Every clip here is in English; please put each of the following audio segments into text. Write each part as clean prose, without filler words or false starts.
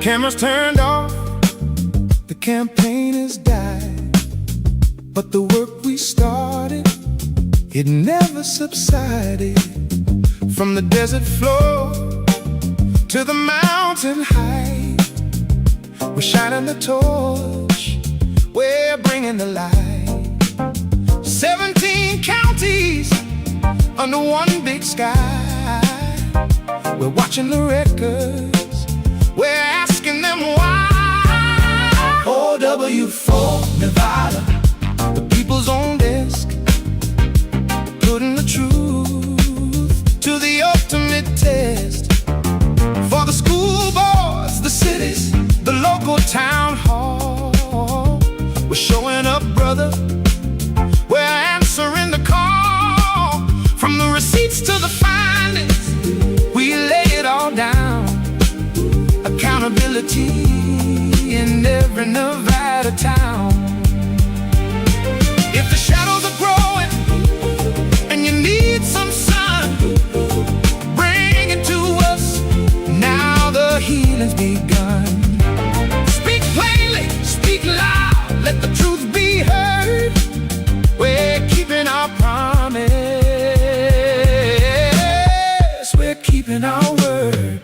Cameras turned off, the campaign has died, but the work we started, it never subsided. From the desert floor to the mountain height, we're shining the torch, we're bringing the light. 17 counties under one big sky, we're watching the records, we're asking them why. Oh, W4 Nevada, the people's own desk, putting the truth to the ultimate test. For the school boards, the cities, the local town hall, we're showing up, brother, we're answering the call. From the receipts to the findings, we lay it all down. Accountability in every Nevada town. If the shadows are growing and you need some sun, bring it to us, now the healing's begun. Speak plainly, speak loud, let the truth be heard. We're keeping our promise, we're keeping our word.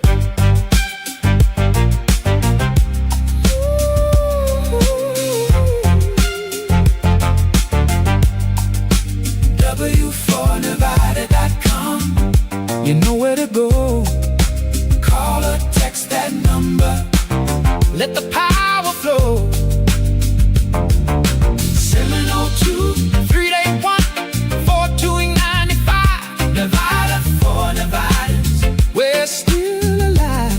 W4Nevada.com, you know where to go. Call or text that number, let the power flow. 702-381-4295. Nevada for Nevadans, we're still alive.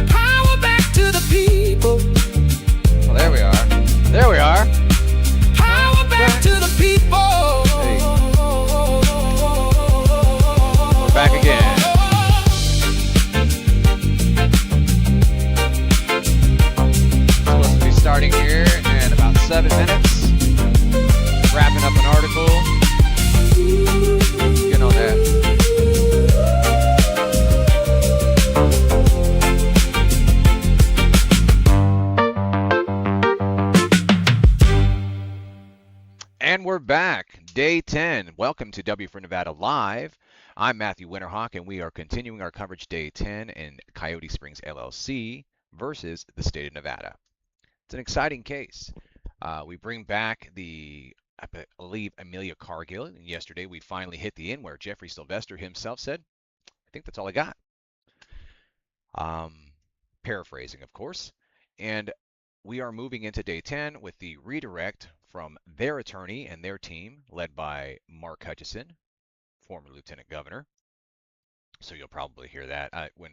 Power back to the people. Well, there we are. There we are. Power back to the people. Back again. Supposed to be starting here in about 7 minutes. Wrapping up an article. Getting on that. And we're back. Day 10. Welcome to W4Nevada Live. I'm Matthew Winterhawk, and we are continuing our coverage Day 10 in Coyote Springs LLC versus the state of Nevada. It's an exciting case. We bring back I believe, Amelia Cargill, and yesterday we finally hit the end where Jeffrey Sylvester himself said, I think that's all I got. Paraphrasing, of course. And we are moving into Day 10 with the redirect from their attorney and their team, led by Mark Hutchison, former lieutenant governor. So you'll probably hear that. When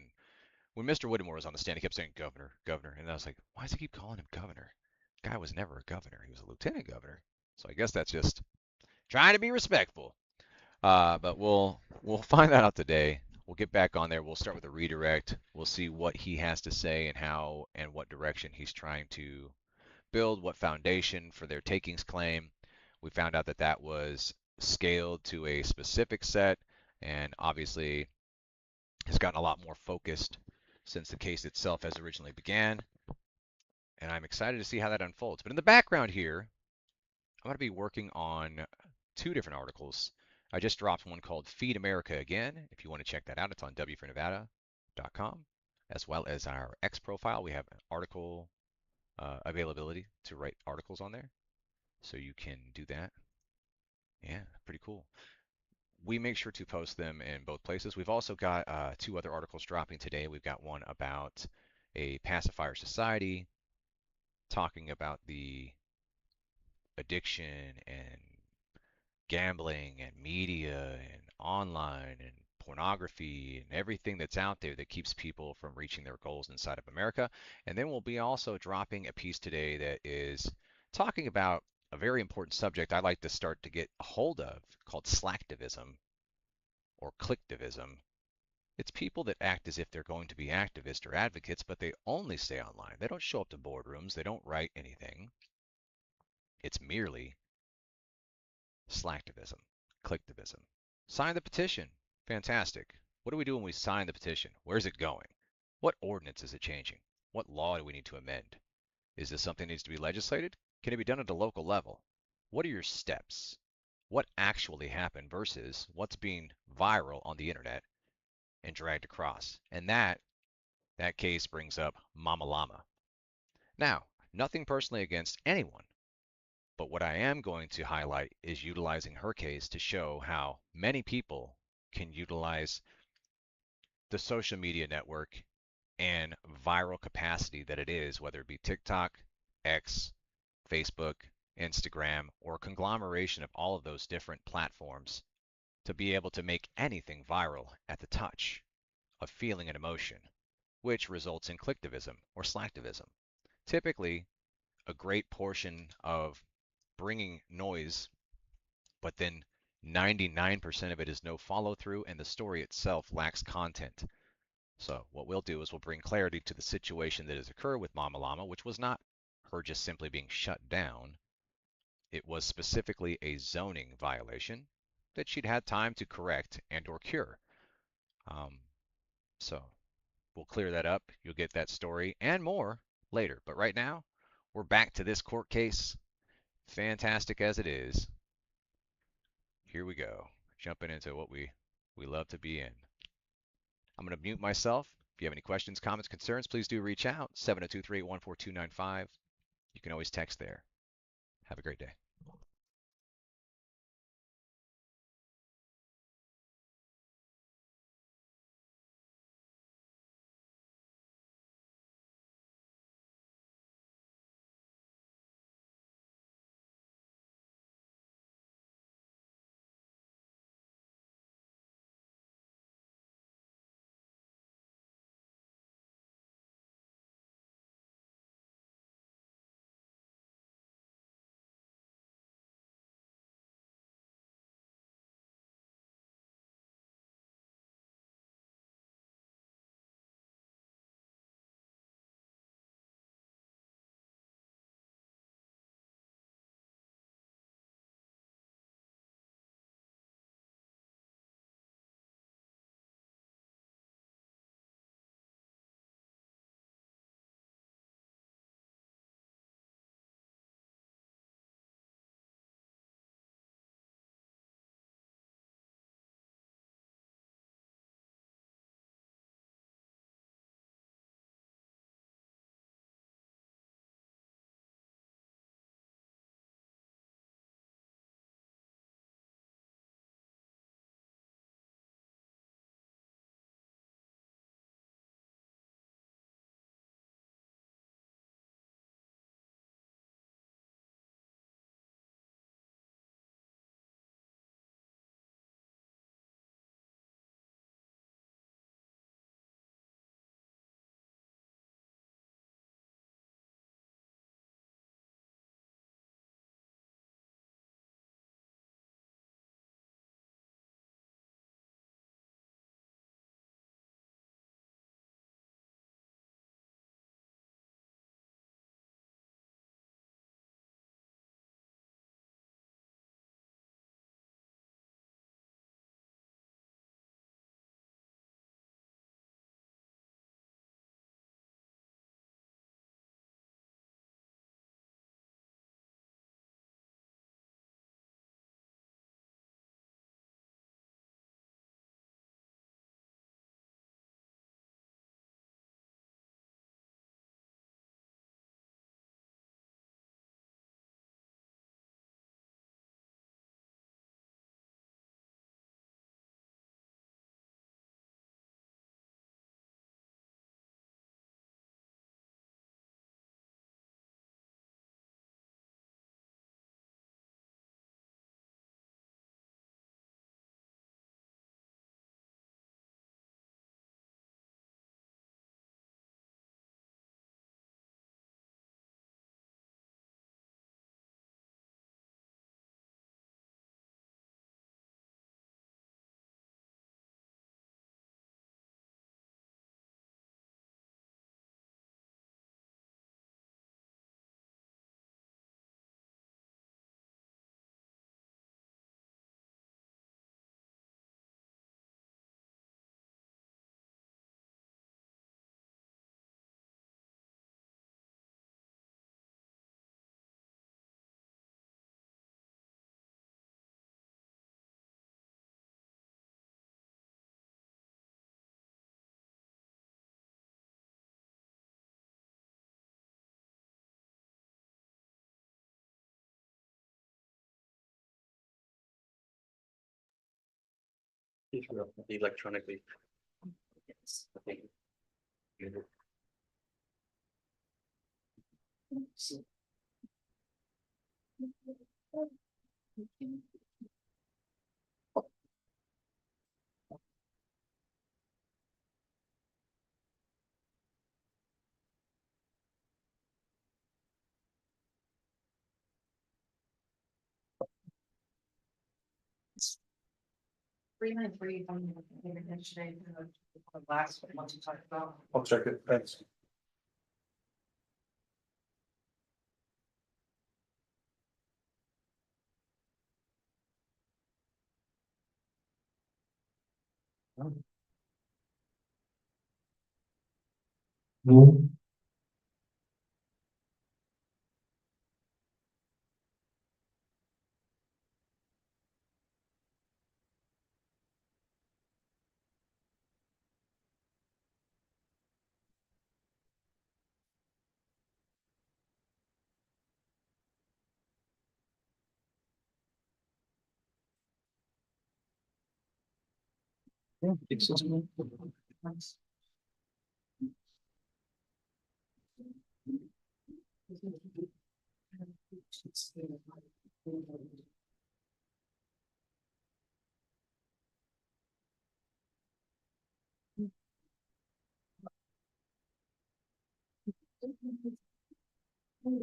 Mr. Whittemore was on the stand, he kept saying governor, governor. And I was like, why does he keep calling him governor? The guy was never a governor. He was a lieutenant governor. So I guess that's just trying to be respectful. But we'll find that out today. We'll get back on there. We'll start with a redirect. We'll see what he has to say and how and what direction he's trying to build, what foundation for their takings claim. We found out that was scaled to a specific set, and obviously has gotten a lot more focused since the case itself has originally began. And I'm excited to see how that unfolds. But in the background here, I'm going to be working on 2 different articles. I just dropped one called Feed America Again. If you want to check that out, it's on W4Nevada.com, as well as our X profile. We have an article availability to write articles on there, so you can do that. Yeah, pretty cool. We make sure to post them in both places. We've also got 2 other articles dropping today. We've got one about a pacifier society, talking about the addiction and gambling and media and online and pornography and everything that's out there that keeps people from reaching their goals inside of America. And then we'll be also dropping a piece today that is talking about a very important subject I like to start to get a hold of, called slacktivism or clicktivism. It's people that act as if they're going to be activists or advocates, but they only stay online. They don't show up to boardrooms. They don't write anything. It's merely slacktivism, clicktivism. Sign the petition. Fantastic. What do we do when we sign the petition? Where's it going? What ordinance is it changing? What law do we need to amend? Is this something that needs to be legislated? Can it be done at a local level? What are your steps? What actually happened versus what's being viral on the internet and dragged across? And that case brings up Mama Llama. Now, nothing personally against anyone, but what I am going to highlight is utilizing her case to show how many people can utilize the social media network and viral capacity that it is, whether it be TikTok, X, Facebook, Instagram, or a conglomeration of all of those different platforms to be able to make anything viral at the touch of feeling and emotion, which results in clicktivism or slacktivism. Typically, a great portion of bringing noise, but then 99% of it is no follow through and the story itself lacks content. So what we'll do is we'll bring clarity to the situation that has occurred with Mama Llama, which was not her just simply being shut down. It was specifically a zoning violation that she'd had time to correct and or cure. Um, so we'll clear that up. You'll get that story and more later. But right now, we're back to this court case. Fantastic as it is. Here we go. Jumping into what we love to be in. I'm going to mute myself. If you have any questions, comments, concerns, please do reach out. 702-381-4295. You can always text there. Have a great day. Electronically. Yes. I think. Three nine three. Yesterday, the last one to talk about. I'll check it, thanks.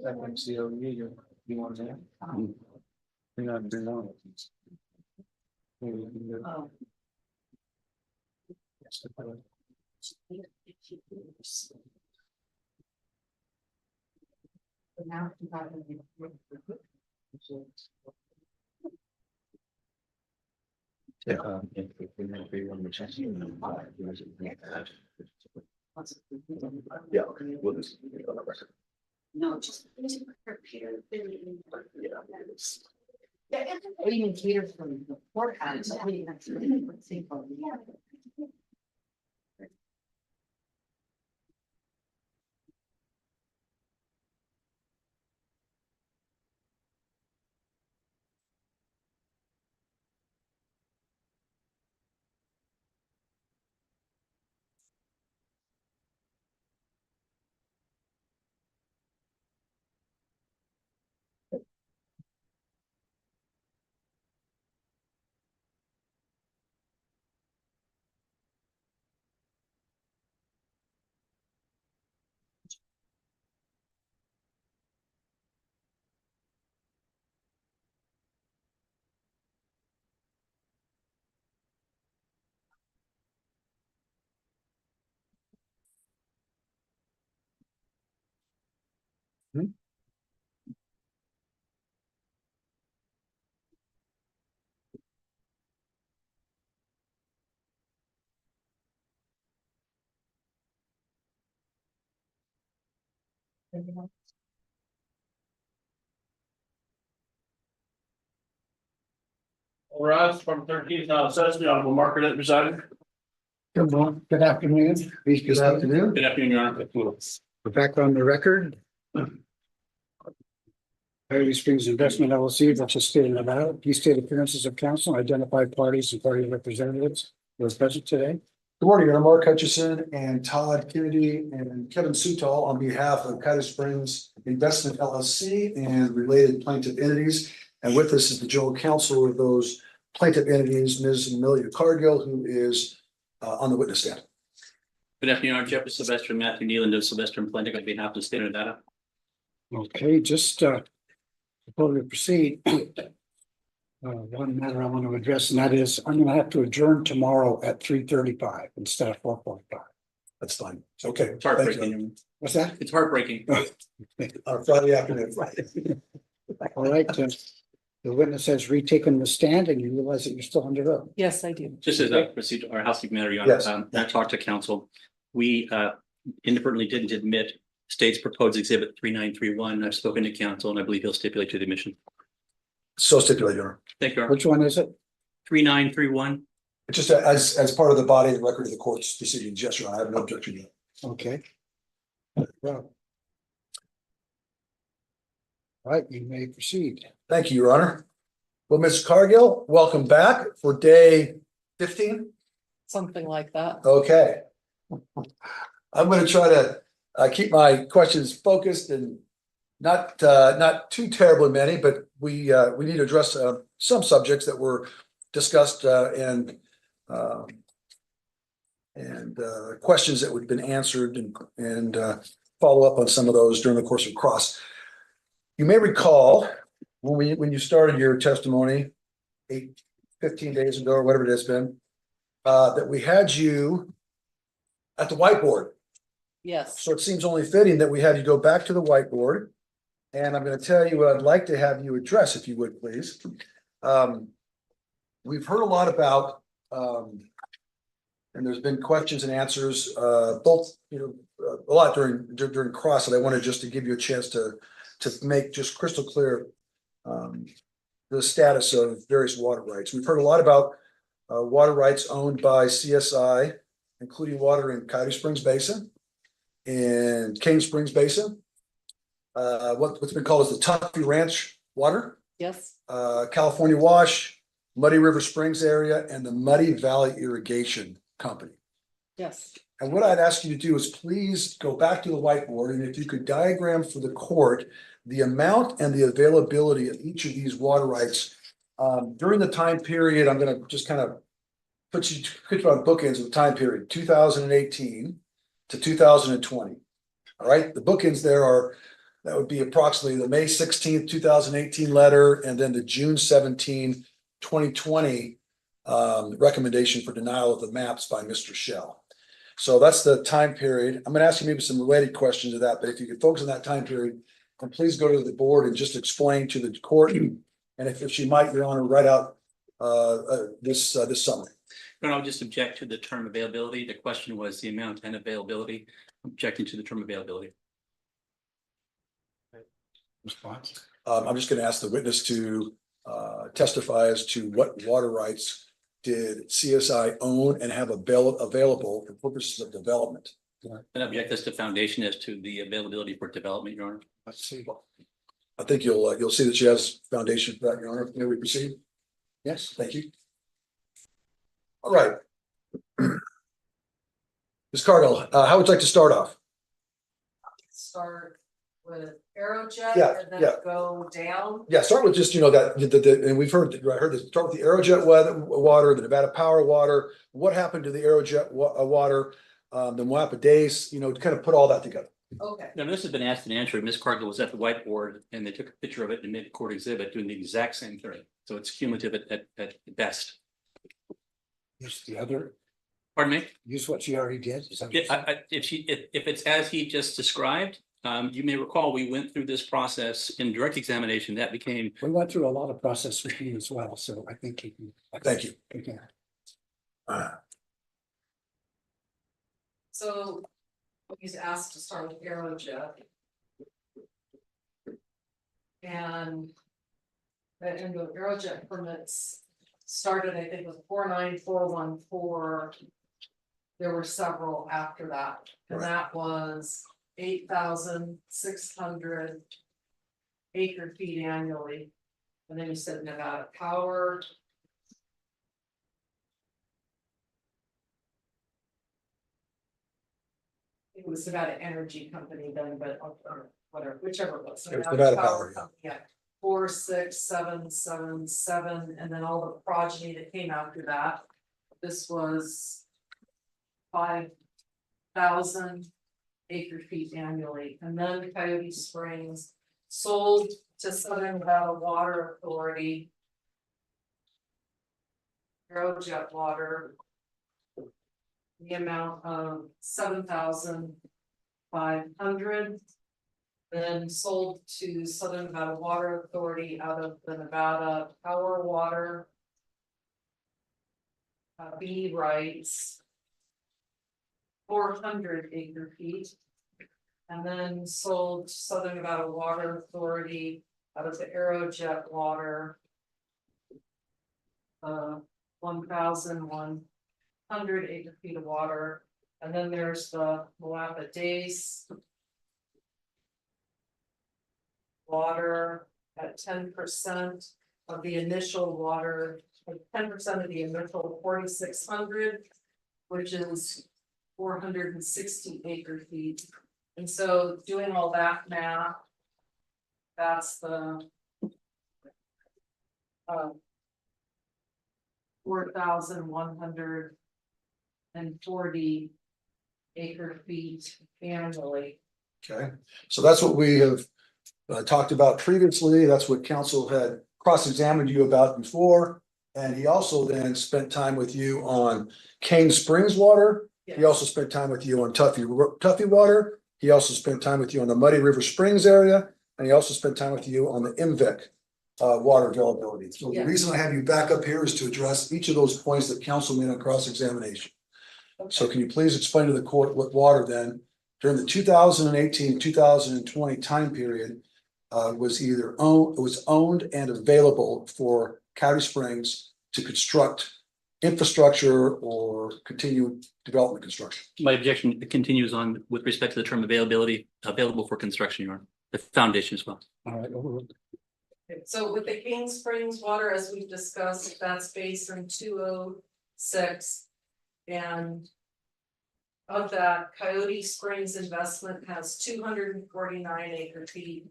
FMCO, you want that? You're not doing that. Oh. But now you got Yeah, okay, we'll just get it on the record. No, just Peter. What do you mean cater from the courthouse? I mean, that's really what they call it. Ross from 13th now, Assessment, Honorable Margaret presiding. Good afternoon. Please be Good seated. afternoon. Good afternoon, Your Honor. We're back on the record. Coyote Springs Investment LLC, that's a state of Nevada. These state appearances of council, identified parties and party representatives who are present today. Good morning, I'm Mark Hutchison and Todd Kennedy and Kevin Sutall on behalf of Coyote Springs Investment LLC and related plaintiff entities. And with us is the general counsel of those plaintiff entities, Ms. Amelia Cargill, who is on the witness stand. Good afternoon, Your Honor. Jeffrey Sylvester, Matthew Nealand of Sylvester and Plaintiff on behalf of the state of Nevada. Okay, just before we proceed, one matter I want to address, and that is I'm going to have to adjourn tomorrow at 3:35 instead of 4:45. That's fine. Okay. It's heartbreaking. What's that? It's heartbreaking. On Friday afternoon. All right, the witness has retaken the stand and you realize that you're still under oath. Yes, I do. Just as a procedure or housekeeping matter, Your Honor, Yes. I talked to counsel. We inadvertently didn't admit state's proposed exhibit 3931. I've spoken to counsel and I believe he'll stipulate to the admission. So stipulated, Your Honor. Thank you, Your Honor. Which one is it? 3931. Just as part of the body and record of the court's decisions, yes, Your Honor, I have no objection to that. Okay. Well. All right, you may proceed. Thank you, Your Honor. Well, Ms. Cargill, welcome back for day 15? Something like that. Okay. I'm gonna try to keep my questions focused and not too terribly many, but we need to address some subjects that were discussed and questions that would have been answered and follow up on some of those during the course of cross. You may recall when you started your testimony 15 days ago or whatever it has been, that we had you at the whiteboard. Yes. So it seems only fitting that we had you go back to the whiteboard. And I'm going to tell you what I'd like to have you address, if you would, please. We've heard a lot about, and there's been questions and answers, both, a lot during cross, and I wanted just to give you a chance to make just crystal clear the status of various water rights. We've heard a lot about water rights owned by CSI, including water in Coyote Springs Basin and Cane Springs Basin. What's been called as the Tuffy Ranch water, Yes. California Wash, Muddy River Springs area, and the Muddy Valley Irrigation Company. Yes. And what I'd ask you to do is please go back to the whiteboard, and if you could diagram for the court the amount and the availability of each of these water rights during the time period. I'm going to just kind of put you on bookends of the time period 2018 to 2020. All right, the bookends there are, that would be approximately the May 16th, 2018 letter, and then the June 17, 2020 recommendation for denial of the maps by Mr. Shell. So that's the time period. I'm going to ask you maybe some related questions to that, but if you could focus on that time period, and please go to the board and just explain to the court, and if she might, Your Honor, write out this summary. And I'll just object to the term availability. The question was the amount and availability. Objecting to the term availability. Response. I'm just going to ask the witness to testify as to what water rights did CSI own and have available for purposes of development. And object as to foundation as to the availability for development, Your Honor. Let's see. I think you'll see that she has foundation for that, Your Honor. May we proceed? Yes. Thank you. All right. Ms. Cargill, how would you like to start off? Start with Aerojet Yeah, and then yeah. go down. Yeah, start with just, that, and we've heard this, start with the Aerojet water, the Nevada Power water. What happened to the Aerojet water, the Moapa Days, to kind of put all that together. Okay, Now, this has been asked and answered. Ms. Cargill was at the whiteboard and they took a picture of it and made a court exhibit doing the exact same thing. So it's cumulative at best. Use the other, Pardon me? use what she already did. Is that what Yeah, you're saying? if it's as he just described, you may recall we went through this process in direct examination. That became We went through a lot of process with you as well, so I think you can. Thank you. Okay. so he's asked to start with Aerojet. And the Aerojet permits started, I think, with 49414. There were several after that, and Right. that was 8,600 acre feet annually. And then you said Nevada Power. It was Nevada Energy Company then, but or whatever, whichever it was. It was Nevada Power, yeah. Company, yeah. 46777, and then all the progeny that came after that. This was 5,000 acre feet annually, and then Coyote Springs sold to Southern Nevada Water Authority. Aerojet water. The amount of 7,500. Then sold to Southern Nevada Water Authority out of the Nevada Power Water. B rights. 400 acre feet. And then sold to Southern Nevada Water Authority out of the Aerojet water. 1,100 acre feet of water. And then there's the Moapa Days. Water at 10% of the initial water like 10% of the initial 4,600, which is 460 acre feet. And so doing all that math, that's the 4,140 acre feet annually. Okay, so that's what we have talked about previously. That's what council had cross-examined you about before. And he also then spent time with you on Cane Springs water. He also spent time with you on Tuffy water. He also spent time with you on the Muddy River Springs area. And he also spent time with you on the MVIC water availability. So the Yes. reason I have you back up here is to address each of those points that council made on cross-examination. So can you please explain to the court what water then during the 2018, 2020 time period was owned and available for Coyote Springs to construct infrastructure or continue development construction? My objection continues on with respect to the term availability, available for construction, Your Honor, the foundation as well. All right, overruled. So with the Cane Springs water, as we've discussed, that's basin 206. And of that, Coyote Springs investment has 249 acre feet.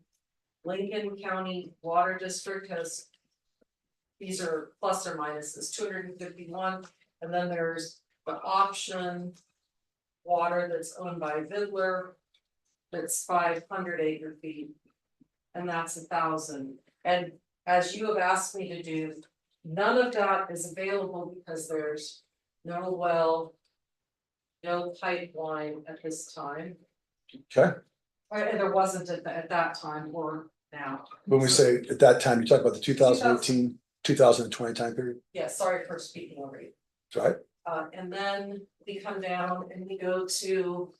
Lincoln County Water District has, these are plus or minuses, 251. And then there's the option water that's owned by Vidler, that's 500 acre feet. And that's 1,000. And as you have asked me to do, none of that is available because there's no well, no pipeline at this time. Okay, And there wasn't at that time or now. when we say at that time, you talk about the 2018, 2020 time period, Yeah, sorry for speaking over you. right? And then we come down and we go to,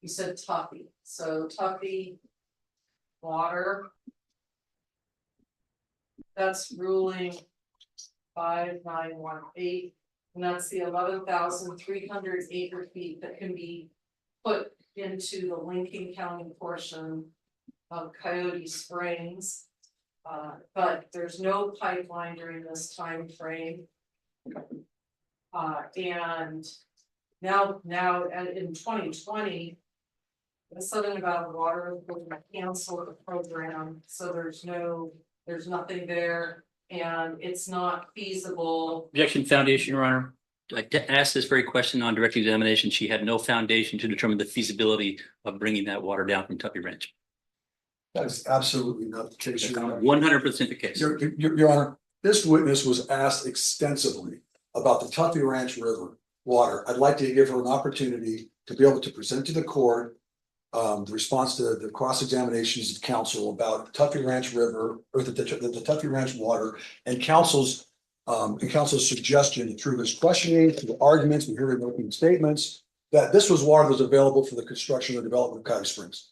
you said Tuffy, so Tuffy water. That's ruling 5918, and that's the 11,300 acre feet that can be put into the Lincoln County portion of Coyote Springs. But there's no pipeline during this time frame. And now in 2020, the Southern Nevada Water will cancel the program, so there's nothing there, and it's not feasible. Objection, foundation, Your Honor. I asked this very question on direct examination. She had no foundation to determine the feasibility of bringing that water down from Tuffy Ranch. That is absolutely not the case, Your Honor. 100% the case. Your Honor, this witness was asked extensively about the Tuffy Ranch River water. I'd like to give her an opportunity to be able to present to the court the response to the cross-examinations of counsel about Tuffy Ranch River or the Tuffy Ranch water and counsel's suggestion through his questioning, through the arguments, we heard opening statements, that this was water that was available for the construction and development of Coyote Springs.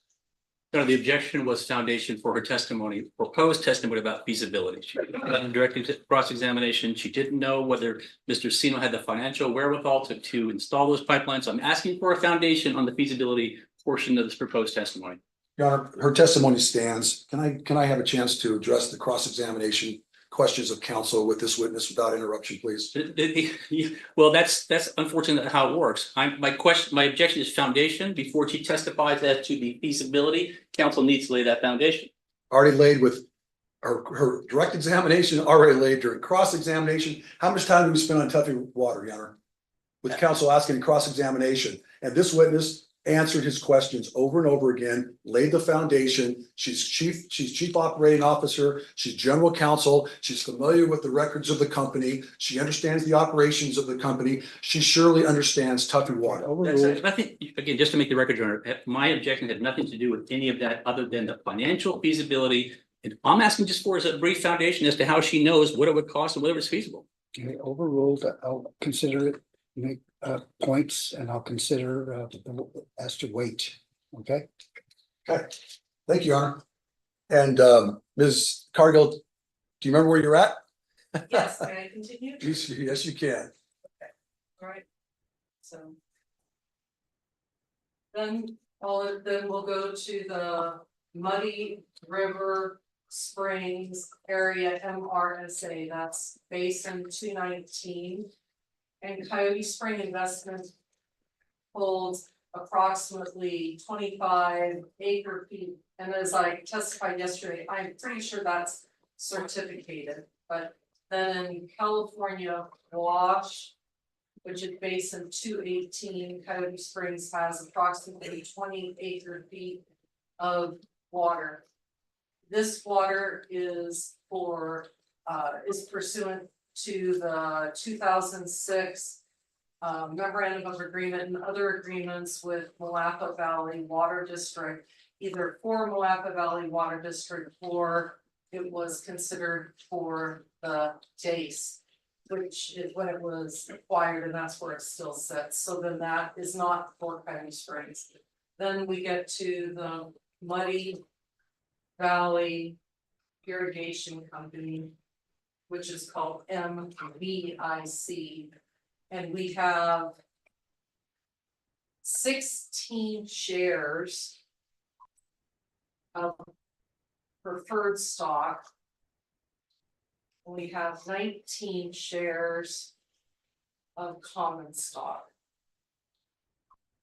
No, the objection was foundation for her testimony, proposed testimony about feasibility. She didn't direct cross-examination. She didn't know whether Mr. Sino had the financial wherewithal to install those pipelines. So I'm asking for a foundation on the feasibility portion of this proposed testimony. Your Honor, her testimony stands. Can I have a chance to address the cross-examination questions of counsel with this witness without interruption, please? Well, that's unfortunately how it works. My objection is foundation before she testifies as to the feasibility. Counsel needs to lay that foundation. Already laid with her direct examination, already laid during cross-examination. How much time do we spend on Tuffy water, Your Honor? With counsel asking cross-examination, and this witness answered his questions over and over again, laid the foundation. She's chief operating officer. She's general counsel. She's familiar with the records of the company. She understands the operations of the company. She surely understands Tuffy water. That's nothing, again, just to make the record, Your Honor, my objection had nothing to do with any of that other than the financial feasibility. And I'm asking just for a brief foundation as to how she knows what it would cost and whether it's feasible. Okay, overruled. I'll consider it, make points, and I'll consider as to weight. Okay. Okay, thank you, Your Honor. And Ms. Cargill, do you remember where you're at? Yes, can I continue? Yes, you can. All right, so. Then we'll go to the Muddy River Springs area MRSA, that's Basin 219. And Coyote Spring Investment holds approximately 25 acre feet. And as I testified yesterday, I'm pretty sure that's certificated, but then in California Wash, which is Basin 218, Coyote Springs has approximately 20 acre feet of water. This water is is pursuant to the 2006 memorandum of agreement and other agreements with Malapa Valley Water District, either for Malapa Valley Water District or it was considered for the DACE, which is when it was acquired, and that's where it still sits. So then that is not for Coyote Springs. Then we get to the Muddy Valley Irrigation Company, which is called MVIC. And we have 16 shares of preferred stock. We have 19 shares of common stock.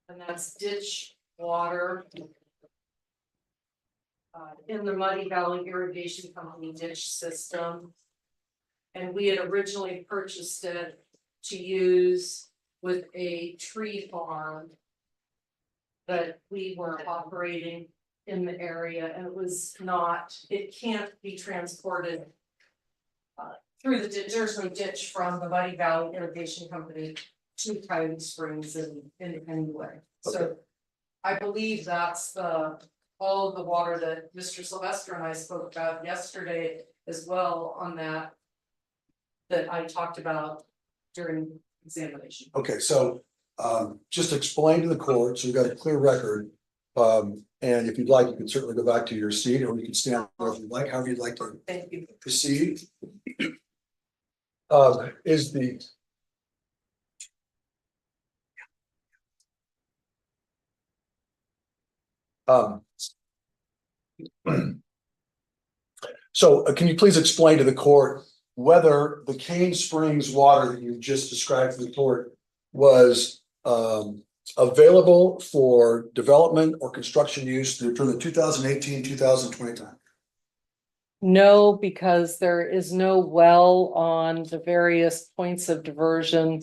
And that's ditch water in the Muddy Valley Irrigation Company ditch system. And we had originally purchased it to use with a tree farm that we were operating in the area, and it can't be transported through the ditch. There's no ditch from the Muddy Valley Irrigation Company to Coyote Springs in any way. So I believe that's all of the water that Mr. Sylvester and I spoke about yesterday as well on that I talked about during examination. Okay, so just explain to the court, so we've got a clear record. And if you'd like, you can certainly go back to your seat, or you can stand there if you'd like, however you'd like to Thank you. proceed. Is the so can you please explain to the court whether the Cane Springs water that you just described to the court was available for development or construction use during the 2018-2020 time? No, because there is no well on the various points of diversion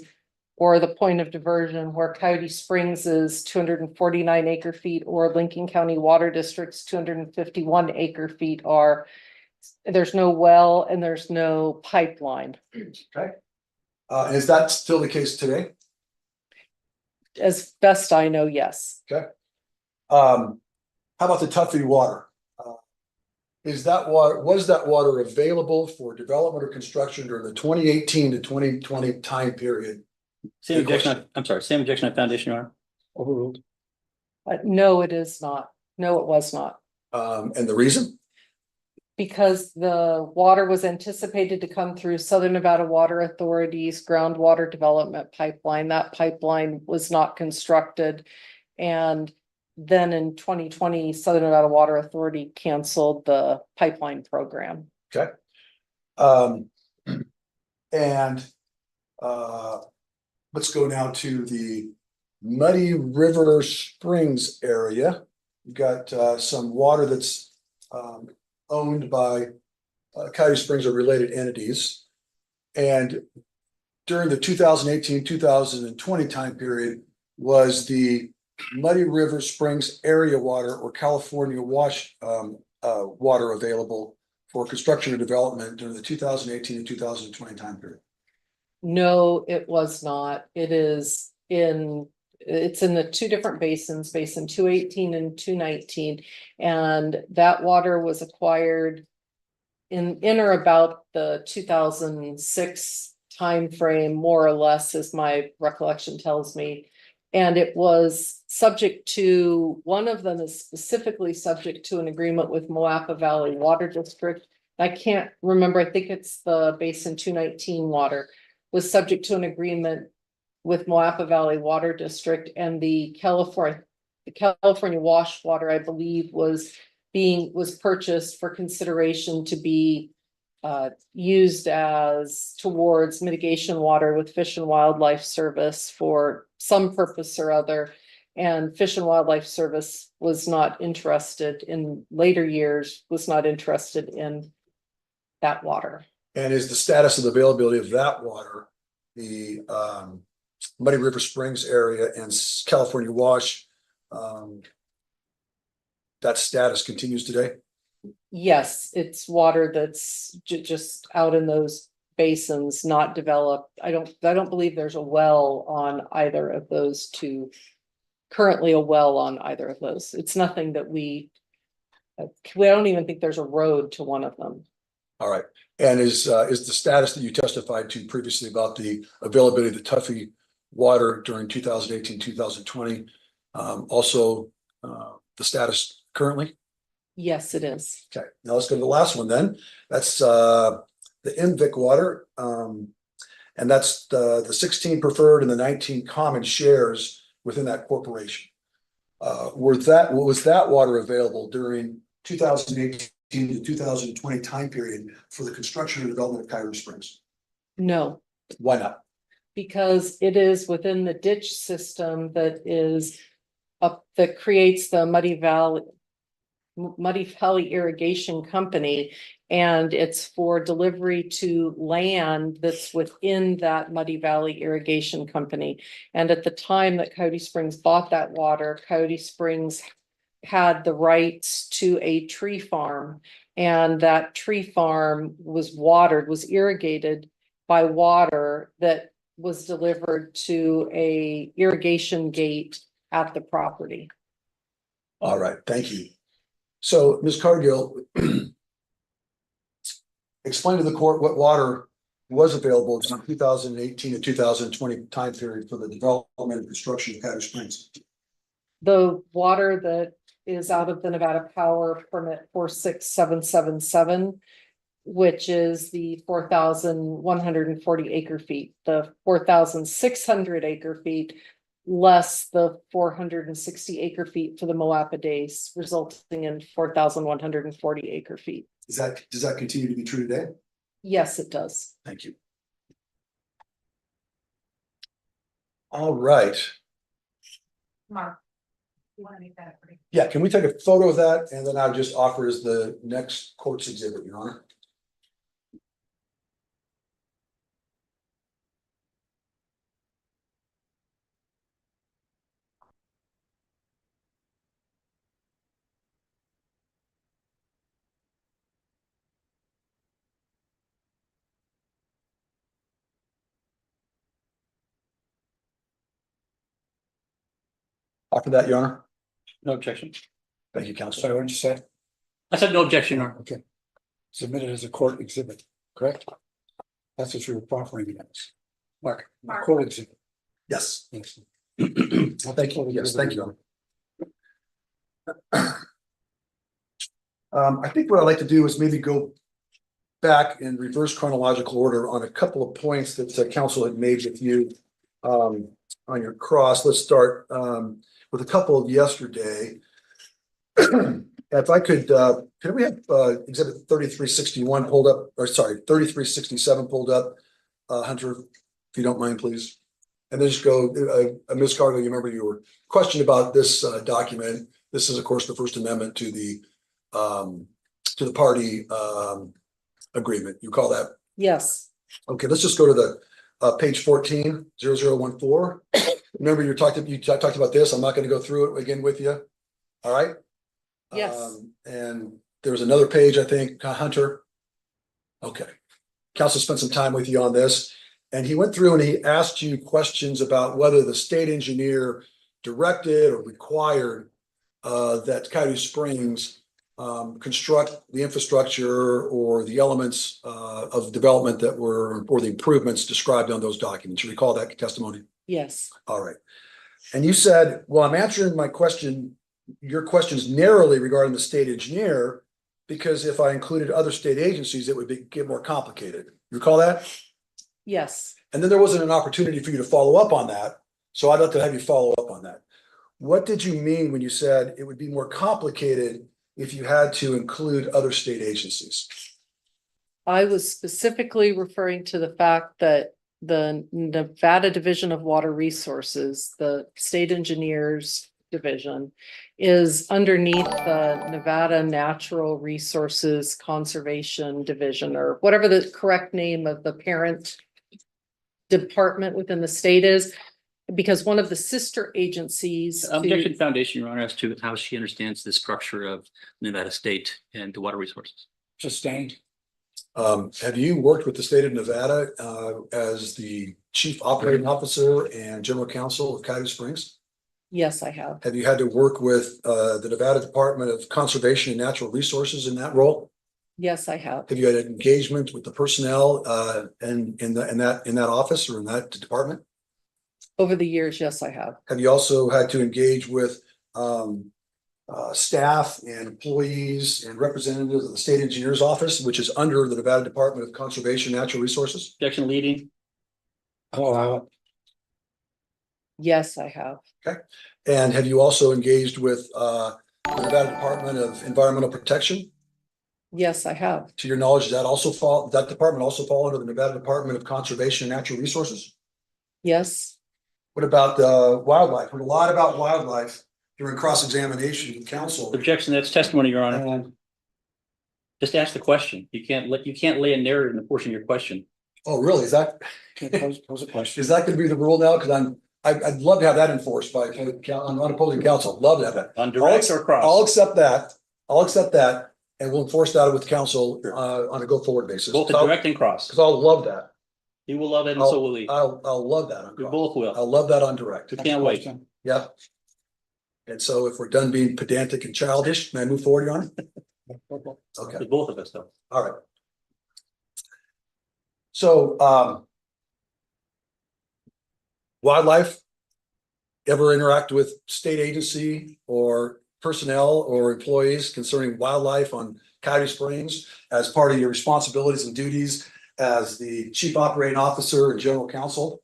or the point of diversion where Coyote Springs is 249 acre feet or Lincoln County Water District's 251 acre feet are. There's no well and there's no pipeline. Okay. Is that still the case today? As best I know, yes. Okay. How about the Tuffy water? Was that water available for development or construction during the 2018 to 2020 time period? Same objection, I'm sorry, same objection on foundation, Your Honor. Overruled. No, it is not. No, it was not. And the reason? Because the water was anticipated to come through Southern Nevada Water Authority's groundwater development pipeline. That pipeline was not constructed. And then in 2020, Southern Nevada Water Authority canceled the pipeline program. Okay. And let's go now to the Muddy River Springs area. You've got some water that's owned by Coyote Springs or related entities. And during the 2018-2020 time period, was the Muddy River Springs area water or California Wash water available for construction or development during the 2018 and 2020 time period? No, it was not. It's in the two different basins, basin 218 and 219. And that water was acquired in or about the 2006 timeframe, more or less, as my recollection tells me. And it was subject to, one of them is specifically subject to an agreement with Malapa Valley Water District. I can't remember, I think it's the basin 219 water, was subject to an agreement with Malapa Valley Water District, and the California Wash water, I believe, was was purchased for consideration to be used as towards mitigation water with Fish and Wildlife Service for some purpose or other. And Fish and Wildlife Service was not interested in later years, was not interested in that water. And is the status of the availability of that water, the Muddy River Springs area and California Wash, that status continues today? Yes, it's water that's just out in those basins, not developed. I don't believe there's a well on either of those two. Currently a well on either of those. It's nothing that we don't even think there's a road to one of them. All right. And is the status that you testified to previously about the availability of the Tuffy water during 2018, 2020, also the status currently? Yes, it is. Okay, now let's go to the last one then. That's the MVIC water. And that's the 16 preferred and the 19 common shares within that corporation. Was that water available during 2018 to 2020 time period for the construction and development of Coyote Springs? No, Why not? because it is within the ditch system that is up, that creates the Muddy Valley Irrigation Company. And it's for delivery to land that's within that Muddy Valley Irrigation Company. And at the time that Coyote Springs bought that water, Coyote Springs had the rights to a tree farm. And that tree farm was watered, was irrigated by water that was delivered to a irrigation gate at the property. All right, thank you. So, Ms. Cargill, explain to the court what water was available in 2018 to 2020 time period for the development and construction of Coyote Springs. The water that is out of the Nevada Power Permit 46777, which is the 4,140 acre feet, the 4,600 acre feet, less the 460 acre feet for the Moapa Days, resulting in 4,140 acre feet. Does that continue to be true today? Yes, it does. Thank you. All right. Mark, you want to make that pretty? Yeah, can we take a photo of that and then I'll just offer as the next court's exhibit, Your Honor? After that, Your Honor. No objection. Thank you, Counsel. Sorry, what did you say? I said no objection, Your Honor. Okay. Submitted as a court exhibit, correct? That's what you were proffering against. Mark, court exhibit. Yes. Yes. Thank you. Yes, thank you. I think what I'd like to do is maybe go back in reverse chronological order on a couple of points that counsel had made with you on your cross. Let's start with a couple of yesterday. If I could we have exhibit 3361 pulled up, or sorry, 3367 pulled up, Hunter, if you don't mind, please. And then just go, Ms. Cargill, you remember you were questioned about this document. This is, of course, the First Amendment to the party agreement. You call that? Yes. Okay, let's just go to the page 14, 0014. Remember, you talked about this. I'm not going to go through it again with you. All right. Yes. And there was another page, I think, Hunter. Okay. Counsel spent some time with you on this, and he went through and he asked you questions about whether the state engineer directed or required that Coyote Springs construct the infrastructure or the elements of development that were, or the improvements described on those documents. You recall that testimony? Yes. All right. And you said, well, I'm answering your questions narrowly regarding the state engineer, because if I included other state agencies, it would get more complicated. You recall that? Yes. And then there wasn't an opportunity for you to follow up on that. So I'd like to have you follow up on that. What did you mean when you said it would be more complicated if you had to include other state agencies? I was specifically referring to the fact that the Nevada Division of Water Resources, the state engineers division, is underneath the Nevada Natural Resources Conservation Division, or whatever the correct name of the parent department within the state is, because one of the sister agencies to- Objection Foundation, Your Honor, as to how she understands the structure of Nevada State and the water resources. Sustained. Have you worked with the state of Nevada as the chief operating officer and general counsel of Coyote Springs? Yes, I have. Have you had to work with the Nevada Department of Conservation and Natural Resources in that role? Yes, I have. Have you had engagement with the personnel in that office or in that department? Over the years, yes, I have. Have you also had to engage with staff and employees and representatives of the state engineer's office, which is under the Nevada Department of Conservation and Natural Resources? Objection leading. I'll allow it. Yes, I have. And have you also engaged with the Nevada Department of Environmental Protection? Yes, I have. To your knowledge, does that department also fall under the Nevada Department of Conservation and Natural Resources? Yes. What about wildlife? Heard a lot about wildlife during cross-examination with counsel. Objection, that's testimony, Your Honor. And, Just ask the question. You can't lay a narrative in the portion of your question. oh, really? Is that Pose a question. going to be the rule now? Because I'd love to have that enforced by unopposing counsel. Love to have that. On direct or cross? I'll accept that, and we'll enforce that with counsel on a go-forward basis. Both the direct and cross. Because I'll love that. You will love it and so will we. I'll love that. We both will. I'll love that on direct. We can't wait. Yeah. And so if we're done being pedantic and childish, may I move forward, Your Honor? Okay, For both of us, though. all right. So, wildlife, ever interact with state agency or personnel or employees concerning wildlife on Coyote Springs as part of your responsibilities and duties as the chief operating officer and general counsel?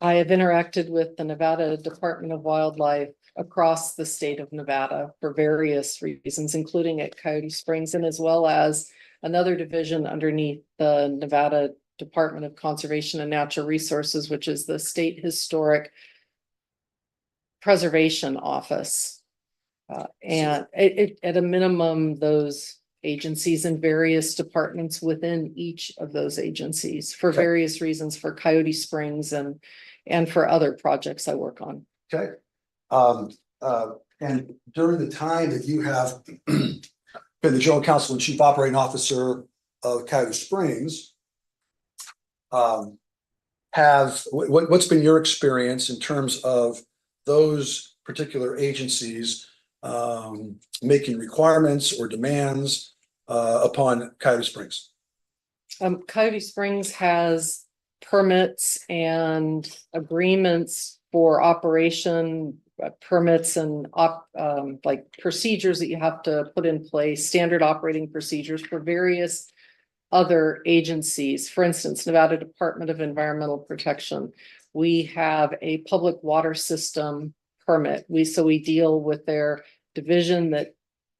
I have interacted with the Nevada Department of Wildlife across the state of Nevada for various reasons, including at Coyote Springs, and as well as another division underneath the Nevada Department of Conservation and Natural Resources, which is the State Historic Preservation Office. And at a minimum, those agencies and various departments within each of those agencies for various reasons for Coyote Springs and for other projects I work on. Okay. And during the time that you have been the general counsel and chief operating officer of Coyote Springs, what's been your experience in terms of those particular agencies making requirements or demands upon Coyote Springs? Coyote Springs has permits and agreements for operation, permits and like procedures that you have to put in place, standard operating procedures for various other agencies. For instance, Nevada Department of Environmental Protection. We have a public water system permit. We deal with their division that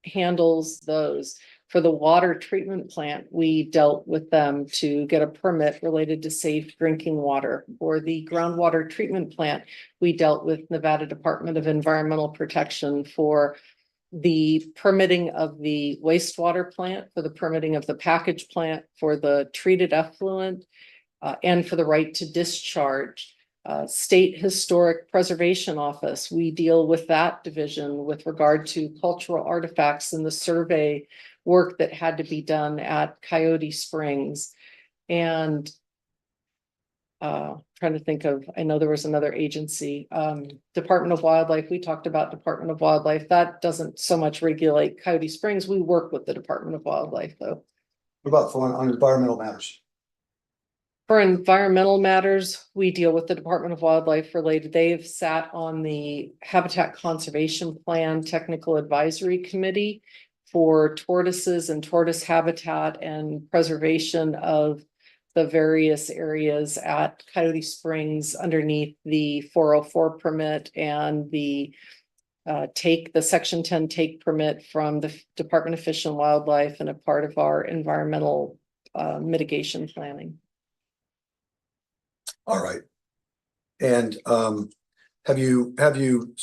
handles those. For the water treatment plant, we dealt with them to get a permit related to safe drinking water. For the groundwater treatment plant, we dealt with Nevada Department of Environmental Protection for the permitting of the wastewater plant, for the permitting of the package plant, for the treated effluent, and for the right to discharge. State Historic Preservation Office, we deal with that division with regard to cultural artifacts and the survey work that had to be done at Coyote Springs. And trying to think of, I know there was another agency, Department of Wildlife. We talked about Department of Wildlife. That doesn't so much regulate Coyote Springs. We work with the Department of Wildlife though. What about on environmental matters? For environmental matters, we deal with the Department of Wildlife related. They've sat on the Habitat Conservation Plan Technical Advisory Committee for tortoises and tortoise habitat and preservation of the various areas at Coyote Springs underneath the 404 permit and the take the section 10 take permit from the Department of Fish and Wildlife and a part of our environmental mitigation planning. All right. And have you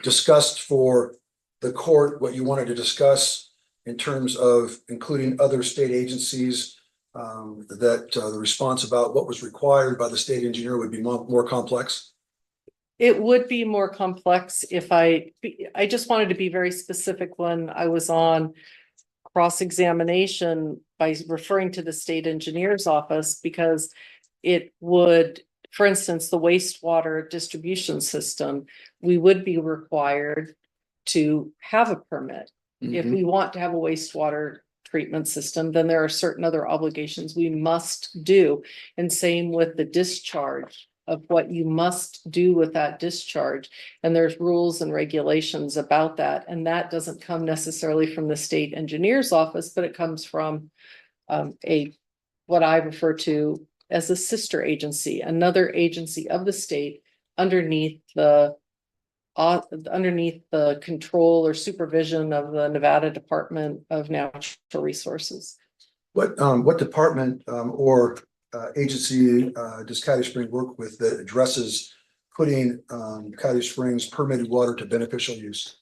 discussed for the court what you wanted to discuss in terms of including other state agencies? That the response about what was required by the state engineer would be more complex? It would be more complex if I just wanted to be very specific when I was on cross-examination by referring to the state engineer's office, because it would, for instance, the wastewater distribution system, we would be required to have a permit. If we want to have a wastewater treatment system, then there are certain other obligations we must do. And same with the discharge of what you must do with that discharge. And there's rules and regulations about that. And that doesn't come necessarily from the state engineer's office, but it comes from what I refer to as a sister agency, another agency of the state underneath the control or supervision of the Nevada Department of Natural Resources. What department or agency does Coyote Springs work with that addresses putting Coyote Springs permitted water to beneficial use?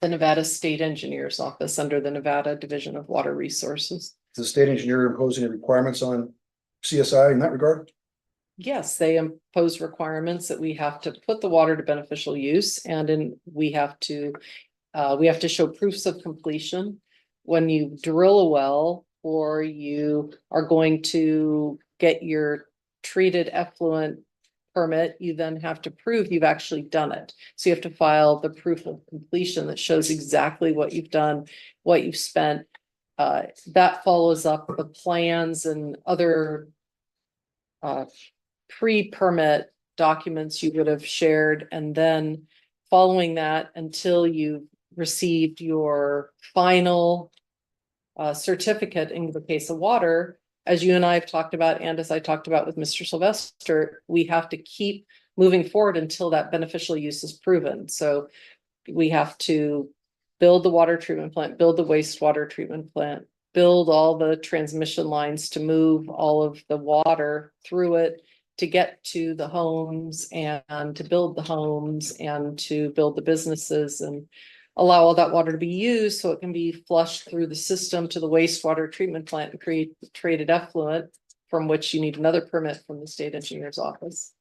The Nevada State Engineer's Office under the Nevada Division of Water Resources. Does the state engineer impose any requirements on CSI in that regard? Yes, they impose requirements that we have to put the water to beneficial use, and we have to show proofs of completion. When you drill a well or you are going to get your treated effluent permit, you then have to prove you've actually done it. So you have to file the proof of completion that shows exactly what you've done, what you've spent. That follows up the plans and other pre-permit documents you would have shared. And then following that, until you've received your final certificate in the case of water, as you and I have talked about, and as I talked about with Mr. Sylvester, we have to keep moving forward until that beneficial use is proven. So we have to build the water treatment plant, build the wastewater treatment plant, build all the transmission lines to move all of the water through it to get to the homes and to build the homes and to build the businesses and allow all that water to be used so it can be flushed through the system to the wastewater treatment plant and create treated effluent, from which you need another permit from the state engineer's office.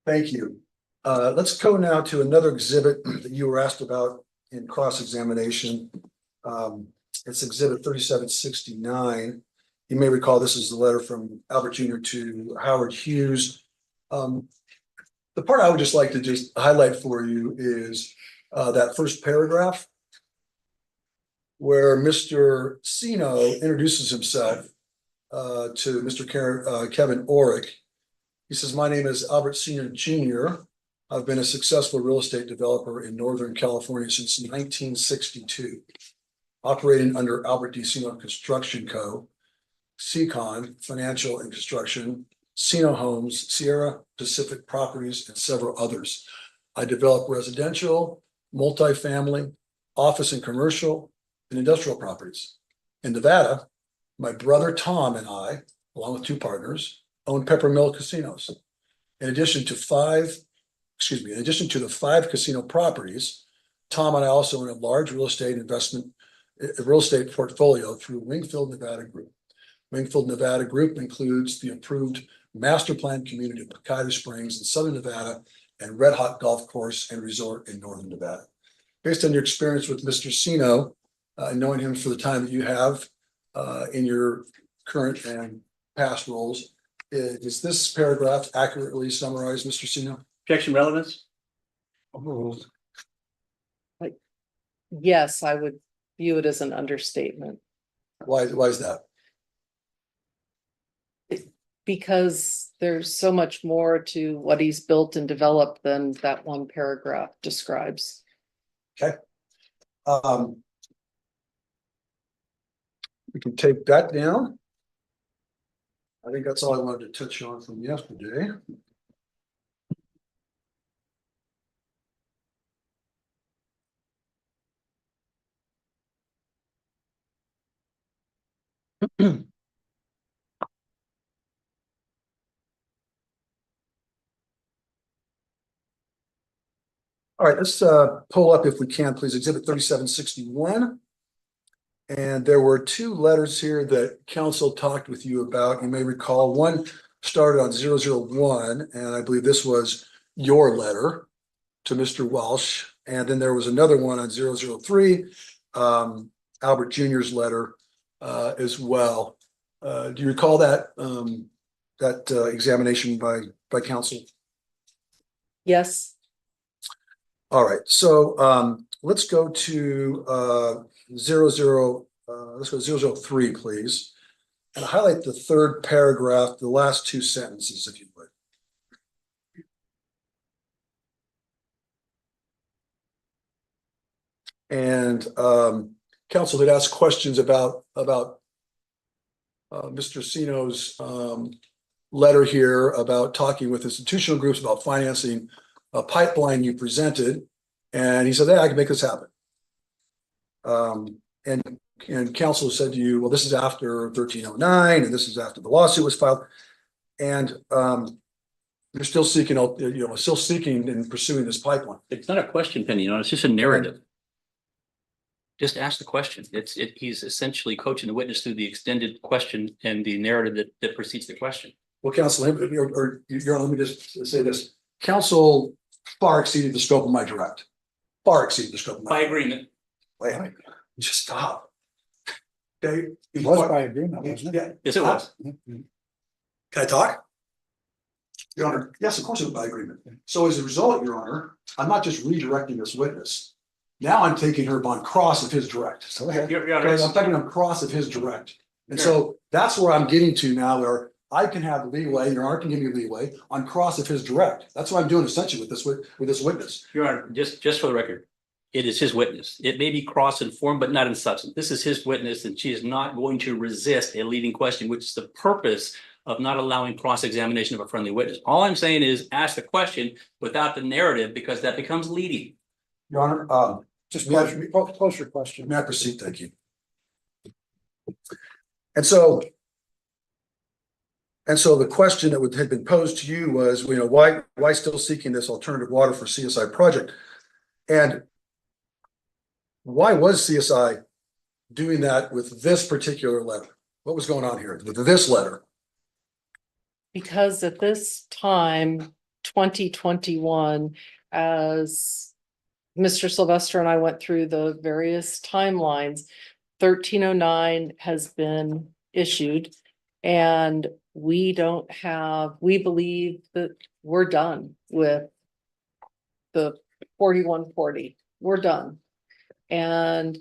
Thank you. Let's go now to another exhibit that you were asked about in cross-examination. It's exhibit 3769. You may recall this is the letter from Albert Jr. to Howard Hughes. The part I would just like to just highlight for you is that first paragraph where Mr. Sino introduces himself to Mr. Kevin Orrick. He says, "My name is Albert Senior Jr. I've been a successful real estate developer in Northern California since 1962, operating under Albert D. Sino Construction Co., Seacon Financial and Construction, Sino Homes, Sierra Pacific Properties, and several others. I develop residential, multifamily, office and commercial, and industrial properties. In Nevada, my brother Tom and I, along with two partners, own Peppermill casinos. In addition to the 5 casino properties, Tom and I also own a large real estate portfolio through Wingfield Nevada Group. Wingfield Nevada Group includes the approved master plan community of Coyote Springs in Southern Nevada and Red Hot Golf Course and Resort in Northern Nevada." Based on your experience with Mr. Sino, knowing him for the time that you have in your current and past roles, is this paragraph accurately summarized, Mr. Sino? Objection relevance? Yes, I would view it as an understatement. Why is that? Because there's so much more to what he's built and developed than that one paragraph describes. Okay. We can take that down. I think that's all I wanted to touch on from yesterday. All right, let's pull up, if we can, please, Exhibit 3761. And there were two letters here that council talked with you about. You may recall one started on 001, and I believe this was your letter to Mr. Welsh. And then there was another one on 003, Albert Jr.'s letter as well. Do you recall that examination by council? Yes, All right, so let's go to 003, please. And highlight the third paragraph, the last two sentences, if you would. And council had asked questions about Mr. Sino's letter here about talking with institutional groups about financing a pipeline you presented. And he said, "Yeah, I can make this happen." And council said to you, "Well, this is after 1309, and this is after the lawsuit was filed." And you're still seeking, still seeking and pursuing this pipeline. It's not a question, Penny, it's just a narrative. Just ask the question. He's essentially coaching the witness through the extended question and the narrative that precedes the question. Well, council, let me just say this. Council far exceeded the scope of my direct. Far exceeded the scope of my. By agreement. Wait, just stop. Okay. It was by agreement, wasn't it? Yeah. Yes, it was. Can I talk? Your Honor, yes, of course it was by agreement. So as a result, Your Honor, I'm not just redirecting this witness. Now I'm taking her on cross of his direct. Go ahead. Your Honor, Okay, I'm taking on cross of his direct. And so that's where I'm getting to now, where I can have leeway, Your Honor can give me leeway on cross of his direct. That's what I'm doing essentially with this witness. Your Honor, just for the record, it is his witness. It may be cross in form, but not in substance. This is his witness, and she is not going to resist a leading question, which is the purpose of not allowing cross-examination of a friendly witness. All I'm saying is ask the question without the narrative, because that becomes leading. Your Honor, Just close your question. may I proceed? Thank you. And so the question that had been posed to you was, why still seeking this alternative water for CSI project? And why was CSI doing that with this particular letter? What was going on here with this letter? because at this time, 2021, as Mr. Sylvester and I went through the various timelines, 1309 has been issued. And we believe that we're done with the 4140. We're done. And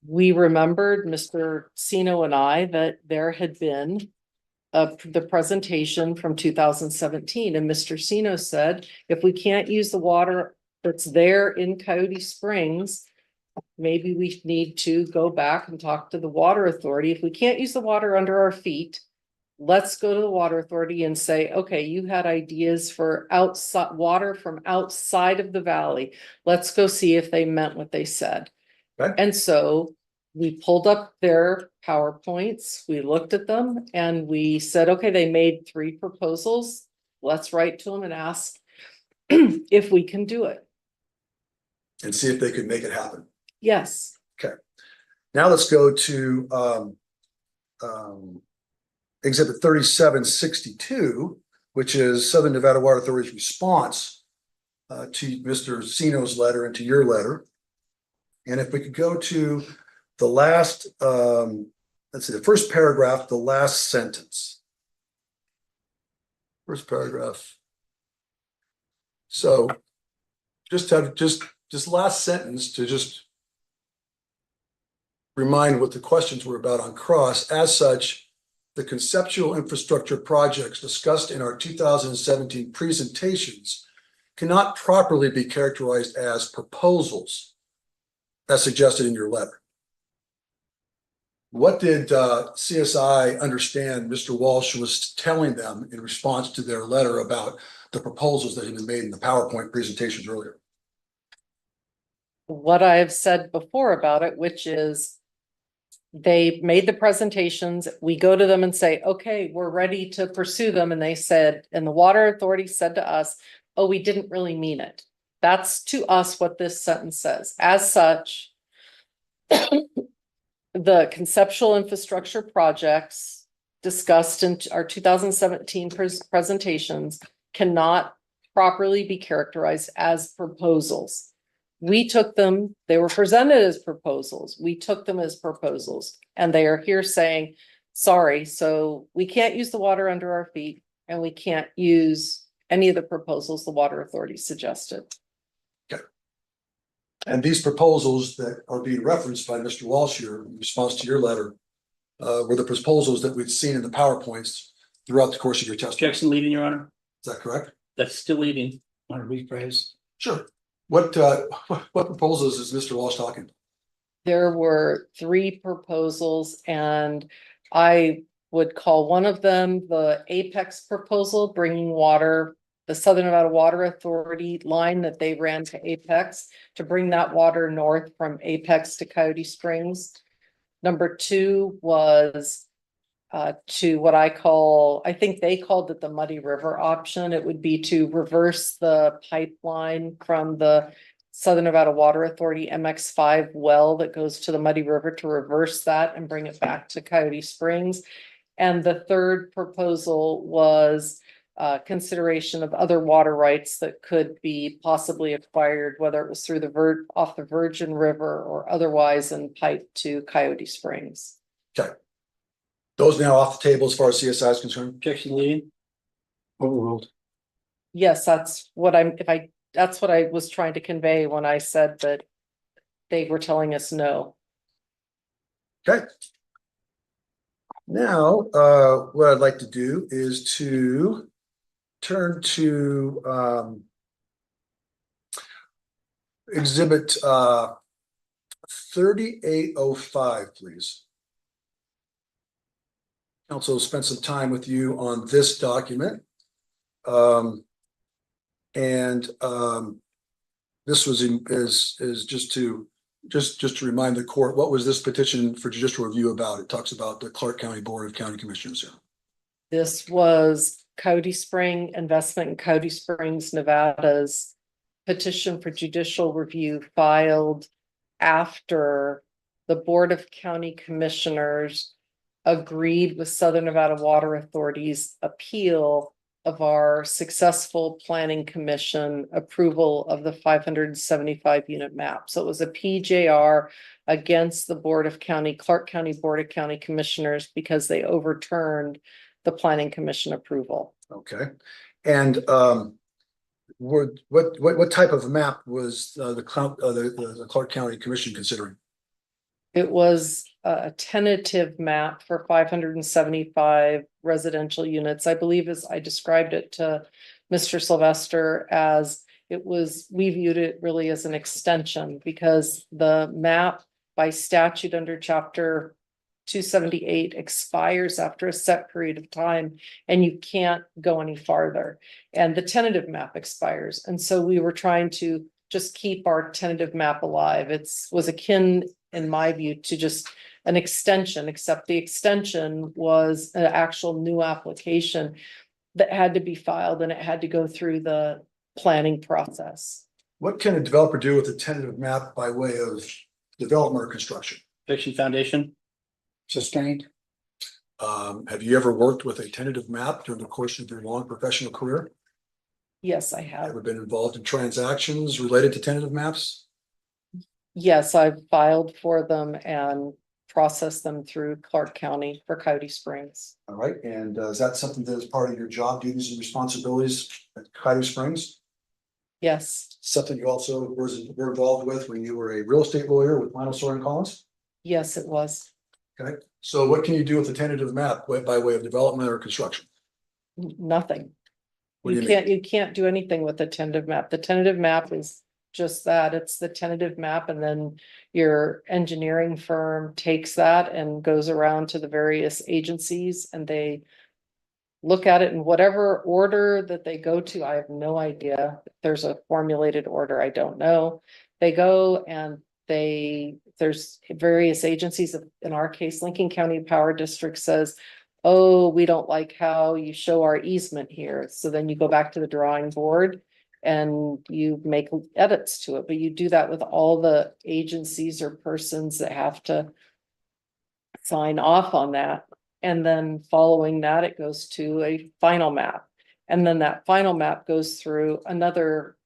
we remembered, Mr. Sino and I, that there had been the presentation from 2017, and Mr. Sino said, if we can't use the water that's there in Coyote Springs, maybe we need to go back and talk to the water authority. If we can't use the water under our feet, let's go to the water authority and say, okay, you had ideas for outside water from outside of the valley. Let's go see if they meant what they said. Okay. And so we pulled up their PowerPoints, we looked at them, and we said, okay, they made 3 proposals. Let's write to them and ask if we can do it. And see if they could make it happen. Yes. Okay. Now let's go to Exhibit 3762, which is Southern Nevada Water Authority's response to Mr. Sino's letter and to your letter. And if we could go to the last, let's see, the first paragraph, the last sentence. First paragraph. So just last sentence to just remind what the questions were about on cross. As such, the conceptual infrastructure projects discussed in our 2017 presentations cannot properly be characterized as proposals as suggested in your letter. What did CSI understand Mr. Walsh was telling them in response to their letter about the proposals that had been made in the PowerPoint presentations earlier? What I've said before about it, which is They made the presentations, we go to them and say, okay, we're ready to pursue them, and they said, and the water authority said to us, oh, we didn't really mean it. That's to us what this sentence says. As such, the conceptual infrastructure projects discussed in our 2017 presentations cannot properly be characterized as proposals. We took them, they were presented as proposals. We took them as proposals, and they are here saying, sorry, so we can't use the water under our feet, and we can't use any of the proposals the water authority suggested. And these proposals that are being referenced by Mr. Walsh here in response to your letter were the proposals that we'd seen in the PowerPoints throughout the course of your testimony. Objection leading, Your Honor. Is that correct? That's still leading. Want to rephrase? Sure. What proposals is Mr. Walsh talking? There were 3 proposals, and I would call one of them the Apex proposal, bringing water, the Southern Nevada Water Authority line that they ran to Apex, to bring that water north from Apex to Coyote Springs. Number 2 was to what I think they called it the Muddy River option. It would be to reverse the pipeline from the Southern Nevada Water Authority MX5 well that goes to the Muddy River, to reverse that and bring it back to Coyote Springs. And the 3rd proposal was consideration of other water rights that could be possibly acquired, whether it was through the off the Virgin River or otherwise, and piped to Coyote Springs. Okay. Those now off the table as far as CSI is concerned? Objection leading. Overruled. Yes, that's what that's what I was trying to convey when I said that they were telling us no. Okay. Now, what I'd like to do is to turn to exhibit 3805, please. Council spent some time with you on this document. This was is just to remind the court, what was this petition for judicial review about? It talks about the Clark County Board of County Commissioners here. This was Coyote Spring Investment in Coyote Springs, Nevada's petition for judicial review, filed after the Board of County Commissioners agreed with Southern Nevada Water Authority's appeal of our successful planning commission approval of the 575 unit map. So it was a PJR against the Clark County Board of County Commissioners, because they overturned the planning commission approval. Okay. And what type of map was the Clark County Commission considering? It was a tentative map for 575 residential units. I believe, as I described it to Mr. Sylvester, as we viewed it really as an extension, because the map by statute under chapter 278 expires after a set period of time, and you can't go any farther. And the tentative map expires. And so we were trying to just keep our tentative map alive. It was akin, in my view, to just an extension, except the extension was an actual new application that had to be filed, and it had to go through the planning process. What can a developer do with a tentative map by way of development or construction? Objection foundation. Sustained. Have you ever worked with a tentative map during the course of your long professional career? Yes, I have. Ever been involved in transactions related to tentative maps? Yes, I've filed for them and processed them through Clark County for Coyote Springs. All right, and is that something that is part of your job duties and responsibilities at Coyote Springs? Yes, Something you also were involved with when you were a real estate lawyer with Lionel Sawyer and Collins? yes, it was. Okay, so what can you do with a tentative map by way of development or construction? Nothing. What do You can't do anything with the tentative map. The tentative map is just that. It's the tentative map, and then your engineering firm takes that and goes around to the various agencies, and they look at it in whatever order that they go to. I have no idea. If there's a formulated order, I don't know. They go and they there's various agencies, in our case, Lincoln County Power District says, oh, we don't like how you show our easement here. So then you go back to the drawing board and you make edits to it, but you do that with all the agencies or persons that have to sign off on that. And then following that, it goes to a final map. And then that final map goes through another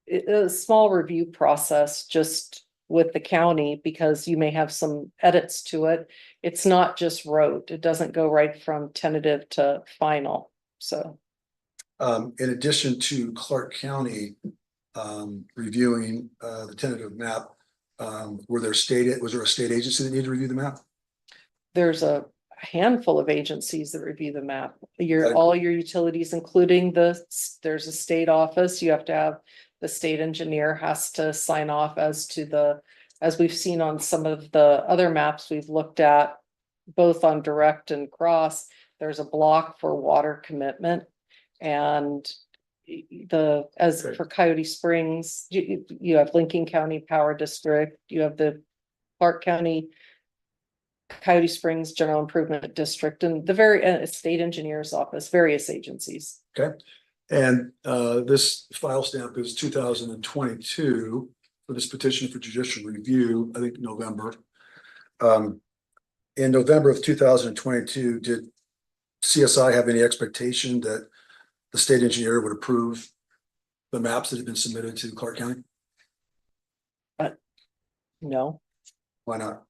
a small review process just with the county, because you may have some edits to it. It's not just wrote. It doesn't go right from tentative to final. So In addition to Clark County reviewing the tentative map, was there a state agency that needed to review the map? there's a handful of agencies that review the map. Okay. All your utilities, including there's a state office. You have to have the state engineer has to sign off as we've seen on some of the other maps we've looked at, both on direct and cross. There's a block for water commitment, and for Coyote Springs, you have Lincoln County Power District, you have the Clark County Coyote Springs General Improvement District, and the state engineer's office, various agencies. Okay, and this file stamp is 2022 for this petition for judicial review, I think November. In November of 2022, did CSI have any expectation that the state engineer would approve the maps that had been submitted to Clark County? No, Why not?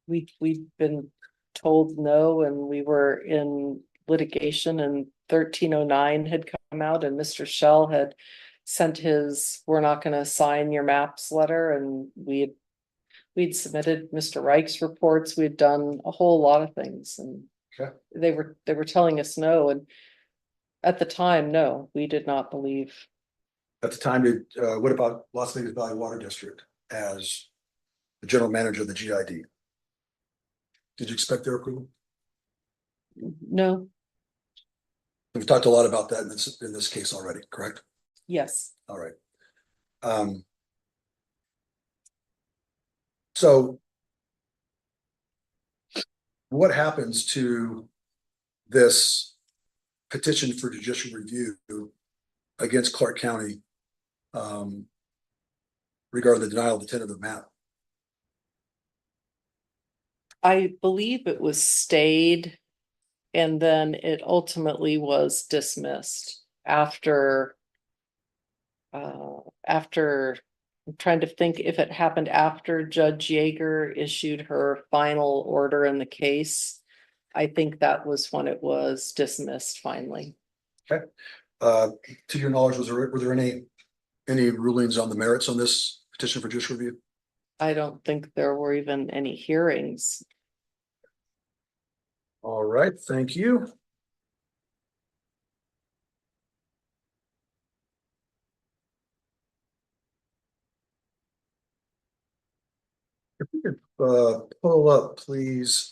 we've been told no, and we were in litigation, and 1309 had come out, and Mr. Shell had sent his "we're not going to sign your maps" letter, and we'd submitted Mr. Reich's reports. We'd done a whole lot of things, and Okay. they were telling us no, and at the time, no, we did not believe. At the time, what about Las Vegas Valley Water District as the general manager of the GID? Did you expect their approval? No. We've talked a lot about that in this case already, correct? Yes. All right. So what happens to this petition for judicial review against Clark County regarding the denial of the tentative map? I believe it was stayed, and then it ultimately was dismissed after I'm trying to think if it happened after Judge Yeager issued her final order in the case. I think that was when it was dismissed finally. Okay. To your knowledge, were there any rulings on the merits on this petition for judicial review? I don't think there were even any hearings. All right, thank you. If we could pull up, please,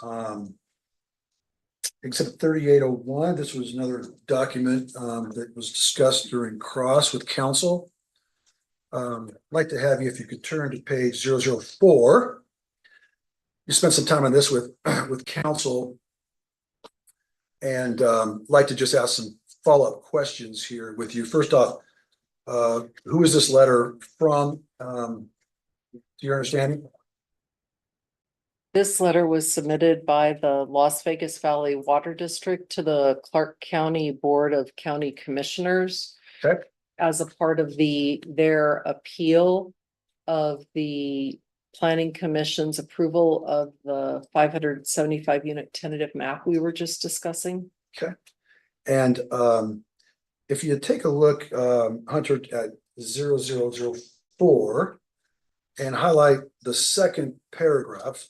exhibit 3801. This was another document that was discussed during cross with counsel. I'd like to have you, if you could turn to page 004. You spent some time on this with counsel, and like to just ask some follow-up questions here with you. First off, who is this letter from? To your understanding? This letter was submitted by the Las Vegas Valley Water District to the Clark County Board of County Commissioners. Okay. As a part of their appeal of the Planning Commission's approval of the 575 unit tentative map we were just discussing. Okay. And if you take a look, Hunter, at 0004 and highlight the second paragraph,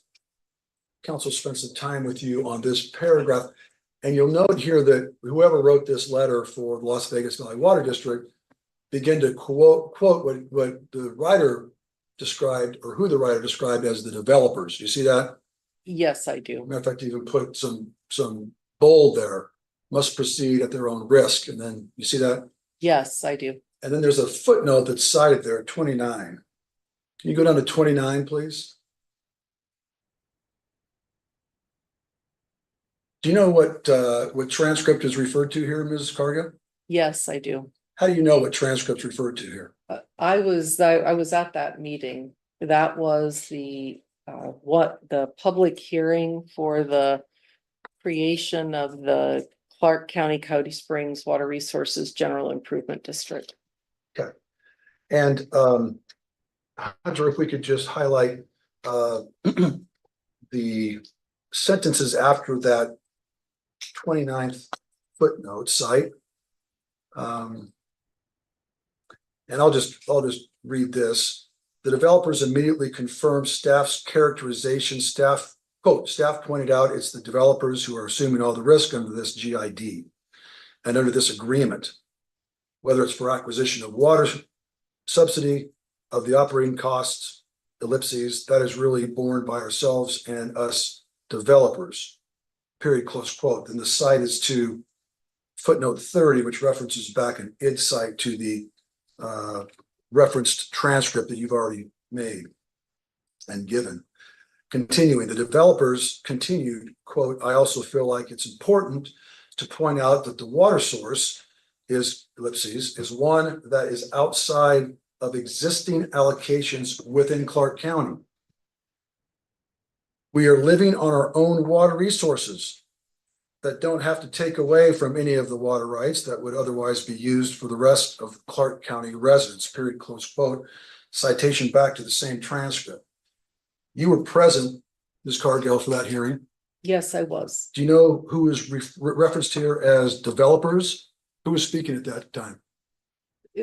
council spent some time with you on this paragraph, and you'll note here that whoever wrote this letter for the Las Vegas Valley Water District began to quote what the writer described, or who the writer described as the developers. Do you see that? Yes, I do. Matter of fact, even put some bold there. Must proceed at their own risk, and then you see that? Yes, I do. And then there's a footnote that's cited there, 29. Can you go down to 29, please? Do you know what transcript is referred to here, Mrs. Cargill? Yes, I do. How do you know what transcript's referred to here? I was at that meeting. That was the the public hearing for the creation of the Clark County Coyote Springs Water Resources General Improvement District. And Hunter, if we could just highlight the sentences after that 29th footnote site. And I'll just read this. The developers immediately confirmed staff's characterization. Staff pointed out it's the developers who are assuming all the risk under this GID and under this agreement, whether it's for acquisition of water subsidy, of the operating costs, ellipses, that is really borne by ourselves and us developers, period, close quote. Then the site is to footnote 30, which references back an id site to the referenced transcript that you've already made and given. Continuing, the developers continued, quote, I also feel like it's important to point out that the water source is, ellipses, is one that is outside of existing allocations within Clark County. We are living on our own water resources that don't have to take away from any of the water rights that would otherwise be used for the rest of Clark County residents, period, close quote. Citation back to the same transcript. You were present, Ms. Cargill, for that hearing. Yes, I was. Do you know who is referenced here as developers? Who was speaking at that time?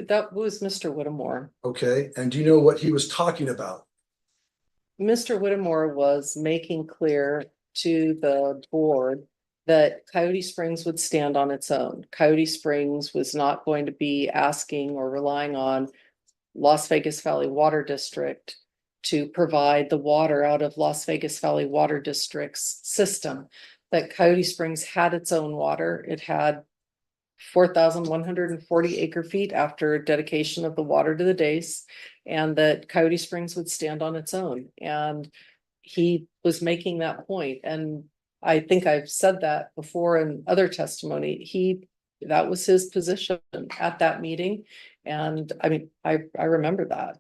That was Mr. Whittemore. Okay, and do you know what he was talking about? Mr. Whittemore was making clear to the board that Coyote Springs would stand on its own. Coyote Springs was not going to be asking or relying on Las Vegas Valley Water District to provide the water out of Las Vegas Valley Water District's system. That Coyote Springs had its own water. It had 4,140 acre feet after dedication of the water to the Dace, and that Coyote Springs would stand on its own. And he was making that point. And I think I've said that before in other testimony. That was his position at that meeting. And I mean, I remember that.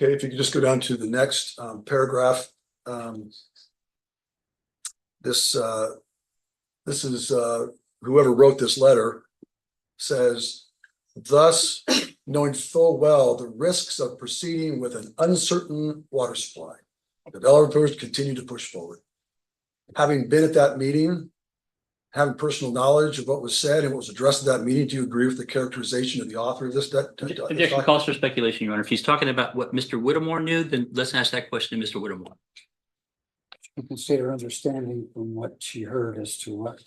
Okay, if you could just go down to the next paragraph. This is whoever wrote this letter says, thus knowing full well the risks of proceeding with an uncertain water supply, developers continue to push forward. Having been at that meeting, having personal knowledge of what was said and what was addressed at that meeting, do you agree with the characterization of the author of this? Objection calls for speculation, Your Honor. If he's talking about what Mr. Whittemore knew, then let's ask that question to Mr. Whittemore. You consider understanding from what she heard as to what.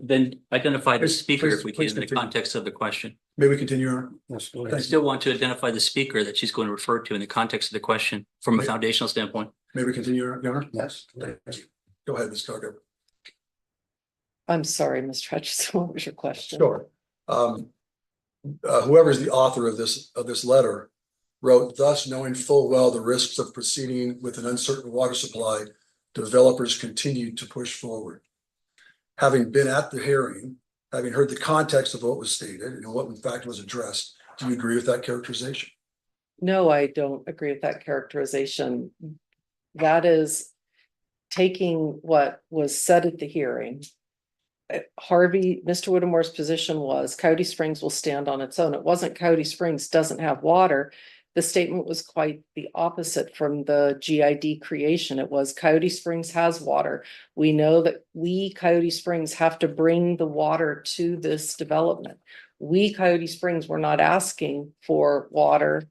Then identify the speaker if we can please in the continue. context of the question. May we continue? Your Honor? Yes, go I ahead. still want to identify the speaker that she's going to refer to in the context of the question from a foundational standpoint. May we continue, Your Honor? Yes. Thank you. Go ahead, Ms. Cargill. I'm sorry, Mr. Hutchison, what was your question? Sure. Whoever is the author of this letter wrote, thus knowing full well the risks of proceeding with an uncertain water supply, developers continued to push forward. Having been at the hearing, having heard the context of what was stated and what in fact was addressed, do you agree with that characterization? No, I don't agree with that characterization. That is taking what was said at the hearing. Mr. Whittemore's position was Coyote Springs will stand on its own. It wasn't Coyote Springs doesn't have water. The statement was quite the opposite from the GID creation. It was Coyote Springs has water. We know that we, Coyote Springs, have to bring the water to this development. We, Coyote Springs, were not asking for water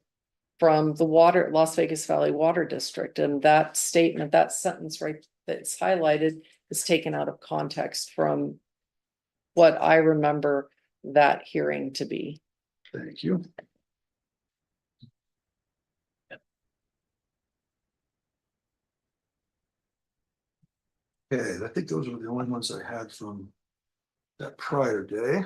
from the Las Vegas Valley Water District. And that statement, that sentence right that's highlighted is taken out of context from what I remember that hearing to be. Thank you. Okay, I think those were the only ones I had from that prior day.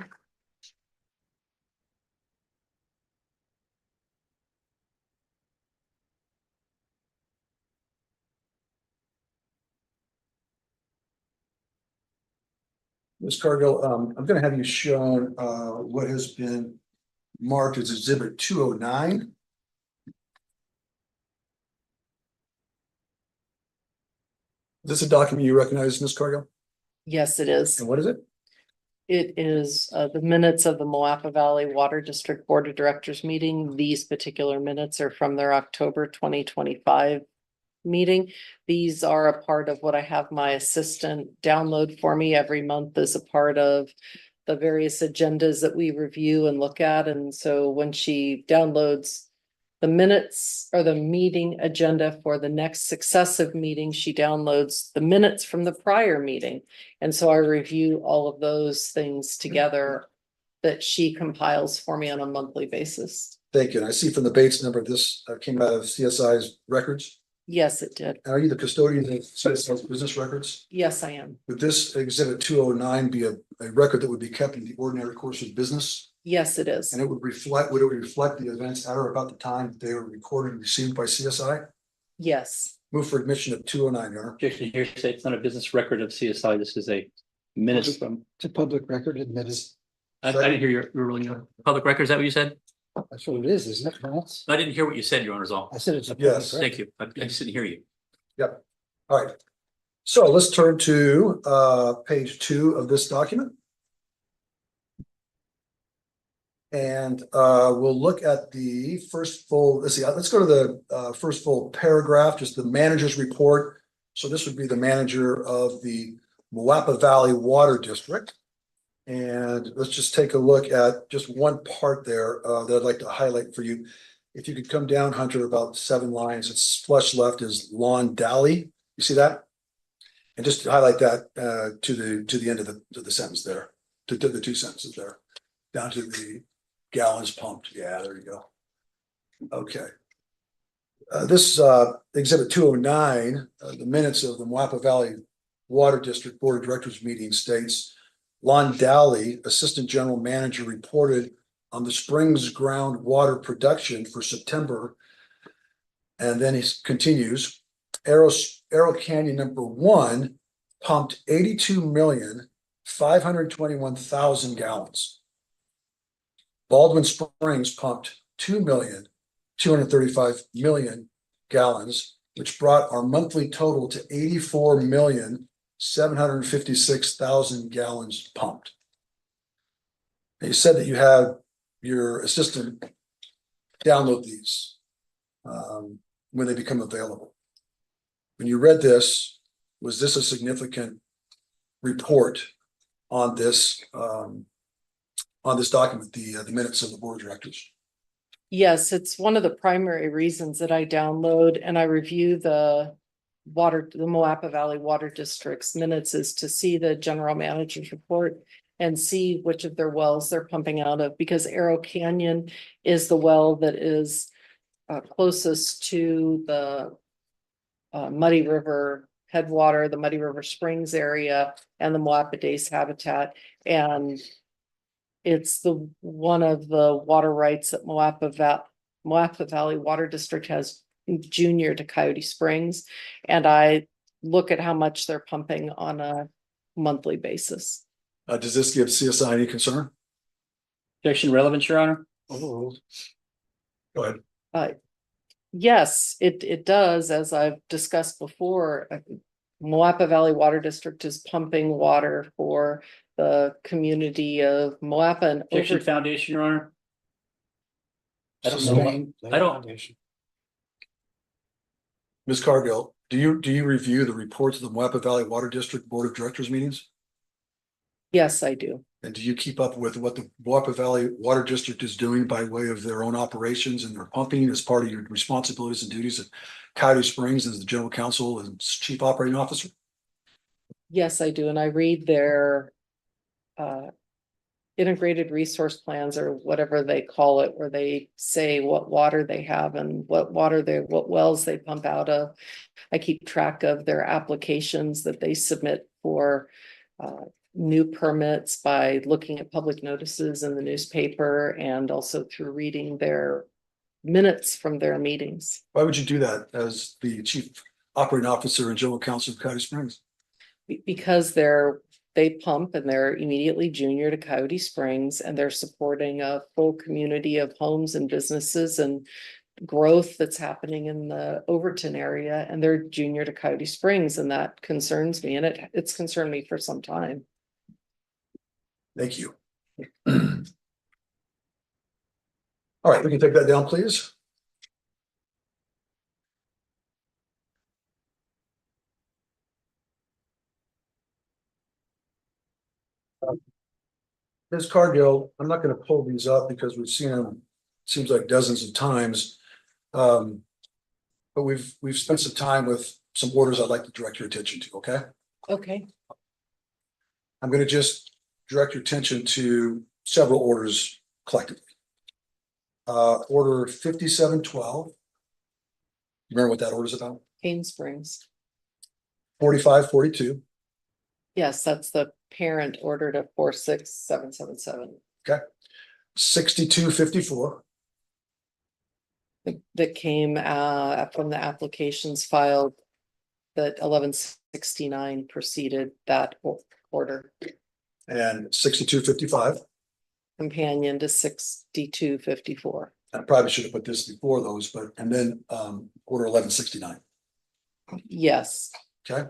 Ms. Cargill, I'm gonna have you shown, what has been marked as exhibit 209. Is this a document you recognize, Ms. Cargill? Yes, it is. And what is it? It is the minutes of the Moapa Valley Water District Board of Directors meeting. These particular minutes are from their October 2025 meeting. These are a part of what I have my assistant download for me every month as a part of the various agendas that we review and look at. And so when she downloads the minutes or the meeting agenda for the next successive meeting, she downloads the minutes from the prior meeting. And so I review all of those things together that she compiles for me on a monthly basis. Thank you. And I see from the Bates number, this came out of CSI's records. Yes, it did. Are you the custodian of CSI's business records? Yes, I am. Would this exhibit 209 be a record that would be kept in the ordinary course of business? Yes, it is. And would it reflect the events at or about the time they were recorded and received by CSI? Yes. Move for admission of 209, Your Honor. Objection here, say it's not a business record of CSI. This is a minutes from, It's a public record admitted. I didn't hear your ruling. Public record, is that what you said? That's what it is, isn't it, Lance? I didn't hear what you said, Your Honor, is all. I said it's a. public Yes. record. Thank you. I just didn't hear you. Yep. All right. So let's turn to page 2 of this document. And we'll look at the first full, let's go to the first full paragraph, just the manager's report. So this would be the manager of the Moapa Valley Water District. And let's just take a look at just one part there that I'd like to highlight for you. If you could come down, Hunter, about 7 lines, it's flush left is lawn dally. You see that? And just to highlight that to the end of the sentence there, to the 2 sentences there, down to the gallons pumped. Yeah, there you go. Okay. This exhibit 209, the minutes of the Moapa Valley Water District Board of Directors meeting states, Lon Dally, Assistant General Manager, reported on the Springs groundwater production for September. And then he continues, Arrow Canyon number 1 pumped 82,521,000 gallons. Baldwin Springs pumped 2,235,000 gallons, which brought our monthly total to 84,756,000 gallons pumped. And you said that you had your assistant download these when they become available. When you read this, was this a significant report on this document, the minutes of the board of directors? Yes, it's one of the primary reasons that I download and I review the Moapa Valley Water District's minutes is to see the general manager's report and see which of their wells they're pumping out of, because Arrow Canyon is the well that is closest to the Muddy River headwater, the Muddy River Springs area, and the Moapa Dace habitat. And it's the one of the water rights that Moapa Valley Water District has junior to Coyote Springs. And I look at how much they're pumping on a monthly basis. Does this give CSI any concern? Objection relevant, Your Honor. Oh. Go ahead. Yes, it does. As I've discussed before, Moapa Valley Water District is pumping water for the community of Moapa and Objection foundation, Your Honor. I don't know. Sustained. I don't- Ms. Cargill, do you review the reports of the Moapa Valley Water District Board of Directors meetings? Yes, I do. And do you keep up with what the Moapa Valley Water District is doing by way of their own operations and their pumping as part of your responsibilities and duties at Coyote Springs as the general counsel and chief operating officer? Yes, I do. And I read their integrated resource plans or whatever they call it, where they say what water they have and what wells they pump out of. I keep track of their applications that they submit for new permits by looking at public notices in the newspaper and also through reading their minutes from their meetings. Why would you do that as the chief operating officer and general counsel of Coyote Springs? Because they're they pump and they're immediately junior to Coyote Springs, and they're supporting a full community of homes and businesses and growth that's happening in the Overton area, and they're junior to Coyote Springs, and that concerns me, and it's concerned me for some time. Thank you. All right, we can take that down, please. Ms. Cargill, I'm not gonna pull these up because we've seen them, seems like dozens of times. But we've spent some time with some orders I'd like to direct your attention to, okay? Okay. I'm gonna just direct your attention to several orders collectively. Order 5712. Remember what that order is about? Cane Springs. 4542. Yes, that's the parent order to 46777. 6254. That came from the applications filed, that 1169 preceded that order. And 6255. Companion to 6254. I probably should have put this before those, but, and then order 1169. Yes. Okay.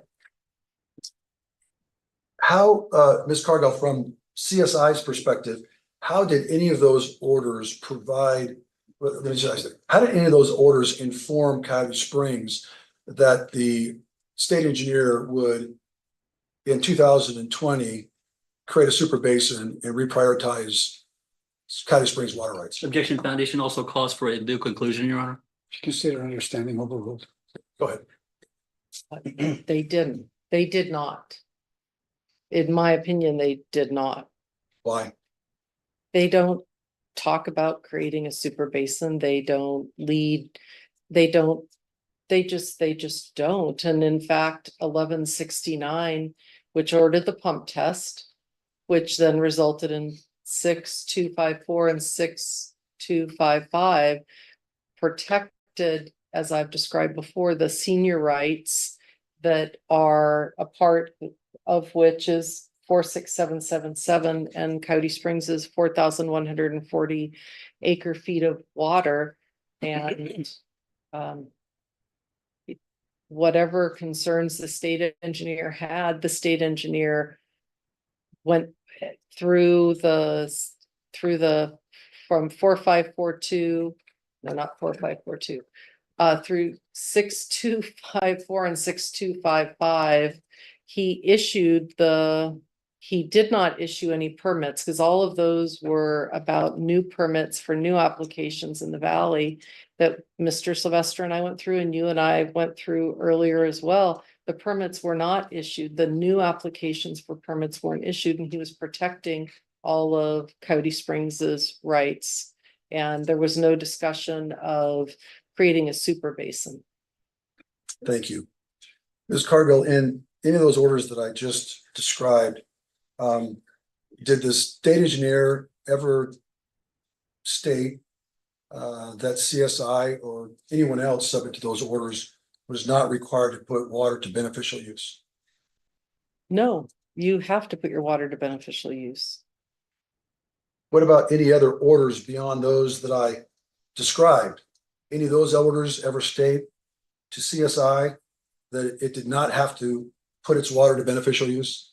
How, Ms. Cargill, from CSI's perspective, how did any of those orders provide, let me just ask you, how did any of those orders inform Coyote Springs that the state engineer would, in 2020, create a super basin and reprioritize Coyote Springs water rights? Objection, foundation also calls for a due conclusion, Your Honor. Consider understanding overruled. Go ahead. They did not. In my opinion, they did not. Why? They don't talk about creating a super basin. They don't lead, they just don't. And in fact, 1169, which ordered the pump test, which then resulted in 6254 and 6255, protected, as I've described before, the senior rights that are a part of which is 46777, and Coyote Springs is 4,140 acre feet of water. And whatever concerns the state engineer had, the state engineer went through the from 4542, no, not 4542, through 6254 and 6255. He did not issue any permits, because all of those were about new permits for new applications in the valley that Mr. Sylvester and I went through, and you and I went through earlier as well. The permits were not issued. The new applications for permits weren't issued, and he was protecting all of Coyote Springs's rights. And there was no discussion of creating a super basin. Thank you. Ms. Cargill, in any of those orders that I just described, did the state engineer ever state that CSI or anyone else subject to those orders was not required to put water to beneficial use? No, you have to put your water to beneficial use. What about any other orders beyond those that I described? Any of those orders ever state to CSI that it did not have to put its water to beneficial use?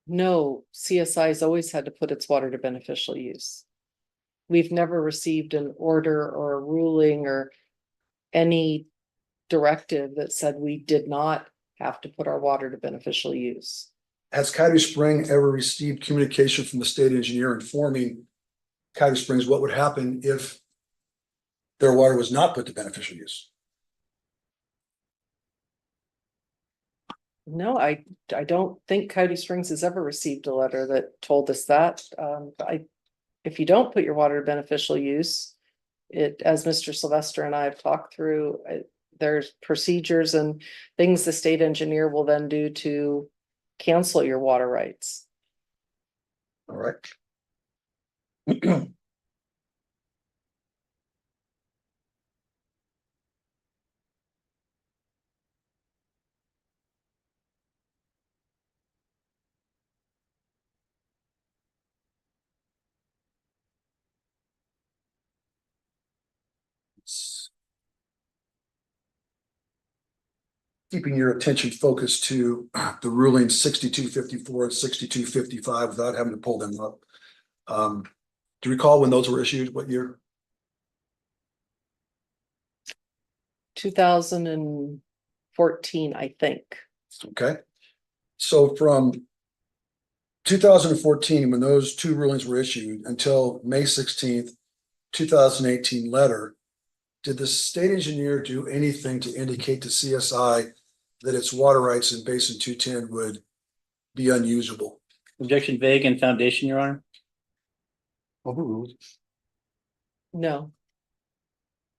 No, CSI's always had to put its water to beneficial use. We've never received an order or a ruling or any directive that said we did not have to put our water to beneficial use. Has Coyote Spring ever received communication from the state engineer informing Coyote Springs what would happen if their water was not put to beneficial use? No, I don't think Coyote Springs has ever received a letter that told us that. If you don't put your water to beneficial use, as Mr. Sylvester and I have talked through, there's procedures and things the state engineer will then do to cancel your water rights. All right. keeping your attention focused to the rulings 6254 and 6255 without having to pull them up. Do you recall when those were issued? What year? 2014, I think. Okay. So from 2014, when those two rulings were issued until May 16th, 2018 letter, did the state engineer do anything to indicate to CSI that its water rights in Basin 210 would be unusable? Objection vague and foundation, Your Honor. No,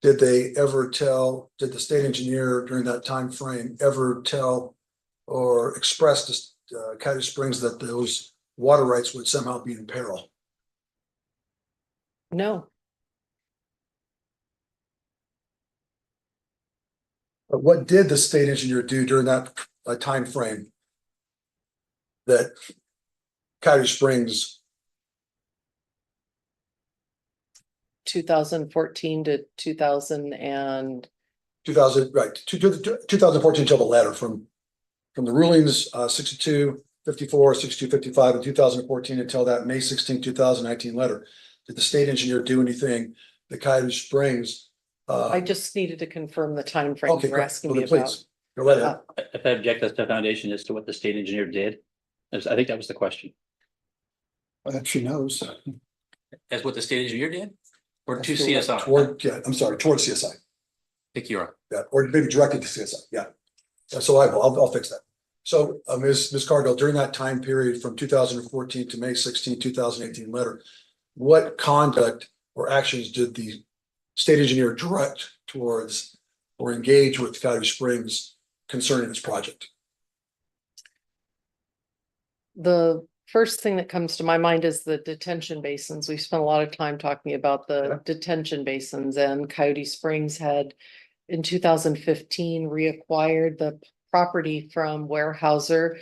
Did they ever tell, did the state engineer during that time frame ever tell or express to Coyote Springs that those water rights would somehow be in peril? no, But what did the state engineer do during that time frame that Coyote Springs, 2014 to 2000 and 2000, right, 2014 until the letter from the rulings 62, 54, 62, 55, and 2014 until that May 16, 2019 letter? Did the state engineer do anything that Coyote Springs? I just needed to confirm the timeframe Okay, you're asking me well, about. please, go right ahead. If I object as to foundation as to what the state engineer did, I think that was the question. If she knows. As what the state engineer did? Or to That's CSI? Towards CSI, Pick your. yeah, or maybe directed to CSI, yeah. So I'll fix that. So, Ms. Cargill, during that time period from 2014 to May 16, 2018 letter, what conduct or actions did the state engineer direct towards or engage with Coyote Springs concerning this project? The first thing that comes to my mind is the detention basins. We spent a lot of time talking about the Yeah. detention basins, and Coyote Springs had in 2015 reacquired the property from Weyerhaeuser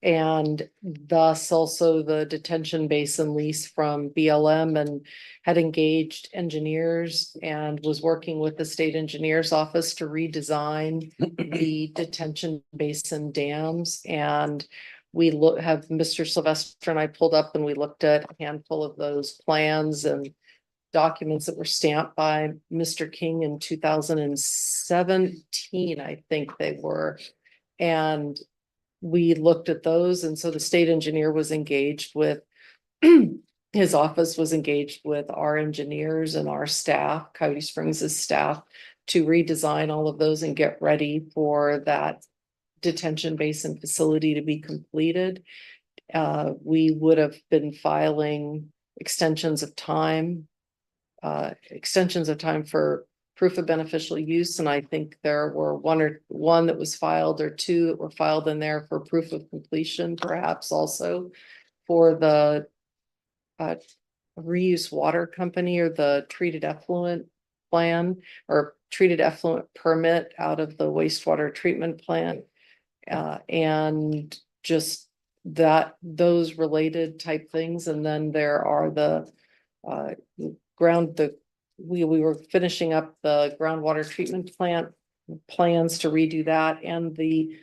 and thus also the detention basin lease from BLM, and had engaged engineers and was working with the state engineer's office to redesign the detention basin dams. And we have Mr. Sylvester and I pulled up and we looked at a handful of those plans and documents that were stamped by Mr. King in 2017, I think they were. And we looked at those, and so the state engineer was engaged with, his office was engaged with our engineers and our staff, Coyote Springs' staff, to redesign all of those and get ready for that detention basin facility to be completed. We would have been filing extensions of time for proof of beneficial use, and I think there were one that was filed or two that were filed in there for proof of completion, perhaps also for the reuse water company or the treated effluent plan or treated effluent permit out of the wastewater treatment plant. And just those related type things. And then there are the we were finishing up the groundwater treatment plant plans to redo that, and the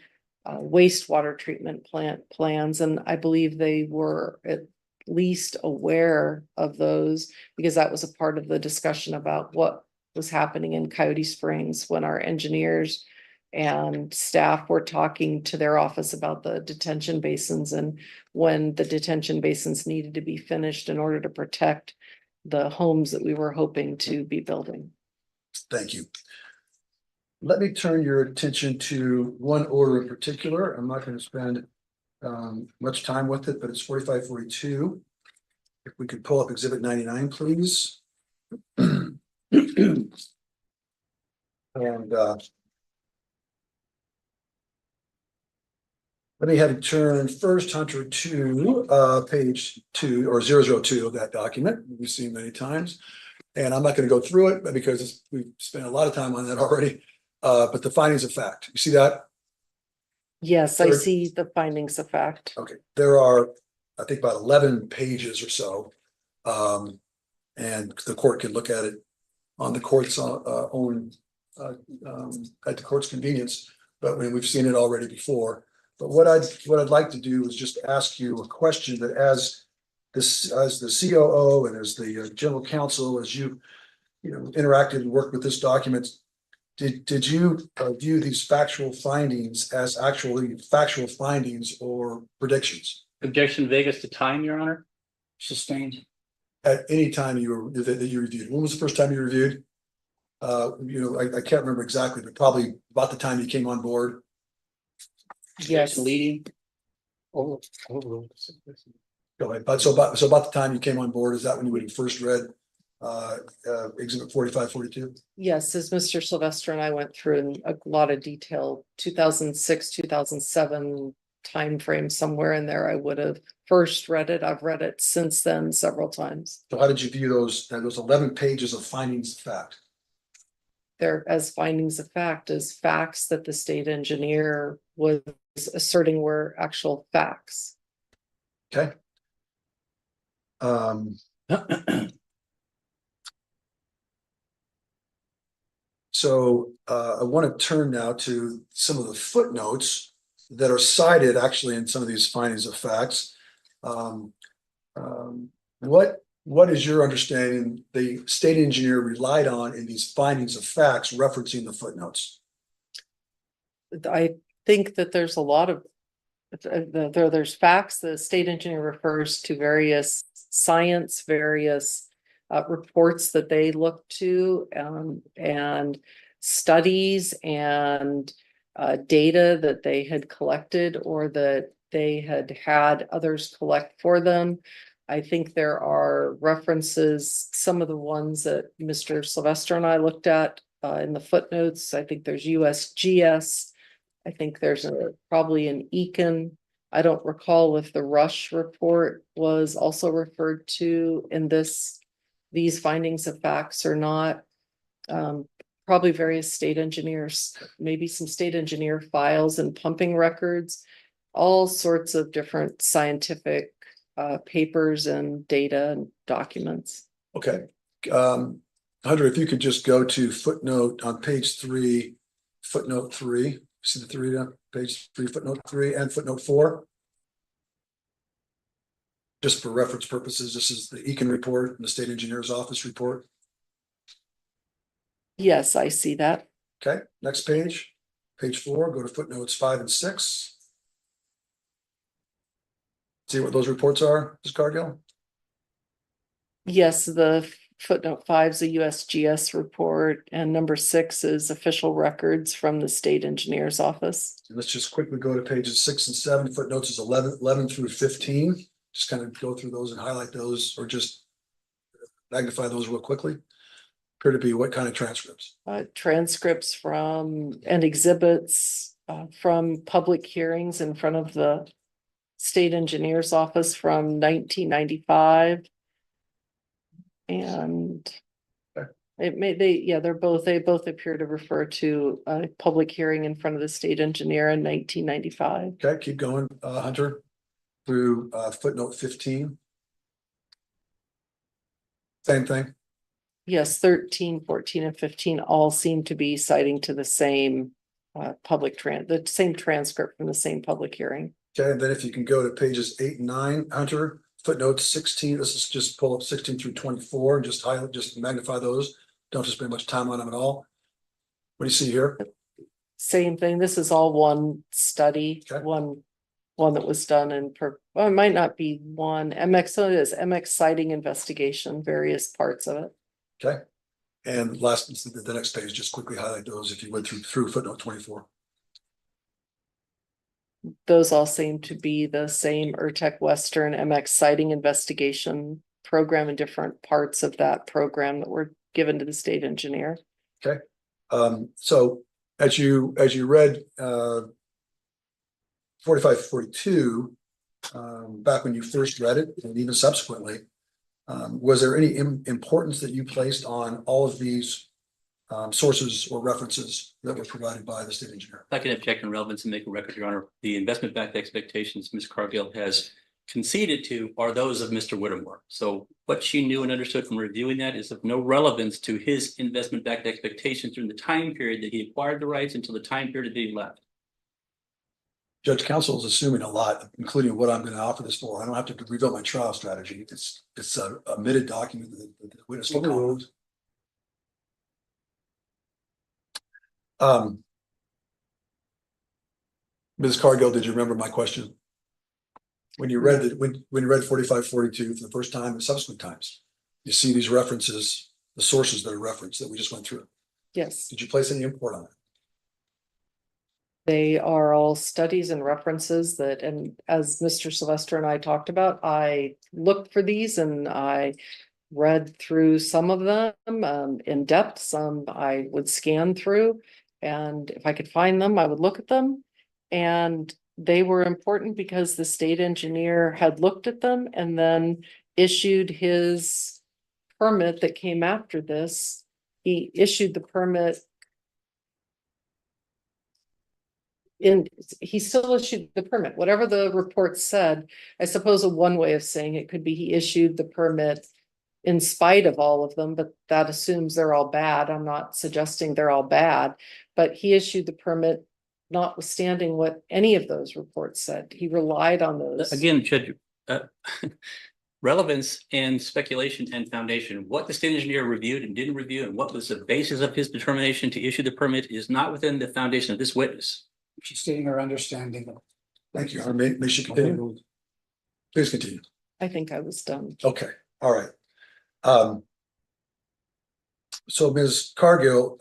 wastewater treatment plant plans. And I believe they were at least aware of those because that was a part of the discussion about what was happening in Coyote Springs when our engineers and staff were talking to their office about the detention basins and when the detention basins needed to be finished in order to protect the homes that we were hoping to be building. Thank you. Let me turn your attention to one order in particular. I'm not going to spend much time with it, but it's 4542. If we could pull up Exhibit 99, please. And let me have you turn first, Hunter, to page 2 or 002 of that document we've seen many times. And I'm not going to go through it because we've spent a lot of time on that already. But the findings of fact, you see that? Yes, I see the findings of fact. Okay, there are, I think, about 11 pages or so. And the court can look at it on the court's own, at the court's convenience. but we've seen it already before. But what I'd like to do is just ask you a question that as the COO and as the general counsel, as you interacted and worked with this document, did you view these factual findings as actually factual findings or predictions? Objection Vegas to time, Your Honor. Sustained. At any time that you reviewed? When was the first time you reviewed? I can't remember exactly, but probably about the time you came on board. Yes, Leading. Oh, Go ahead. But so about the time you came on board, is that when you would have first read exhibit 4542? yes, as Mr. Sylvester and I went through in a lot of detail, 2006, 2007 timeframe, somewhere in there, I would have first read it. I've read it since then several times. So how did you view those 11 pages of findings of fact? They're as findings of fact, as facts that the state engineer was asserting were actual facts. Okay. So I want to turn now to some of the footnotes that are cited actually in some of these findings of facts. What is your understanding the state engineer relied on in these findings of facts referencing the footnotes? I think that there's a lot of there's facts. The state engineer refers to various science, various reports that they look to, and studies and data that they had collected or that they had others collect for them. I think there are references, some of the ones that Mr. Sylvester and I looked at in the footnotes. I think there's USGS. I think there's probably an Econ. I don't recall if the Rush report was also referred to in these findings of facts or not. Probably various state engineers, maybe some state engineer files and pumping records, all sorts of different scientific papers and data and documents. Okay. Hunter, if you could just go to footnote on page 3, footnote 3. See the 3 on page 3, footnote 3 and footnote 4. Just for reference purposes, this is the Econ report and the state engineer's office report. Yes, I see that. Okay, next page, page 4, go to footnotes 5 and 6. See what those reports are, Ms. Cargill? Yes, the footnote 5 is a USGS report, and number 6 is official records from the state engineer's office. And let's just quickly go to pages 6 and 7. Footnotes is 11 through 15. Just kind of go through those and highlight those, or just magnify those real quickly. Appear to be what kind of transcripts? Transcripts from and exhibits from public hearings in front of the state engineer's office from 1995. And they both appear to refer to a public hearing in front of the state engineer in 1995. Okay, keep going, Hunter, through footnote 15. Same thing. Yes, 13, 14, and 15 all seem to be citing to the same the same transcript from the same public hearing. Okay, and then if you can go to pages 8 and 9, Hunter, footnotes 16. Let's just pull up 16 through 24 and just highlight, just magnify those. Don't just spend much time on them at all. What do you see here? Same thing. This is all one study, Okay. one that was done in well, it might not be one so it is MX sighting investigation, various parts of it. Okay. And last, the next page, just quickly highlight those if you went through footnote 24. Those all seem to be the same Urtec Western MX sighting investigation program and different parts of that program that were given to the state engineer. Okay. So as you read 4542, back when you first read it and even subsequently, was there any importance that you placed on all of these sources or references that were provided by the state engineer? If I can object in relevance and make a record, Your Honor, the investment-backed expectations Ms. Cargill has conceded to are those of Mr. Whittemore. So what she knew and understood from reviewing that is of no relevance to his investment-backed expectations during the time period that he acquired the rights until the time period that he left. Judge Counsel is assuming a lot, including what I'm going to offer this for. I don't have to reveal my trial strategy. It's a omitted document that the witness can comment. Ms. Cargill, did you remember my question? When you read when you read 4542 for the first time and subsequent times, you see these references, the sources that are referenced that we just went through. Yes, Did you place any import on it? they are all studies and references that, and as Mr. Sylvester and I talked about, I looked for these and I read through some of them in depth, some I would scan through. And if I could find them, I would look at them. And they were important because the state engineer had looked at them and then issued his permit that came after this. He issued the permit. He still issued the permit, whatever the report said. I suppose one way of saying it could be he issued the permit in spite of all of them, but that assumes they're all bad. I'm not suggesting they're all bad, but he issued the permit notwithstanding what any of those reports said. He relied on those. Again, Judge, relevance and speculation and foundation, what the state engineer reviewed and didn't review and what was the basis of his determination to issue the permit is not within the foundation of this witness. She's stating her understanding. Thank you. May she continue? Please continue. I think I was done. Okay, all right. So Ms. Cargill,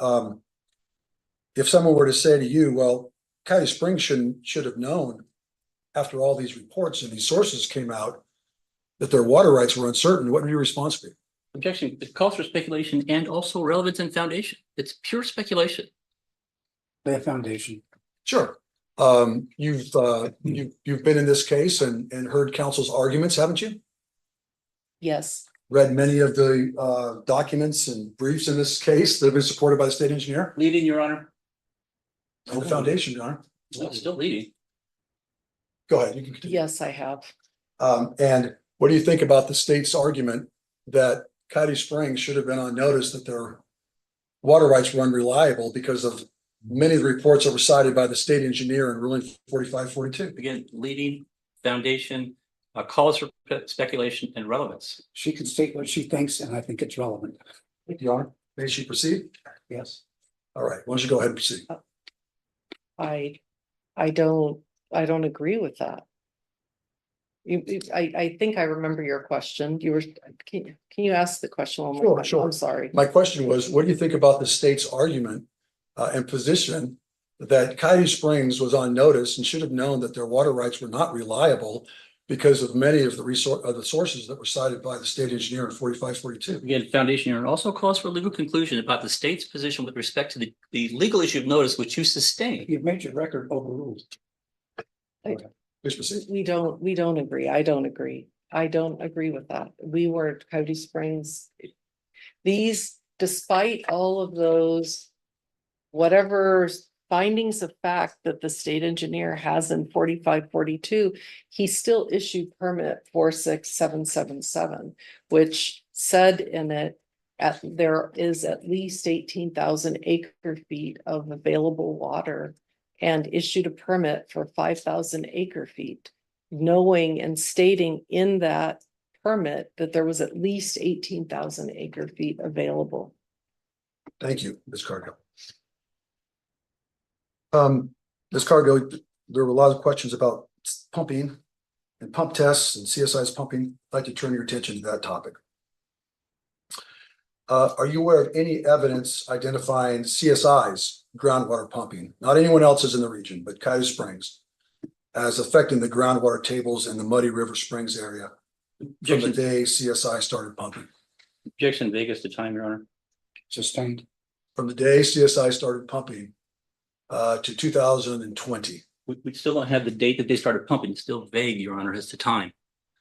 if someone were to say to you, well, Coyote Springs should have known after all these reports and these sources came out that their water rights were uncertain, what would your response be? Objection, it calls for speculation and also relevance and foundation. It's pure speculation. The foundation. Sure. You've been in this case and heard counsel's arguments, haven't you? Yes, Read many of the documents and briefs in this case that have been supported by the state engineer Leading, Your Honor. and the foundation, Your Honor. Well, still leading. Go ahead, you can continue. yes, I have. And what do you think about the state's argument that Coyote Springs should have been on notice that their water rights were unreliable because of many of the reports that were cited by the state engineer in ruling 4542? Again, leading, foundation, calls for speculation and relevance. She can state what she thinks, and I think it's relevant. Your Honor, may she proceed? Yes. All right, why don't you go ahead and proceed? I don't agree with that. I think I remember your question. You were, can you ask the question one more time? Sure. I'm sorry. My question was, what do you think about the state's argument and position that Coyote Springs was on notice and should have known that their water rights were not reliable because of many of the sources that were cited by the state engineer in 4542? Again, foundation, Your Honor, also calls for a legal conclusion about the state's position with respect to the legal issue of notice which you sustain. You've made your record overruled. Please proceed. We don't agree. I don't agree. I don't agree with that. We were at Coyote Springs. These, despite all of those, whatever findings of fact that the state engineer has in 4542, he still issued permit 46777, which said in it there is at least 18,000 acre feet of available water, and issued a permit for 5,000 acre feet, knowing and stating in that permit that there was at least 18,000 acre feet available. Thank you, Ms. Cargill. Ms. Cargill, there were a lot of questions about pumping and pump tests and CSI's pumping. I'd like to turn your attention to that topic. Are you aware of any evidence identifying CSI's groundwater pumping, not anyone else's in the region, but Coyote Springs, as affecting the groundwater tables in the Muddy River Springs area from the day CSI started pumping? Objection, Vegas to time, Your Honor. Sustained. From the day CSI started pumping to 2020. We still don't have the date that they started pumping. It's still vague, Your Honor, as to time.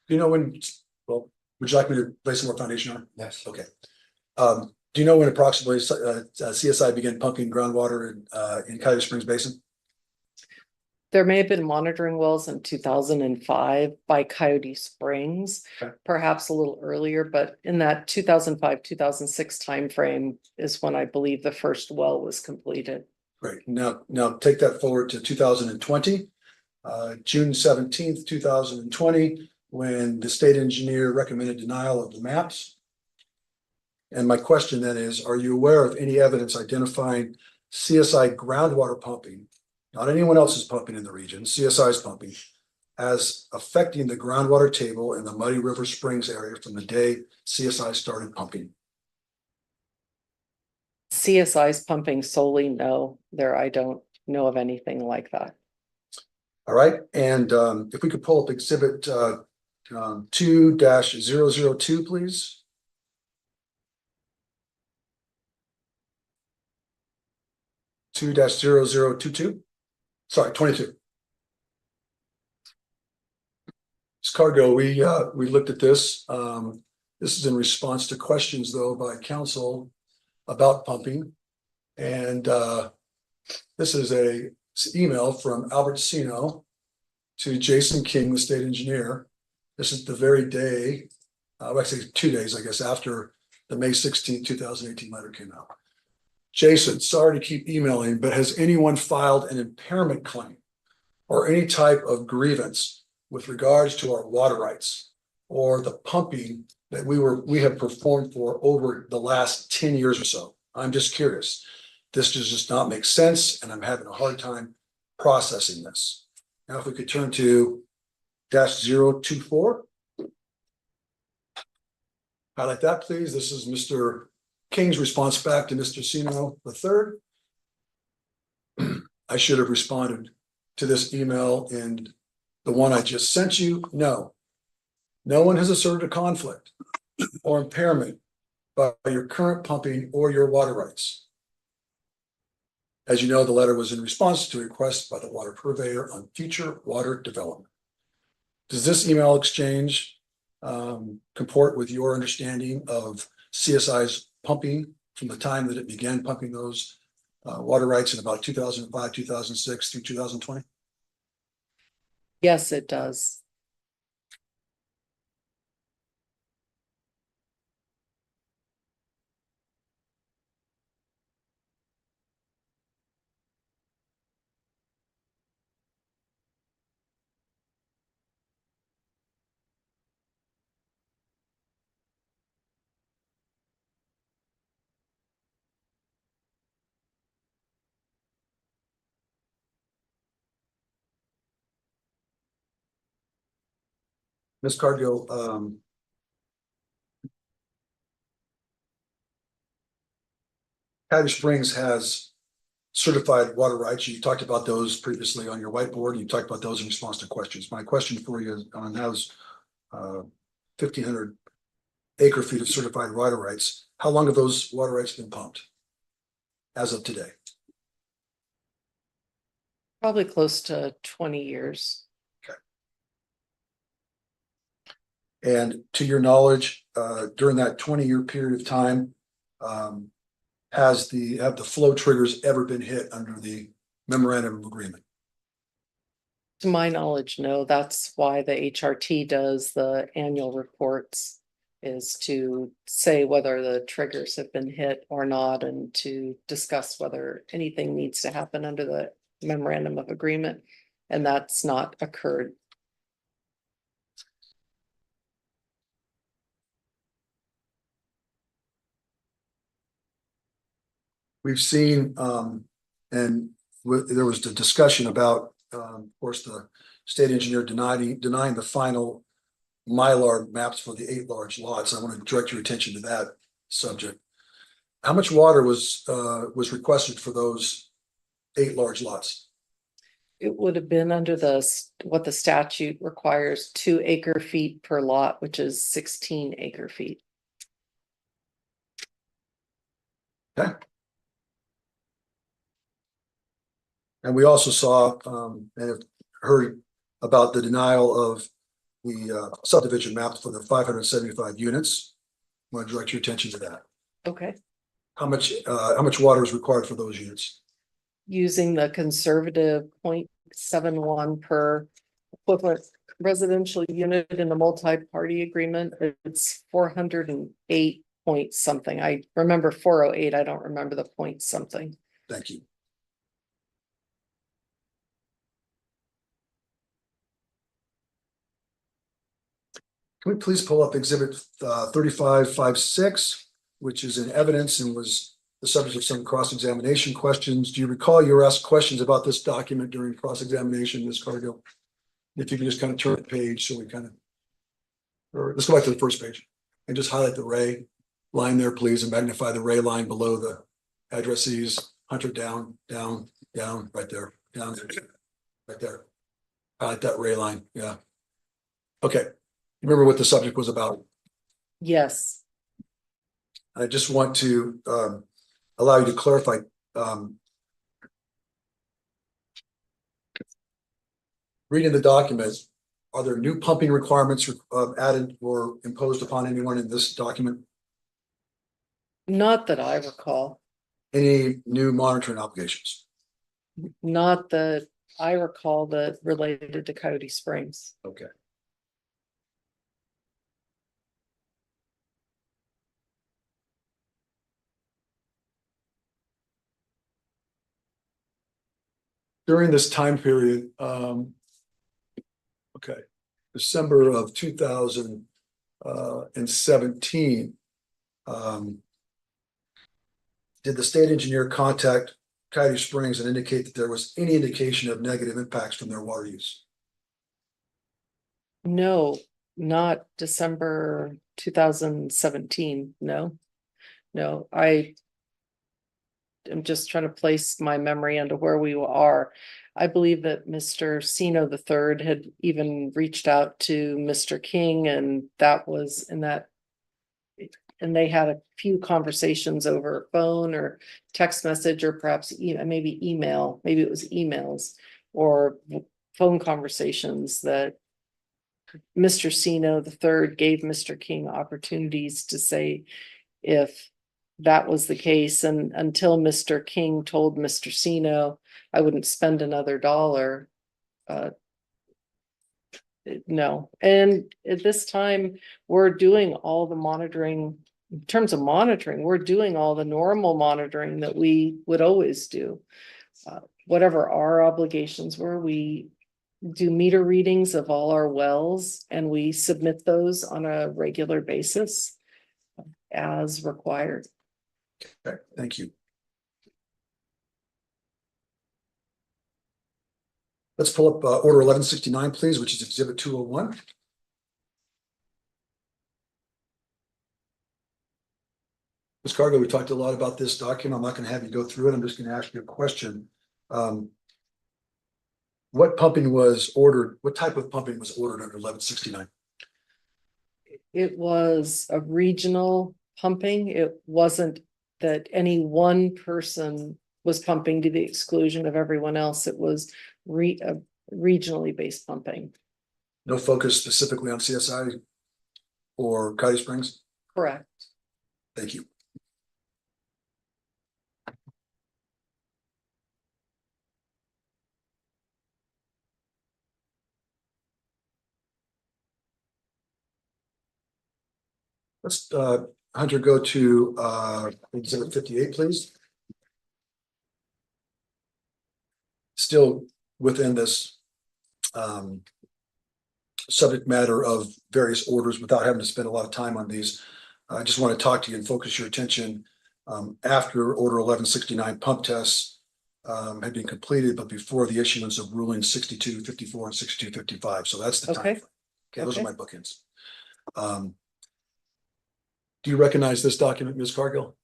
Do you know when, well, would you like me to lay some more foundation on it? Yes. Okay. Do you know when approximately CSI began pumping groundwater in Coyote Springs Basin? There may have been monitoring wells in 2005 by Coyote Springs, Okay. perhaps a little earlier, but in that 2005, 2006 timeframe is when I believe the first well was completed. Great. Now take that forward to 2020. June 17th, 2020, when the state engineer recommended denial of the maps. And my question then is, are you aware of any evidence identifying CSI groundwater pumping, not anyone else's pumping in the region, CSI's pumping, as affecting the groundwater table in the Muddy River Springs area from the day CSI started pumping? CSI's pumping solely, no, I don't know of anything like that. All right, and if we could pull up exhibit 2-002, please. Two dash 0022. Sorry, 22. Ms. Cargo, we looked at this. This is in response to questions though by council about pumping. And this is a email from Albert Sino to Jason King, the state engineer. This is the very day, actually 2 days, I guess, after the May 16th, 2018 letter came out. Jason, sorry to keep emailing, but has anyone filed an impairment claim or any type of grievance with regards to our water rights or the pumping that we have performed for over the last 10 years or so? I'm just curious. This does just not make sense, and I'm having a hard time processing this. Now, if we could turn to -024. Highlight that, please. This is Mr. King's response back to Mr. Sino III. I should have responded to this email in the one I just sent you. No one has asserted a conflict or impairment by your current pumping or your water rights. As you know, the letter was in response to a request by the water purveyor on future water development. Does this email exchange comport with your understanding of CSI's pumping from the time that it began pumping those water rights in about 2005, 2006 through 2020? Yes, it does. Ms. Cargill, Coyote Springs has certified water rights. You talked about those previously on your whiteboard. You talked about those in response to questions. My question for you on those 1,500 acre feet of certified water rights, how long have those water rights been pumped as of today? Probably close to 20 years. And to your knowledge, during that 20-year period of time, have the flow triggers ever been hit under the memorandum of agreement? To my knowledge, no. That's why the HRT does the annual reports, is to say whether the triggers have been hit or not, and to discuss whether anything needs to happen under the memorandum of agreement. And that's not occurred. We've seen, and there was the discussion about, of course, the state engineer denying the final Mylar maps for the 8 large lots. I want to direct your attention to that subject. How much water was requested for those 8 large lots? It would have been under what the statute requires, 2 acre feet per lot, which is 16 acre feet. Okay. And we also saw and have heard about the denial of the subdivision maps for the 575 units. I want to direct your attention to that. Okay. How much water is required for those units? Using the conservative 0.71 per equivalent residential unit in the multi-party agreement, it's 408 point something. I remember 408. I don't remember the point something. Thank you. Can we please pull up exhibit 3556, which is in evidence and was the subject of some cross-examination questions. Do you recall you were asked questions about this document during cross-examination, Ms. Cargill? If you can just kind of turn the page so we kind of, or let's go back to the first page and just highlight the Ray line there, please, and magnify the Ray line below the addressees. Hunter down, right there, down, right there. Highlight that Ray line, yeah. Okay, remember what the subject was about? Yes, I just want to allow you to clarify. Reading the document, are there new pumping requirements added or imposed upon anyone in this document? not that I recall, Any new monitoring obligations? not that I recall that related to Coyote Springs. Okay. During this time period, okay, December of 2017, did the state engineer contact Coyote Springs and indicate that there was any indication of negative impacts from their water use? No, not December 2017, no. No, I'm just trying to place my memory into where we are. I believe that Mr. Sino III had even reached out to Mr. King, and that was in that. And they had a few conversations over phone or text message, or perhaps maybe email, maybe it was emails or phone conversations that Mr. Sino III gave Mr. King opportunities to say if that was the case, and until Mr. King told Mr. Sino, I wouldn't spend another dollar. No, and at this time, we're doing all the monitoring. In terms of monitoring, we're doing all the normal monitoring that we would always do. Whatever our obligations were, we do meter readings of all our wells, and we submit those on a regular basis as required. Okay, thank you. Let's pull up order 1169, please, which is exhibit 201. Ms. Cargo, we talked a lot about this document. I'm not going to have you go through it. I'm just going to ask you a question. What pumping was ordered? What type of pumping was ordered under 1169? It was a regional pumping. It wasn't that any one person was pumping to the exclusion of everyone else. It was regionally based pumping. No focus specifically on CSI or Coyote Springs? Correct. Thank you. Let's Hunter, go to exhibit 58, please. Still within this subject matter of various orders, without having to spend a lot of time on these, I just want to talk to you and focus your attention after order 1169 pump tests had been completed, but before the issuance of ruling 6254 and 6255. So that's the time frame. Okay, those are my bookends. Do you recognize this document, Ms. Cargill?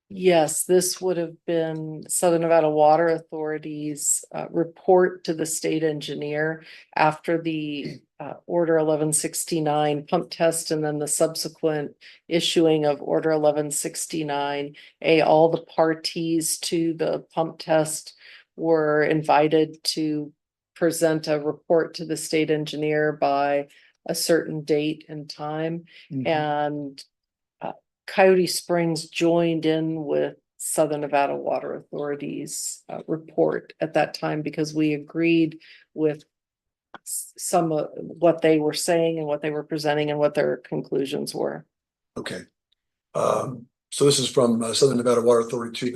Yes, this would have been Southern Nevada Water Authority's report to the state engineer after the order 1169 pump test, and then the subsequent issuing of order 1169. All the parties to the pump test were invited to present a report to the state engineer by a certain date and time. And Coyote Springs joined in with Southern Nevada Water Authority's report at that time, because we agreed with some of what they were saying and what they were presenting and what their conclusions were. Okay. So this is from Southern Nevada Water Authority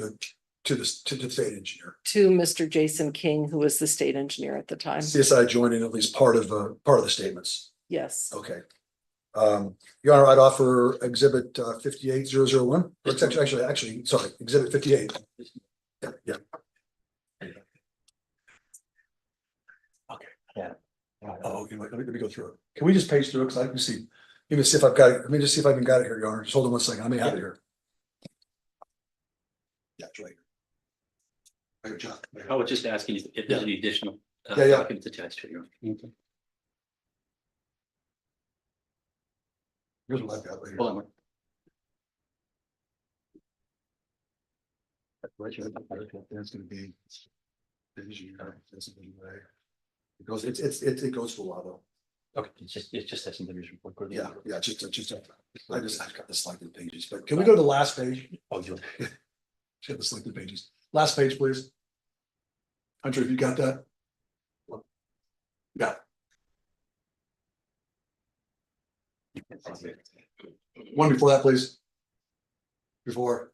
to the state engineer. To Mr. Jason King, who was the state engineer at the time. CSI joined in at least part of the statements. Yes. Okay. Your Honor, I'd offer exhibit 58001. It's actually, sorry, exhibit 58. Yeah. Okay. Yeah. Oh, okay, let me go through it. Can we just page through it? Because I can see, even see if I've got it. Let me just see if I even got it here, Your Honor. Just hold on one second. I may have it here. Yeah, it's right here. Right, John. I was just asking if there's any additional Yeah. documents attached to it. Here's what I've got right here. Hold on. That's gonna be. It goes, it goes for a while though. Okay, it's just that something report. Yeah, I've got the selected pages, but can we go to the last page? Oh, you. Get the selected pages. Last page, please. Hunter, if you got that? Yeah. One before that, please. Before.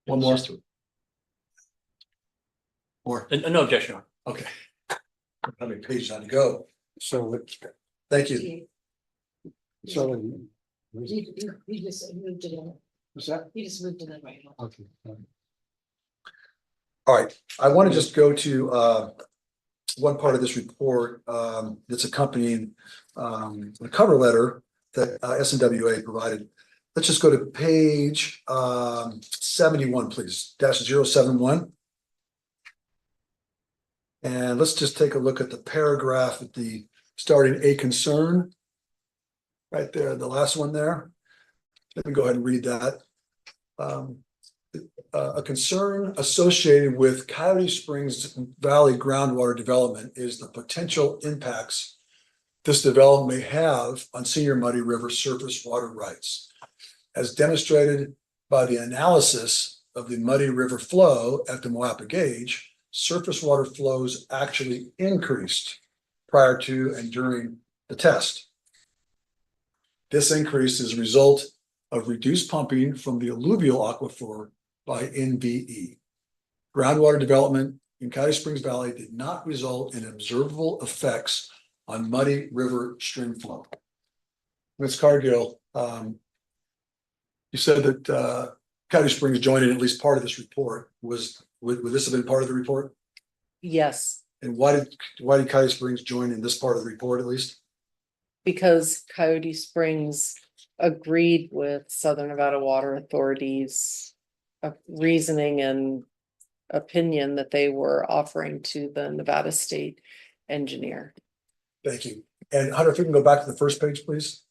One more. More. No objection. Okay. How many pages on to go? So, Thank you. so, He just moved it in. was that? He just moved it in right now. Okay. All right, I want to just go to one part of this report that's accompanying the cover letter that SNWA provided. Let's just go to page 71, please, -071. And let's just take a look at the paragraph at the starting a concern. Right there, the last one there. Let me go ahead and read that. A concern associated with Coyote Springs Valley groundwater development is the potential impacts this development may have on Senior Muddy River surface water rights. As demonstrated by the analysis of the Muddy River flow at the Moapa gauge, surface water flows actually increased prior to and during the test. This increase is a result of reduced pumping from the alluvial aquifer by NVE. Groundwater development in Coyote Springs Valley did not result in observable effects on Muddy River stream flow. Ms. Cargill, you said that Coyote Springs joined in at least part of this report. Would this have been part of the report? Yes, And why did Coyote Springs join in this part of the report at least? because Coyote Springs agreed with Southern Nevada Water Authority's reasoning and opinion that they were offering to the Nevada State engineer. Thank you. And Hunter, if we can go back to the first page, please.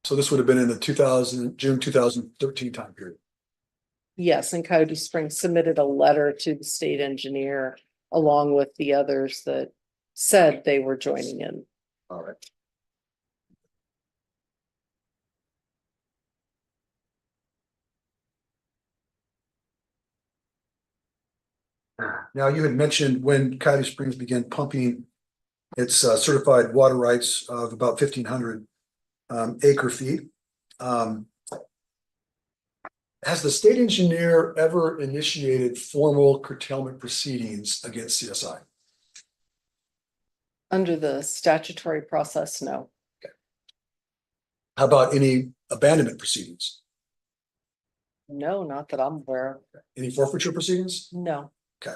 So this would have been in the June 2013 time period. Yes, and Coyote Springs submitted a letter to the state engineer along with the others that said they were joining in. All right. Now, you had mentioned when Coyote Springs began pumping its certified water rights of about 1,500 acre feet. Has the state engineer ever initiated formal curtailment proceedings against CSI? Under the statutory process, no. How about any abandonment proceedings? No, not that I'm aware of. Any forfeiture proceedings? No. Okay.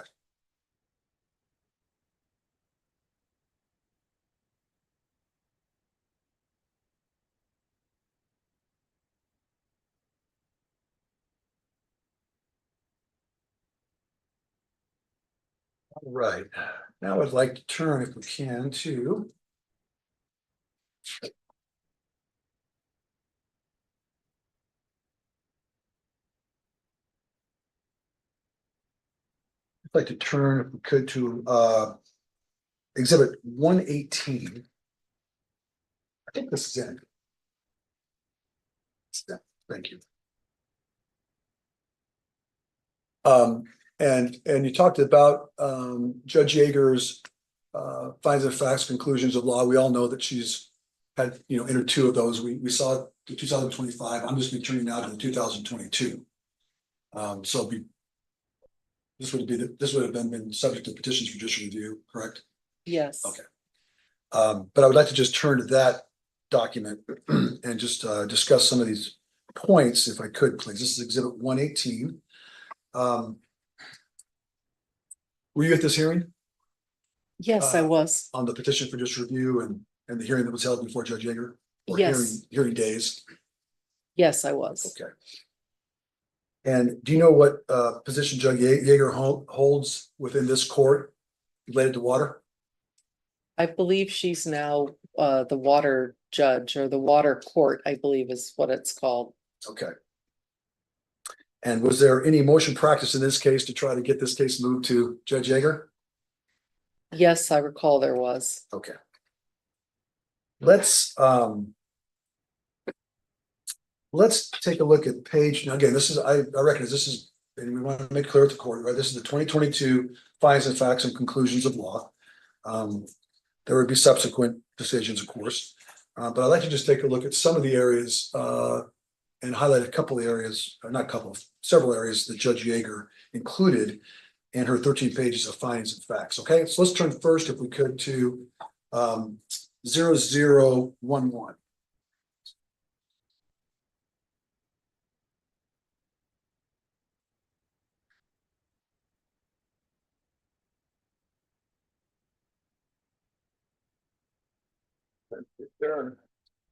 All right, now I'd like to turn, if we can, to I'd like to turn, if we could, to exhibit 118. I think this is it. Thank you. And you talked about Judge Yeager's findings of facts, conclusions of law. We all know that she's had, entered two of those. We saw the 2025. I'm just returning now to the 2022. So This would be, this would have been subject to petitions for judicial review, correct? Yes. Okay. But I would like to just turn to that document and just discuss some of these points, if I could, please. This is exhibit 118. Were you at this hearing Yes, I was. on the petition for judicial review and the hearing that was held before Judge Yeager? Or Yes. hearing days? Yes, I was. Okay. And do you know what position Judge Yeager holds within this court related to water? I believe she's now the water judge or the water court, I believe is what it's called. Okay. And was there any motion practice in this case to try to get this case moved to Judge Yeager? Yes, I recall there was. Okay. Let's take a look at page, now again, this is, I recognize this is, and we want to make clear to the court, right? This is the 2022 findings and facts and conclusions of law. There would be subsequent decisions, of course. But I'd like to just take a look at some of the areas and highlight a couple of areas, or not a couple, several areas that Judge Yeager included in her 13 pages of findings and facts. Okay, so let's turn first, if we could, to 0011.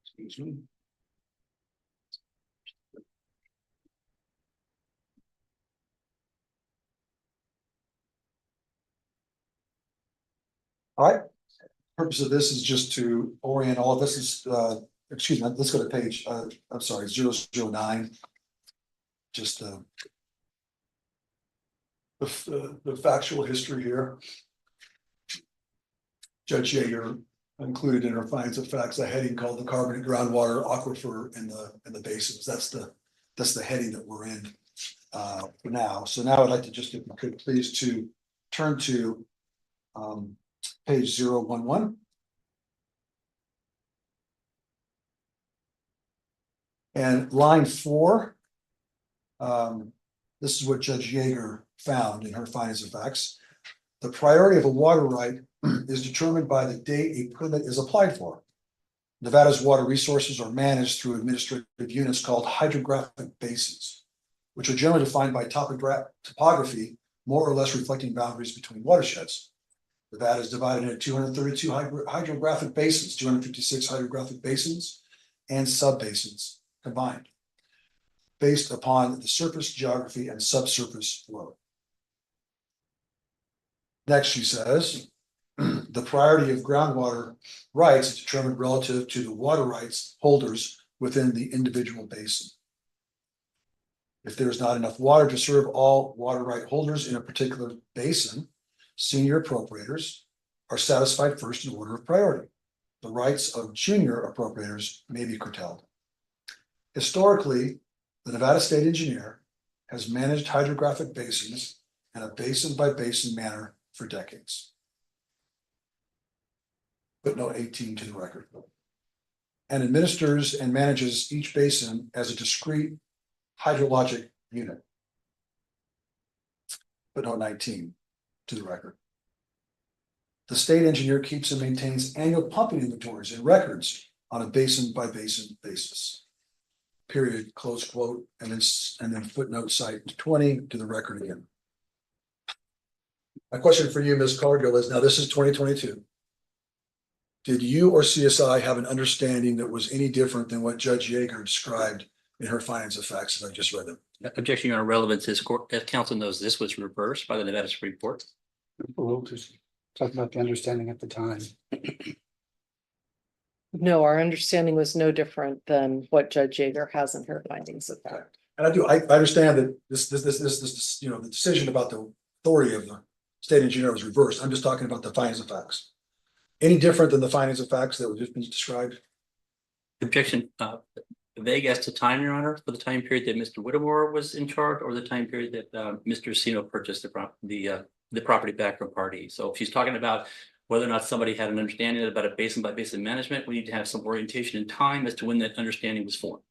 Excuse me. All right, purpose of this is just to orient all of this is, excuse me, let's go to page, I'm sorry, 009. Just the factual history here. Judge Yeager included in her findings of facts a heading called the carbonate groundwater aquifer in the basins. That's the heading that we're in for now. So now I'd like to just, if we could please, to turn to page 011. And line 4. This is what Judge Yeager found in her findings of facts. The priority of a water right is determined by the date a permit is applied for. Nevada's water resources are managed through administrative units called hydrographic basins, which are generally defined by topography, more or less reflecting boundaries between watersheds. Nevada is divided into 232 hydrographic basins, 256 hydrographic basins, and subbasins combined, based upon the surface geography and subsurface flow. Next, she says, the priority of groundwater rights is determined relative to the water rights holders within the individual basin. If there is not enough water to serve all water right holders in a particular basin, senior appropriators are satisfied first in order of priority. The rights of junior appropriators may be curtailed. Historically, the Nevada State Engineer has managed hydrographic basins in a basin by basin manner for decades. Footnote 18 to the record. And administers and manages each basin as a discrete hydrologic unit. Footnote 19 to the record. The state engineer keeps and maintains annual pumping inventories and records on a basin by basin basis. Period, close quote, and then footnote cite 20 to the record again. My question for you, Ms. Cargill, is now this is 2022. Did you or CSI have an understanding that was any different than what Judge Yeager described in her findings of facts that I just read them? Objection on relevance is court, as counsel knows, this was reversed by the Nevada Supreme Court. We'll just talk about the understanding at the time. No, our understanding was no different than what Judge Yeager has in her findings of fact. And I understand that this, you know, the decision about the authority of the state engineer was reversed. I'm just talking about the findings of facts. Any different than the findings of facts that were just been described? Objection, vague as to time, Your Honor, for the time period that Mr. Whittemore was in charge or the time period that Mr. Sino purchased the property back from party. So if she's talking about whether or not somebody had an understanding about a basin by basin management, we need to have some orientation in time as to when that understanding was formed.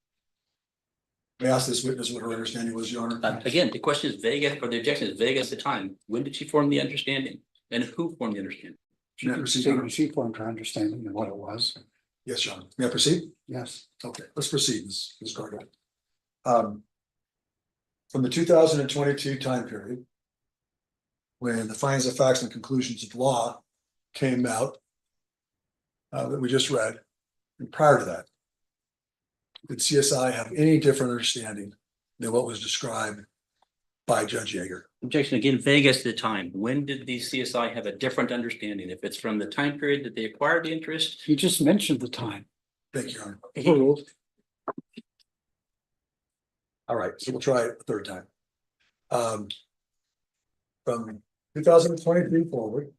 May I ask this witness what her understanding was, Your Honor? Again, the question is vague, or the objection is vague as to time. When did she form the understanding? And who formed the understanding? May I proceed, Your Honor? She formed her understanding of what it was. Yes, Your Honor. May I proceed? Yes. Okay, let's proceed, Ms. Cargill. From the 2022 time period, when the findings of facts and conclusions of law came out that we just read, and prior to that, did CSI have any different understanding than what was described by Judge Yeager? Objection again, vague as to the time. When did the CSI have a different understanding? If it's from the time period that they acquired the interest? You just mentioned the time. Thank you, Your Honor. Overruled. All right, so we'll try it a third time. From 2023 forward,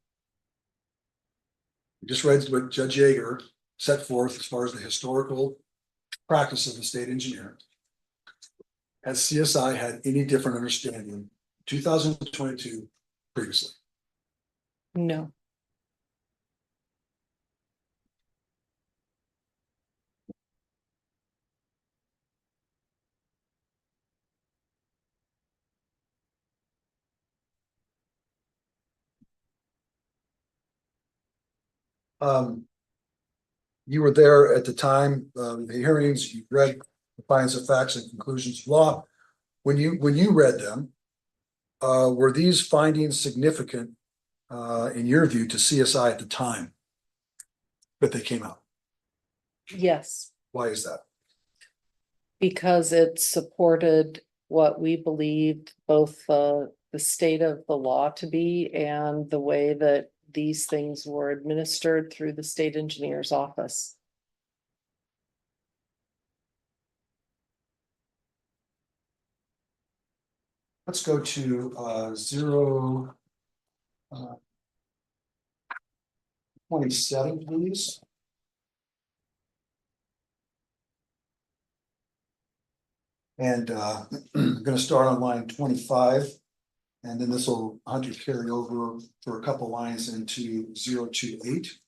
we just read what Judge Yeager set forth as far as the historical practice of the state engineer. Has CSI had any different understanding 2022 previously? No. You were there at the time, the hearings, you read the findings of facts and conclusions of law. When you read them, were these findings significant, in your view, to CSI at the time that they came out? Yes, Why is that? because it supported what we believed both the state of the law to be and the way that these things were administered through the state engineer's office. Let's go to 027, please. And I'm going to start on line 25. And then this will carry over for a couple lines into 028.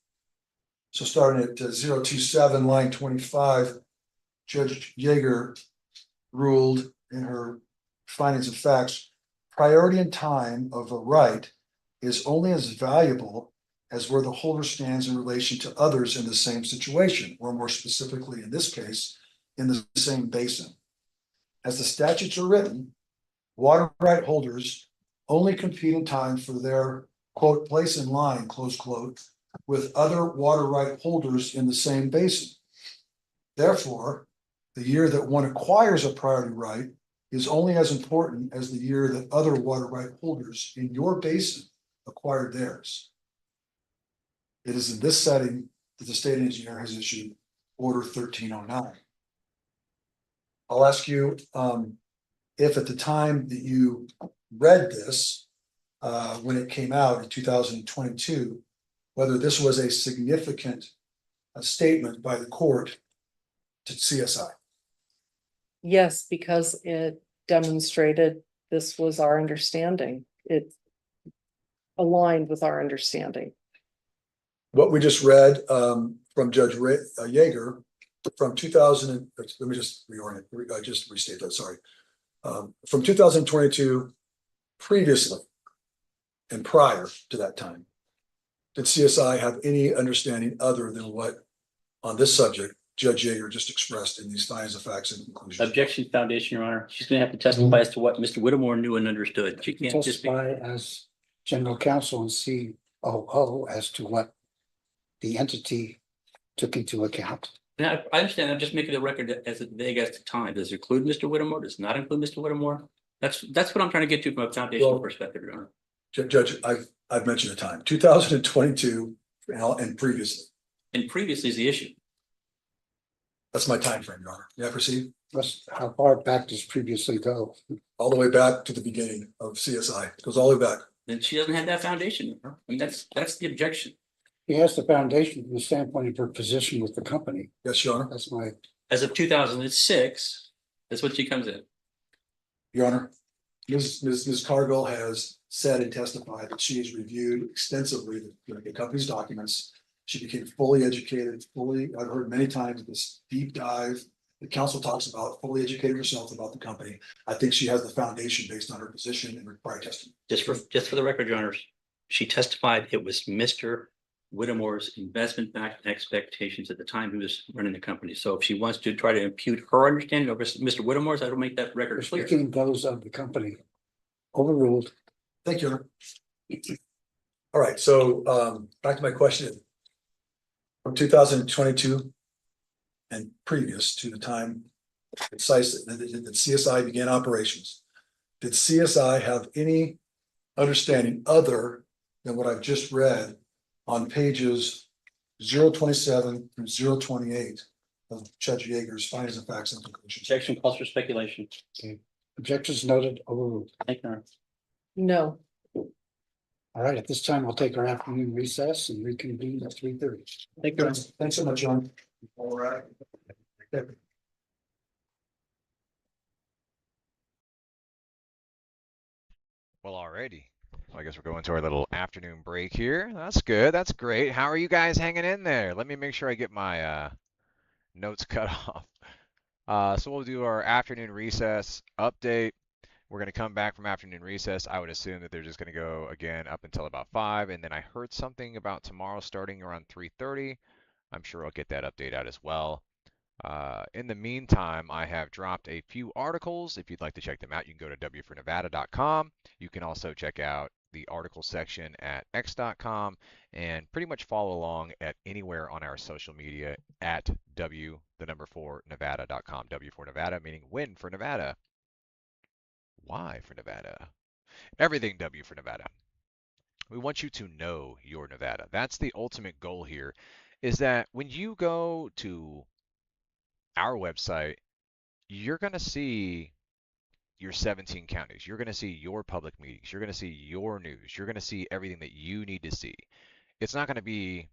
So starting at 027, line 25, Judge Yeager ruled in her findings of facts, priority in time of a right is only as valuable as where the holder stands in relation to others in the same situation, or more specifically in this case, in the same basin. As the statutes are written, water right holders only compete in time for their quote place in line, close quote, with other water right holders in the same basin. Therefore, the year that one acquires a priority right is only as important as the year that other water right holders in your basin acquired theirs. It is in this setting that the state engineer has issued Order 1309. I'll ask you if at the time that you read this, when it came out in 2022, whether this was a significant statement by the court to CSI. Yes, because it demonstrated this was our understanding. It aligned with our understanding. What we just read from Judge Yeager from 2000, let me just reorient, just restate that, sorry. From 2022, previously and prior to that time, did CSI have any understanding other than what on this subject Judge Yeager just expressed in these findings of facts and conclusions? Objection foundation, Your Honor. She's gonna have to testify as to what Mr. Whittemore knew and understood. She can't just be. Testify as general counsel and COO as to what the entity took into account. Now, I understand. I'm just making the record as vague as to time. Does it include Mr. Whittemore? Does it not include Mr. Whittemore? That's what I'm trying to get to from a foundational perspective, Your Honor. Judge, I've mentioned the time, 2022 and previously. And previously is the issue. That's my time frame, Your Honor. May I proceed? How far back does previously go? All the way back to the beginning of CSI. It goes all the way back. Then she doesn't have that foundation. I mean, that's the objection. He has the foundation from the standpoint of her position with the company. Yes, Your Honor. That's my, As of 2006, that's what she comes in. Your Honor, Ms. Cargill has said and testified that she has reviewed extensively the company's documents. She became fully educated, I've heard many times this deep dive the council talks about, fully educating herself about the company. I think she has the foundation based on her position and her prior testimony. Just for the record, Your Honors, she testified it was Mr. Whittemore's investment-backed expectations at the time he was running the company. So if she wants to try to impute her understanding of Mr. Whittemore's, that'll make that record clear. Speaking those of the company, overruled. Thank you, Your Honor. All right, so back to my question. From 2022 and previous to the time that CSI began operations, did CSI have any understanding other than what I've just read on pages 027 through 028 of Judge Yeager's findings of facts and conclusions? Objection calls for speculation. Objections noted, overruled. Thank you, Your Honor. No, All right, at this time, we'll take our afternoon recess and reconvene at 3:30. Thank you, Your Honor. Thanks so much, John. All right. Well, alrighty. I guess we're going to our little afternoon break here. That's good. That's great. How are you guys hanging in there? Let me make sure I get my notes cut off. So we'll do our afternoon recess update. We're going to come back from afternoon recess. I would assume that they're just going to go again up until about 5. And then I heard something about tomorrow starting around 3:30. I'm sure I'll get that update out as well. In the meantime, I have dropped a few articles. If you'd like to check them out, you can go to W4Nevada.com. You can also check out the article section at X.com and pretty much follow along at anywhere on our social media at W4Nevada.com. W4Nevada meaning win for Nevada. Why for Nevada? Everything W for Nevada. We want you to know your Nevada. That's the ultimate goal here, is that when you go to our website, you're going to see your 17 counties. You're going to see your public meetings. You're going to see your news. You're going to see everything that you need to see. It's not going to be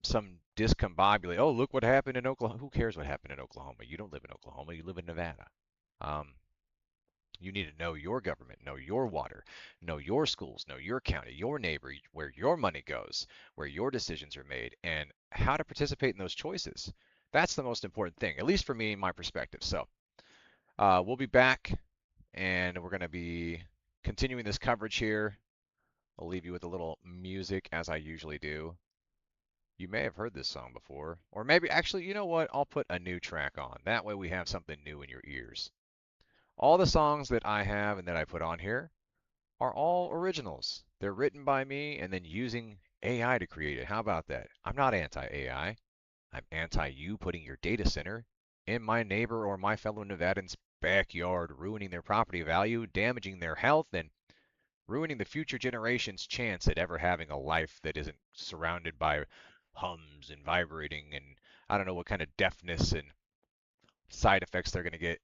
some discombobulated, oh, look what happened in Oklahoma. Who cares what happened in Oklahoma? You don't live in Oklahoma. You live in Nevada. You need to know your government, know your water, know your schools, know your county, your neighbor, where your money goes, where your decisions are made, and how to participate in those choices. That's the most important thing, at least for me, my perspective. So we'll be back, and we're going to be continuing this coverage here. I'll leave you with a little music, as I usually do. You may have heard this song before, or maybe, actually, you know what? I'll put a new track on. That way we have something new in your ears. All the songs that I have and that I put on here are all originals. They're written by me and then using AI to create it. How about that? I'm not anti-AI. I'm anti you putting your data center in my neighbor or my fellow Nevadans' backyard, ruining their property value, damaging their health, and ruining the future generations' chance at ever having a life that isn't surrounded by hums and vibrating and I don't know what kind of deafness and side effects they're going to get.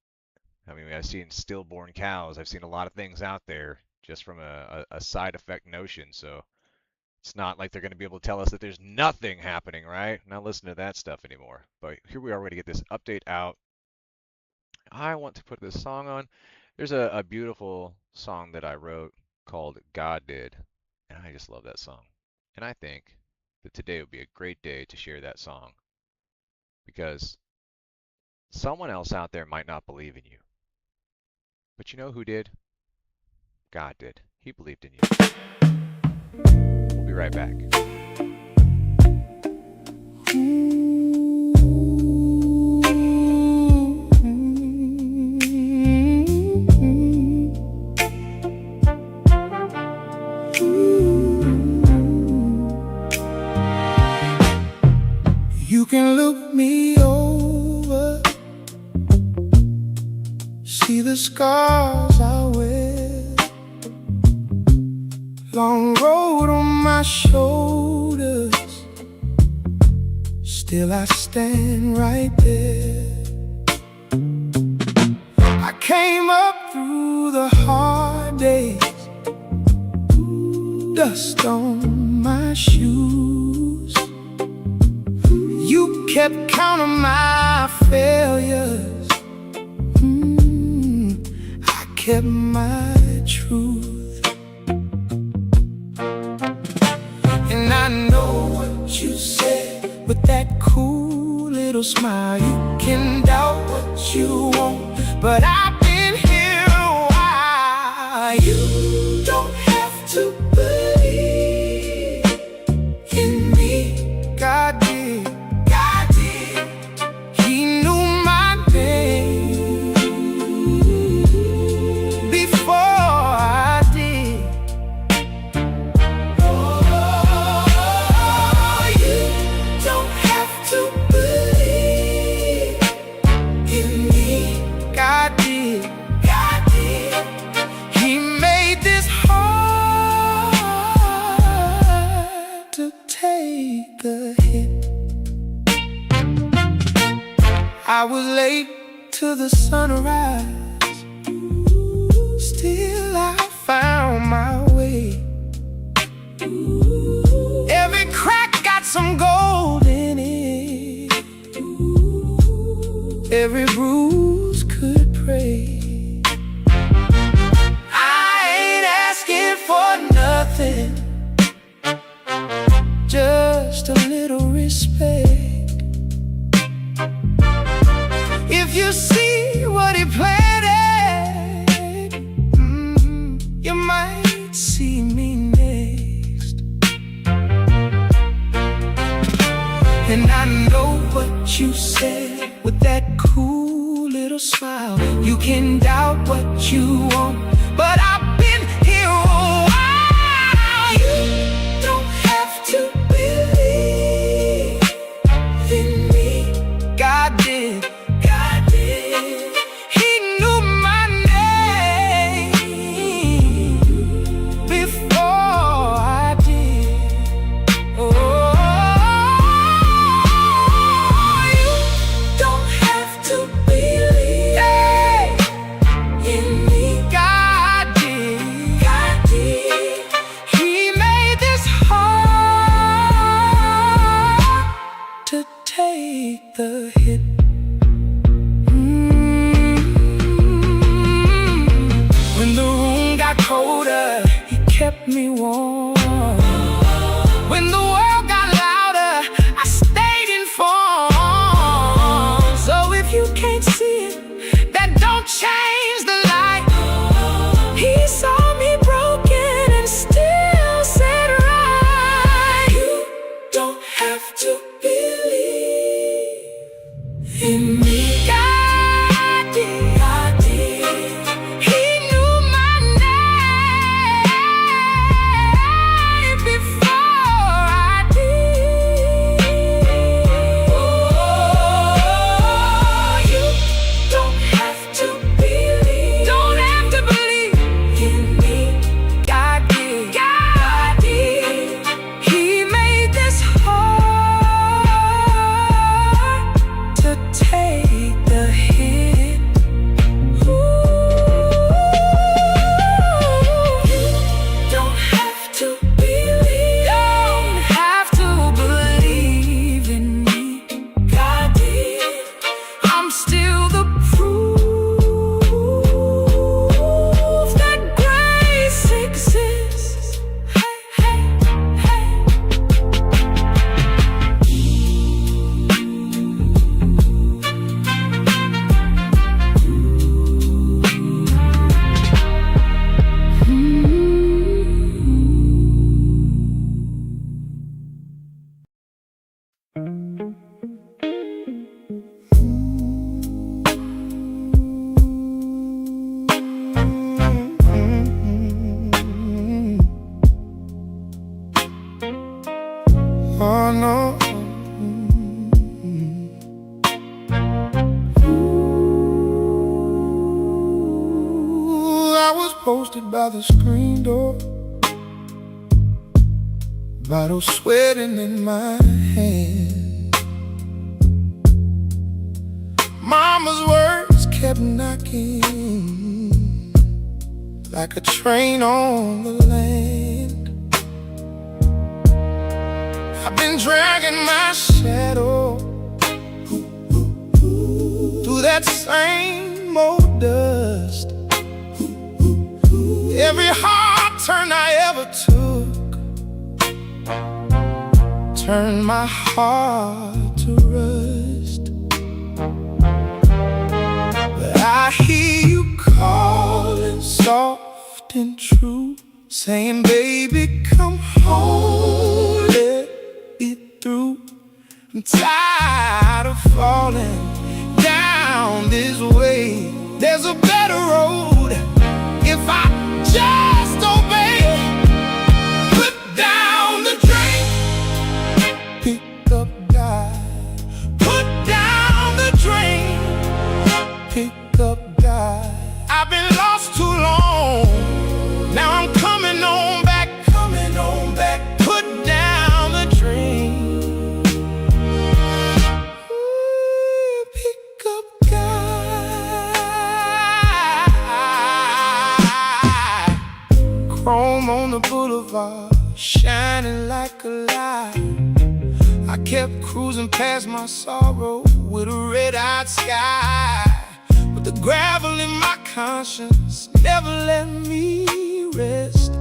I mean, I've seen stillborn cows. I've seen a lot of things out there just from a side effect notion. So it's not like they're going to be able to tell us that there's nothing happening, right? Not listen to that stuff anymore. But here we are going to get this update out. I want to put this song on. There's a beautiful song that I wrote called God Did. And I just love that song. And I think that today would be a great day to share that song. Because someone else out there might not believe in you. But you know who did? God did. He believed in you. We'll be right back. You can look me over, see the scars I wear, long road on my shoulders, still I stand right there. I came up through the hard days, dust on my shoes. You kept count of my failures, I kept my truth. I know what you said with that cool little smile. You can doubt what you want, but I've been here a while. You don't have to believe in me. God did. God did. He knew my name before I did. Oh, you don't have to believe in me. God did. God did. He made this hard to take the hit. I was late to the sunrise, still I found my way. Every crack got some gold in it, every bruise could pray. I ain't asking for nothing, just a little respect. If you see what he planted, you might see me next. And I know what you said with that cool little smile. You can doubt what you want, but I've been here a while. You don't have to believe in me. God did. God did. He knew my name before I did. Oh, you don't have to believe in me. God did. God did. He made this hard to take the hit. When the room got colder, he kept me warm. When the world got louder, I stayed informed. So if you can't see it, that don't change the light. He saw me broken and still said right. You don't have to believe in me. God did. God did. He knew my name before I did. Oh, you don't have to believe. Don't have to believe in me. God did. God did. He made this hard to take the hit. Ooh, you don't have to believe. Don't have to believe in me. God did. I'm still the proof that grace exists. Hey, hey, hey. Oh no. Ooh, I was posted by the screen door, bottle sweating in my hand. Mama's words kept knocking like a train on the land. I've been dragging my shadow through that same old dust. Every hard turn I ever took turned my heart to rust. I hear you calling soft and true, saying, baby, come home, let it through. I'm tired of falling down this way. There's a better road if I just obey. Put down the drink, pick up God. Put down the drink, pick up God. I've been lost too long, now I'm coming on back, coming on back. Put down the drink. Ooh, pick up God. Chrome on the boulevard, shining like a light. I kept cruising past my sorrow with a red-eyed sky. But the gravel in my conscience never let me rest.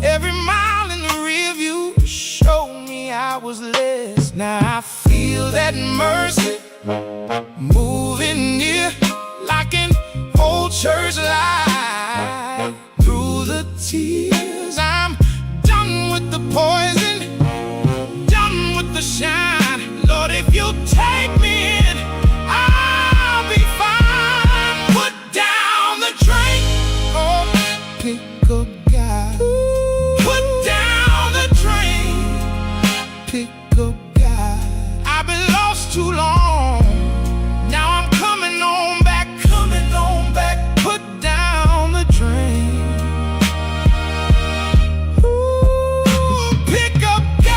Every mile in the rear view showed me I was less. Now I feel that mercy moving near, like an old church light. Through the tears, I'm done with the poison, done with the shine. Lord, if you take me in, I'll be fine. Put down the drink, oh, pick up God. Put down the drink, pick up God. I've been lost too long, now I'm coming on back, coming on back. Put down the drink. Ooh, pick up God.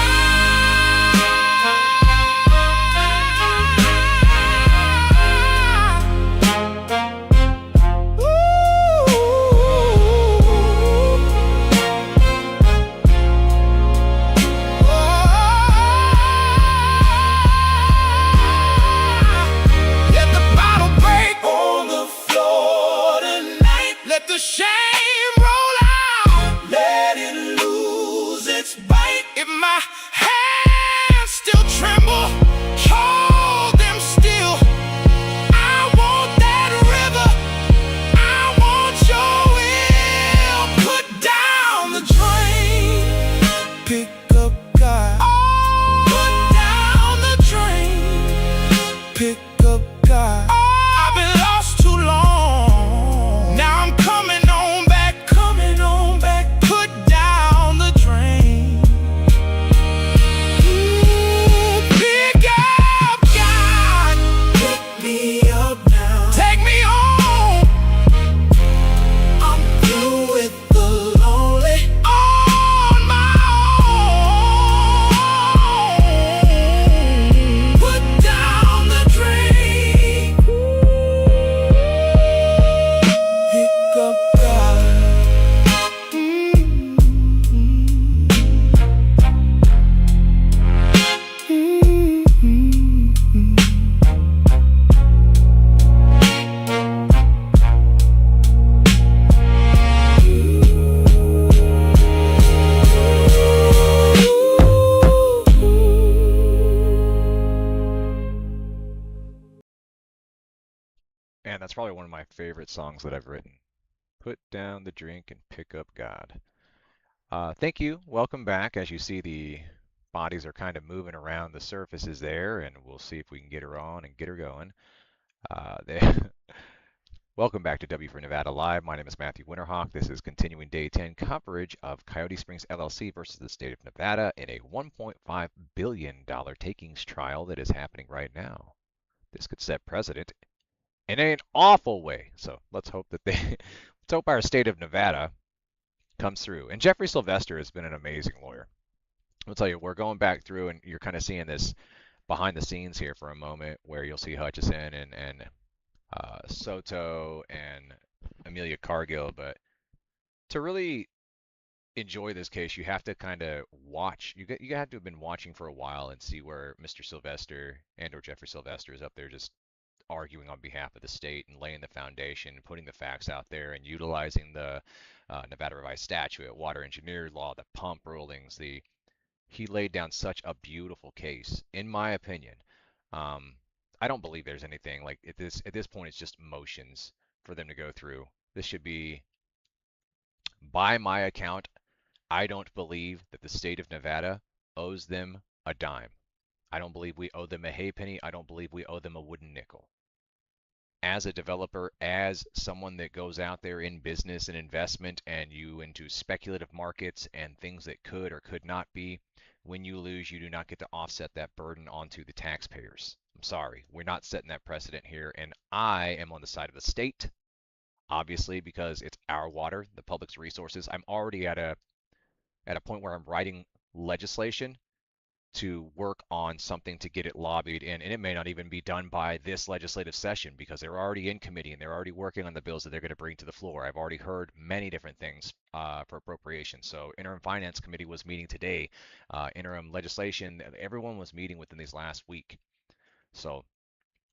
Let the bottle break on the floor tonight. Let the shame roll out. Let it lose its bite. If my hands still tremble, hold them still. I want that river, I want your will. Put down the drink, pick up God. Put down the drink, pick up God. I've been lost too long, now I'm coming on back, coming on back. Put down the drink. Ooh, pick up God. Pick me up now. Take me home. I'm through with the lonely on my own. Put down the drink. Pick up God. And that's probably one of my favorite songs that I've written. Put down the drink and pick up God. Thank you. Welcome back. As you see, the bodies are kind of moving around the surfaces there, and we'll see if we can get her on and get her going. Welcome back to W4Nevada Live. My name is Matthew Winterhawk. This is continuing Day 10 coverage of Coyote Springs LLC versus the state of Nevada in a $1.5 billion takings trial that is happening right now. This could set precedent in an awful way. So let's hope that let's hope our state of Nevada comes through. And Jeffrey Sylvester has been an amazing lawyer. I'll tell you, we're going back through, and you're kind of seeing this behind the scenes here for a moment, where you'll see Hutchison and Soto and Amelia Cargill. But to really enjoy this case, you have to kind of watch. You have to have been watching for a while and see where Mr. Sylvester or Jeffrey Sylvester is up there just arguing on behalf of the state and laying the foundation and putting the facts out there and utilizing the Nevada Revised Statute, water engineer law, the pump rulings. He laid down such a beautiful case, in my opinion. I don't believe there's anything like at this point. It's just motions for them to go through. This should be, by my account, I don't believe that the state of Nevada owes them a dime. I don't believe we owe them a haypenny. I don't believe we owe them a wooden nickel. As a developer, as someone that goes out there in business and investment and you into speculative markets and things that could or could not be, when you lose, you do not get to offset that burden onto the taxpayers. I'm sorry, we're not setting that precedent here, and I am on the side of the state, obviously, because it's our water, the public's resources. I'm already at a point where I'm writing legislation to work on something to get it lobbied in, and it may not even be done by this legislative session because they're already in committee and they're already working on the bills that they're going to bring to the floor. I've already heard many different things for appropriation. So interim finance committee was meeting today, interim legislation, everyone was meeting within these last week. So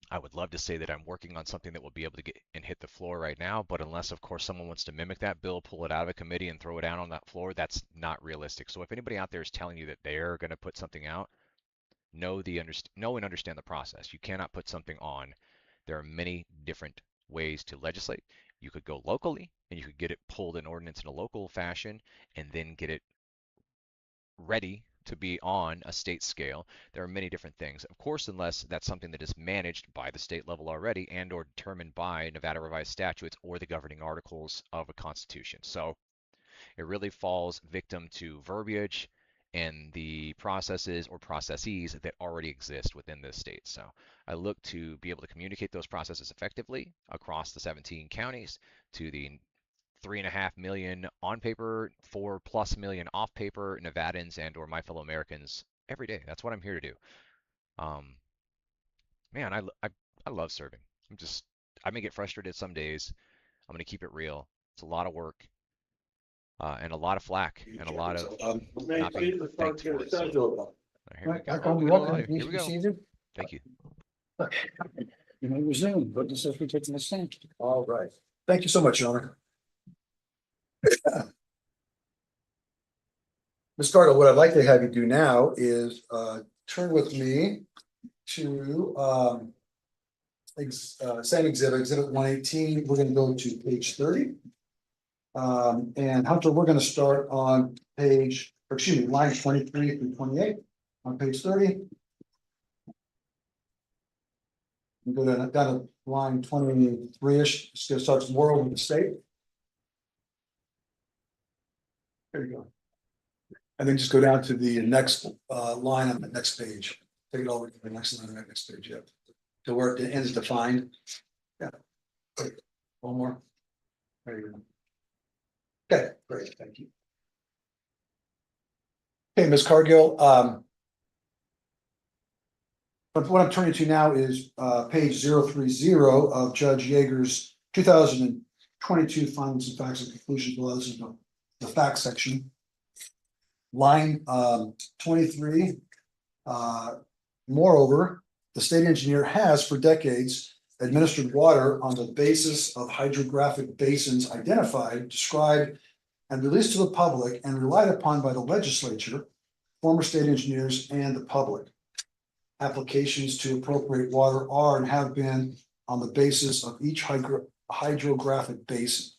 I would love to say that I'm working on something that will be able to get and hit the floor right now, but unless, of course, someone wants to mimic that bill, pull it out of a committee and throw it out on that floor, that's not realistic. So if anybody out there is telling you that they're going to put something out, know and understand the process. You cannot put something on. There are many different ways to legislate. You could go locally and you could get it pulled in ordinance in a local fashion and then get it ready to be on a state scale. There are many different things. Of course, unless that's something that is managed by the state level already and or determined by Nevada revised statutes or the governing articles of a constitution. So it really falls victim to verbiage and the processes or processes that already exist within the state. So I look to be able to communicate those processes effectively across the 17 counties to the 3.5 million on paper, 4+ million off paper Nevadans and or my fellow Americans every day. That's what I'm here to do. Man, I love serving. I may get frustrated some days. I'm going to keep it real. It's a lot of work and a lot of flack and a lot of not being thanked for it. So, here we Back go. on the Oh, record, here we go. seated. Thank you. You may resume, witness as we take the stand. All right. Thank you so much, Your Honor. Ms. Cargill, what I'd like to have you do now is turn with me to same exhibit 118. We're going to go to page 30. And Hunter, we're going to start on line 23 through 28 on page 30. We go down to line 23-ish. It's going to start tomorrow with the state. There you go. And then just go down to the next line on the next page. Take it over to the next line on the next page. Yeah. To where it ends defined. Yeah. Great. One more. There you go. Okay, great. Thank you. Okay, Ms. Cargill. But what I'm turning to now is page 030 of Judge Yeager's 2022 findings and facts and conclusions. Well, this is the facts section. Line 23. Moreover, the state engineer has for decades administered water on the basis of hydrographic basins identified, described, and released to the public and relied upon by the legislature, former state engineers, and the public. Applications to appropriate water are and have been on the basis of each hydrographic basin.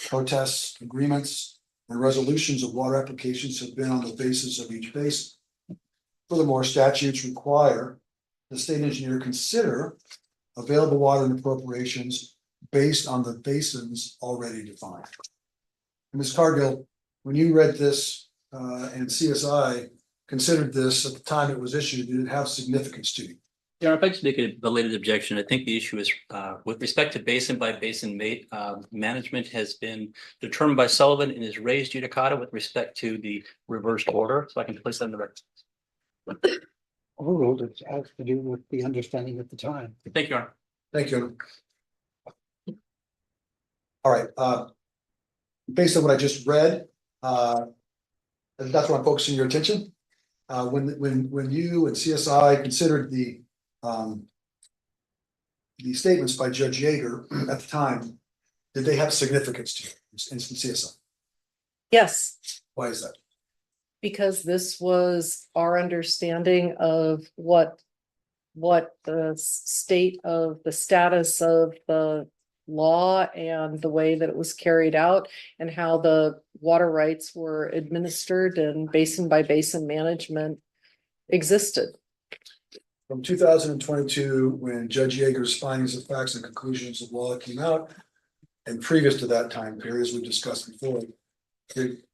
Protests, agreements, and resolutions of water applications have been on the basis of each basin. Furthermore, statutes require the state engineer consider available water and appropriations based on the basins already defined. Ms. Cargill, when you read this and CSI considered this at the time it was issued, did it have significance to you? Yeah, if I just make a belated objection, I think the issue is with respect to basin by basin management has been determined by Sullivan and is raised judicata with respect to the reversed order. So I can place that in the record. Overruled, it has to do with the understanding at the time. Thank you, Your Honor. Thank you. All right. Based on what I just read, that's where I'm focusing your attention. When you and CSI considered the statements by Judge Yeager at the time, did they have significance to you in CSI? Yes. Why is that? Because this was our understanding of what the state of the status of the law and the way that it was carried out and how the water rights were administered and basin by basin management existed. From 2022, when Judge Yeager's findings of facts and conclusions of law came out, and previous to that time period, as we discussed before, did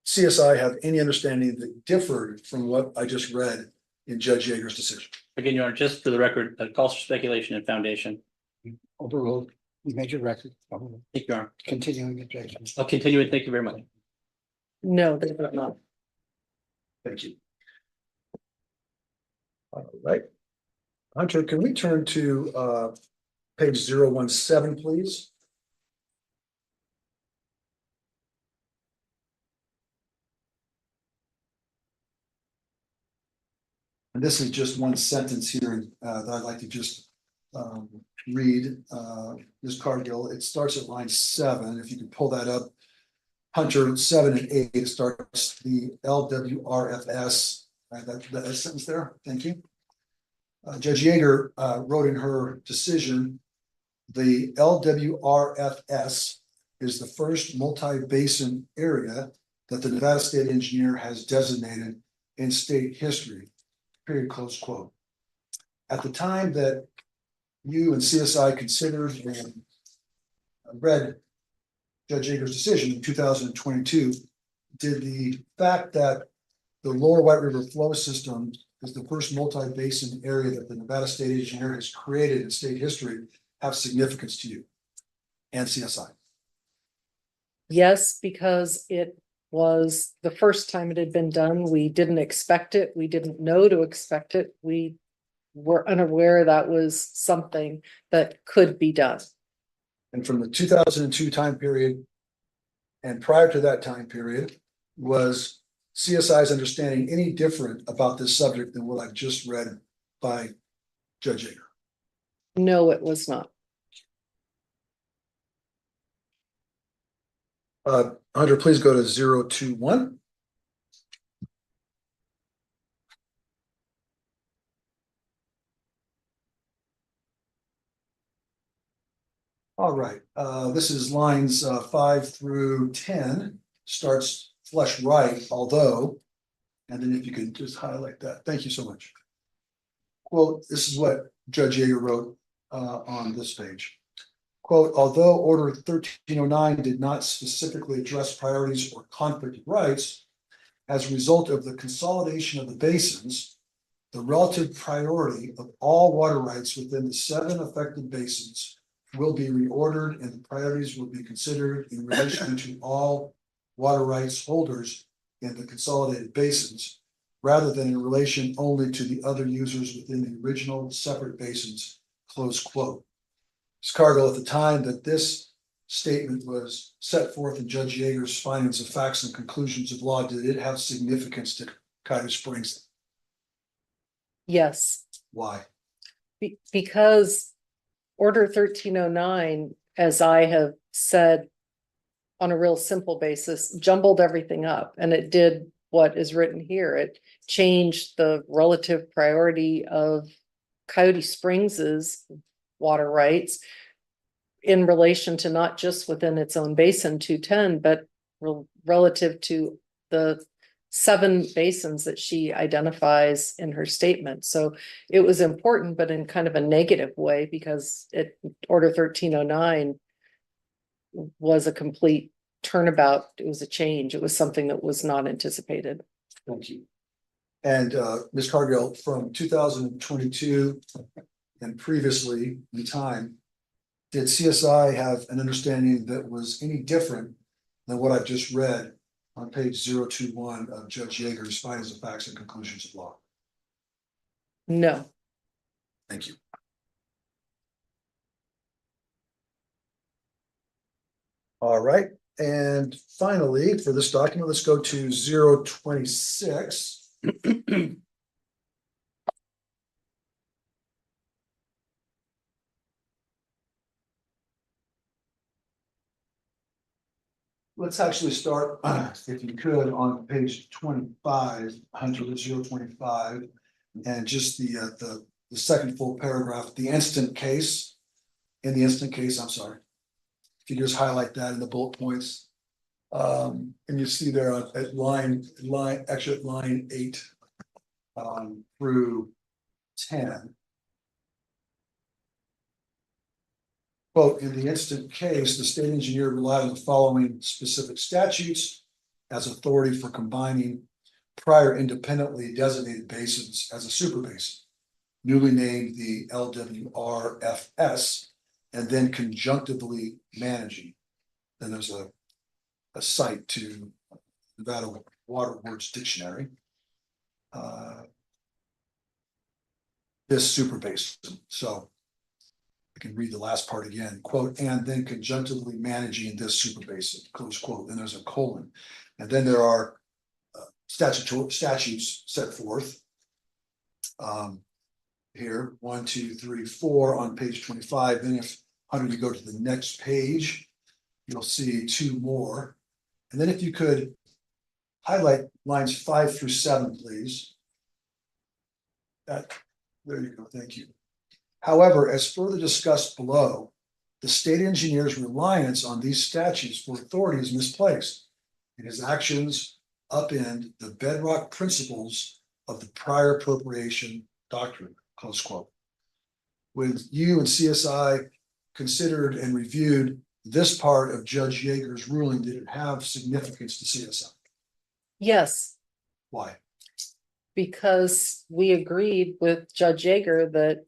CSI have any understanding that differed from what I just read in Judge Yeager's decision? Again, Your Honor, just for the record, calls for speculation and foundation. Overruled, you made your record. Overruled. Thank you, Your Honor. Continuing objections. I'll continue it. Thank you very much. No, they were not. Thank you. All right. Hunter, can we turn to page 017, please? And this is just one sentence here that I'd like to just read. Ms. Cargill, it starts at line 7. If you could pull that up. Hunter, 7 and 8, it starts the LWRFS. That sentence there. Thank you. Judge Yeager wrote in her decision, the LWRFS is the first multi-basin area that the Nevada State Engineer has designated in state history. Period, close quote. At the time that you and CSI considered and read Judge Yeager's decision in 2022, did the fact that the Lower White River flow system is the first multi-basin area that the Nevada State Engineer has created in state history have significance to you and CSI? Yes, because it was the first time it had been done. We didn't expect it. We didn't know to expect it. We were unaware that was something that could be done. And from the 2002 time period and prior to that time period, was CSI's understanding any different about this subject than what I've just read by Judge Yeager? No, it was not. Hunter, please go to 021. All right, this is lines 5 through 10, starts flush right, although, and then if you could just highlight that. Thank you so much. Quote, this is what Judge Yeager wrote on this page. Quote, although Order 1309 did not specifically address priorities or conflict of rights, as a result of the consolidation of the basins, the relative priority of all water rights within the 7 affected basins will be reordered and the priorities will be considered in relation to all water rights holders in the consolidated basins, rather than in relation only to the other users within the original separate basins, close quote. Ms. Cargill, at the time that this statement was set forth in Judge Yeager's findings of facts and conclusions of law, did it have significance to Coyote Springs? Yes, Why? because Order 1309, as I have said on a real simple basis, jumbled everything up, and it did what is written here. It changed the relative priority of Coyote Springs's water rights in relation to not just within its own basin 210, but relative to the 7 basins that she identifies in her statement. So it was important, but in kind of a negative way, because Order 1309 was a complete turnabout. It was a change. It was something that was not anticipated. Thank you. And Ms. Cargill, from 2022 and previously in time, did CSI have an understanding that was any different than what I've just read on page 021 of Judge Yeager's findings of facts and conclusions of law? No. Thank you. All right, and finally, for this document, let's go to 026. Let's actually start, if you could, on page 25, Hunter, 025, and just the second full paragraph, the instant case. in the instant case, I'm sorry. If you just highlight that in the bullet points. And you see there at line 8. Through 10. Quote, in the instant case, the state engineer relied on the following specific statutes as authority for combining prior independently designated basins as a super basin, newly named the LWRFS, and then conjunctively managing. Then there's a site to Nevada Water Words Dictionary. This super basin. So I can read the last part again, quote, and then conjunctively managing this super basin, close quote. Then there's a colon. And then there are statutes set forth. Here, 1, 2, 3, 4 on page 25. Then if Hunter, you go to the next page, you'll see 2 more. And then if you could highlight lines 5 through 7, please. There you go, thank you. However, as further discussed below, the state engineer's reliance on these statutes for authority is misplaced, and his actions upend the bedrock principles of the prior appropriation doctrine, close quote. When you and CSI considered and reviewed this part of Judge Yeager's ruling, did it have significance to CSI? Yes, Why? because we agreed with Judge Yeager that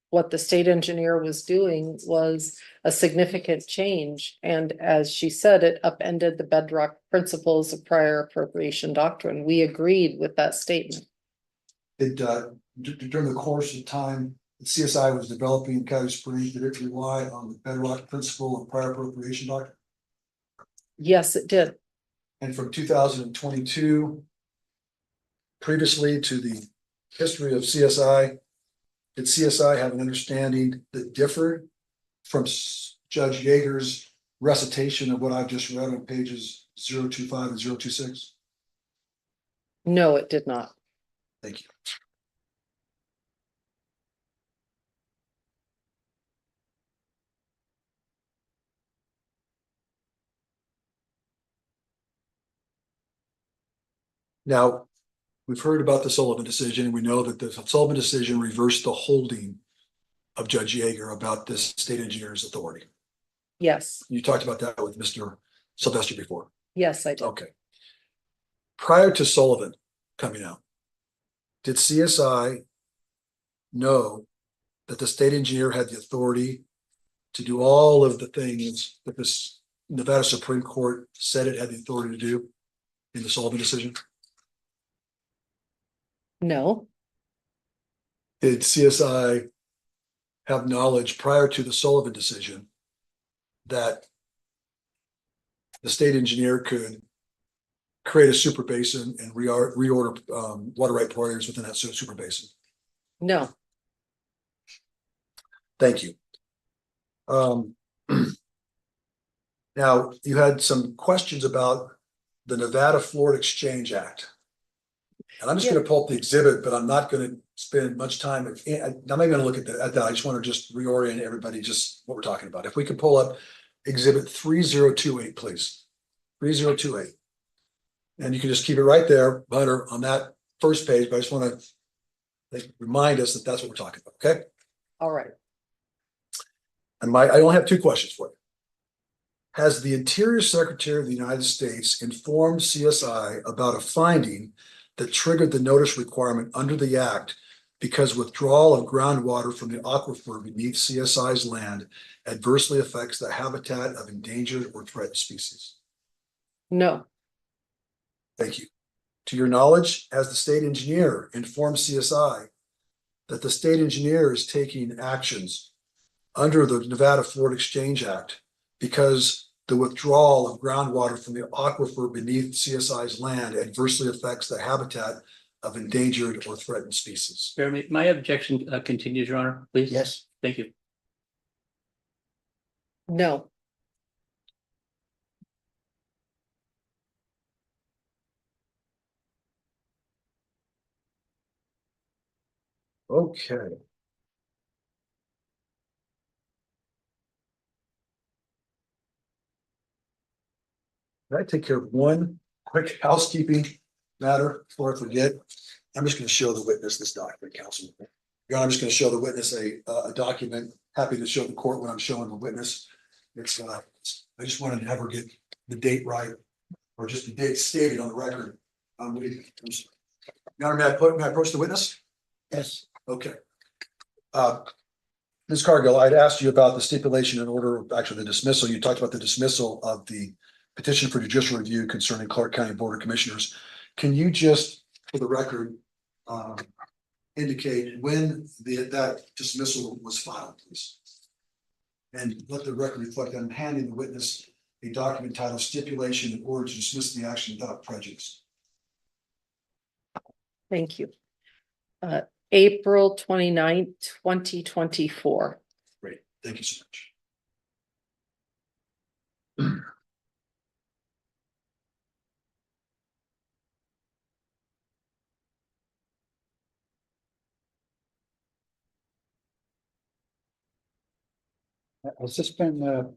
what the state engineer was doing was a significant change. And as she said, it upended the bedrock principles of prior appropriation doctrine. We agreed with that statement. It during the course of time that CSI was developing Coyote Springs, did it rely on the bedrock principle of prior appropriation doctrine? Yes, it did. And from 2022, previously to the history of CSI, did CSI have an understanding that differed from Judge Yeager's recitation of what I've just read on pages 025 and 026? No, it did not. Thank you. Now, we've heard about the Sullivan decision, and we know that the Sullivan decision reversed the holding of Judge Yeager about this state engineer's authority. Yes, You talked about that with Mr. Sylvester before. yes, I did. Okay. Prior to Sullivan coming out, did CSI know that the state engineer had the authority to do all of the things that this Nevada Supreme Court said it had the authority to do in the Sullivan decision? No, Did CSI have knowledge prior to the Sullivan decision that the state engineer could create a super basin and reorder water right priorities within that super basin? no, Thank you. Now, you had some questions about the Nevada Florida Exchange Act. And I'm just going to pull up the exhibit, but I'm not going to spend much time. I'm not even going to look at that. I just want to just reorient everybody, just what we're talking about. If we could pull up exhibit 3028, please. 3028. And you can just keep it right there, Hunter, on that first page, but I just want to remind us that that's what we're talking about, okay? all right. And I only have 2 questions for you. Has the Interior Secretary of the United States informed CSI about a finding that triggered the notice requirement under the Act because withdrawal of groundwater from the aquifer beneath CSI's land adversely affects the habitat of endangered or threatened species? No, Thank you. To your knowledge, has the state engineer informed CSI that the state engineer is taking actions under the Nevada Florida Exchange Act because the withdrawal of groundwater from the aquifer beneath CSI's land adversely affects the habitat of endangered or threatened species? Jeremy, my objection continues, Your Honor, please. Yes. Thank you. no, Okay. Can I take care of one quick housekeeping matter before I forget? I'm just gonna show the witness this document, Councilman. Your Honor, I'm just gonna show the witness a document. Happy to show the court when I'm showing the witness. It's I just wanted to have her get the date right, or just the date stated on the record. Your Honor, may I approach the witness? Yes. Okay. Ms. Cargill, I'd asked you about the stipulation in order of actually the dismissal. You talked about the dismissal of the petition for judicial review concerning Clark County Board of Commissioners. Can you just, for the record, indicate when that dismissal was filed, please? And let the record reflect that I'm handing the witness a document titled stipulation in order to dismiss the action without prejudice. Thank you. April 29th, 2024. Great, thank you so much. Has this been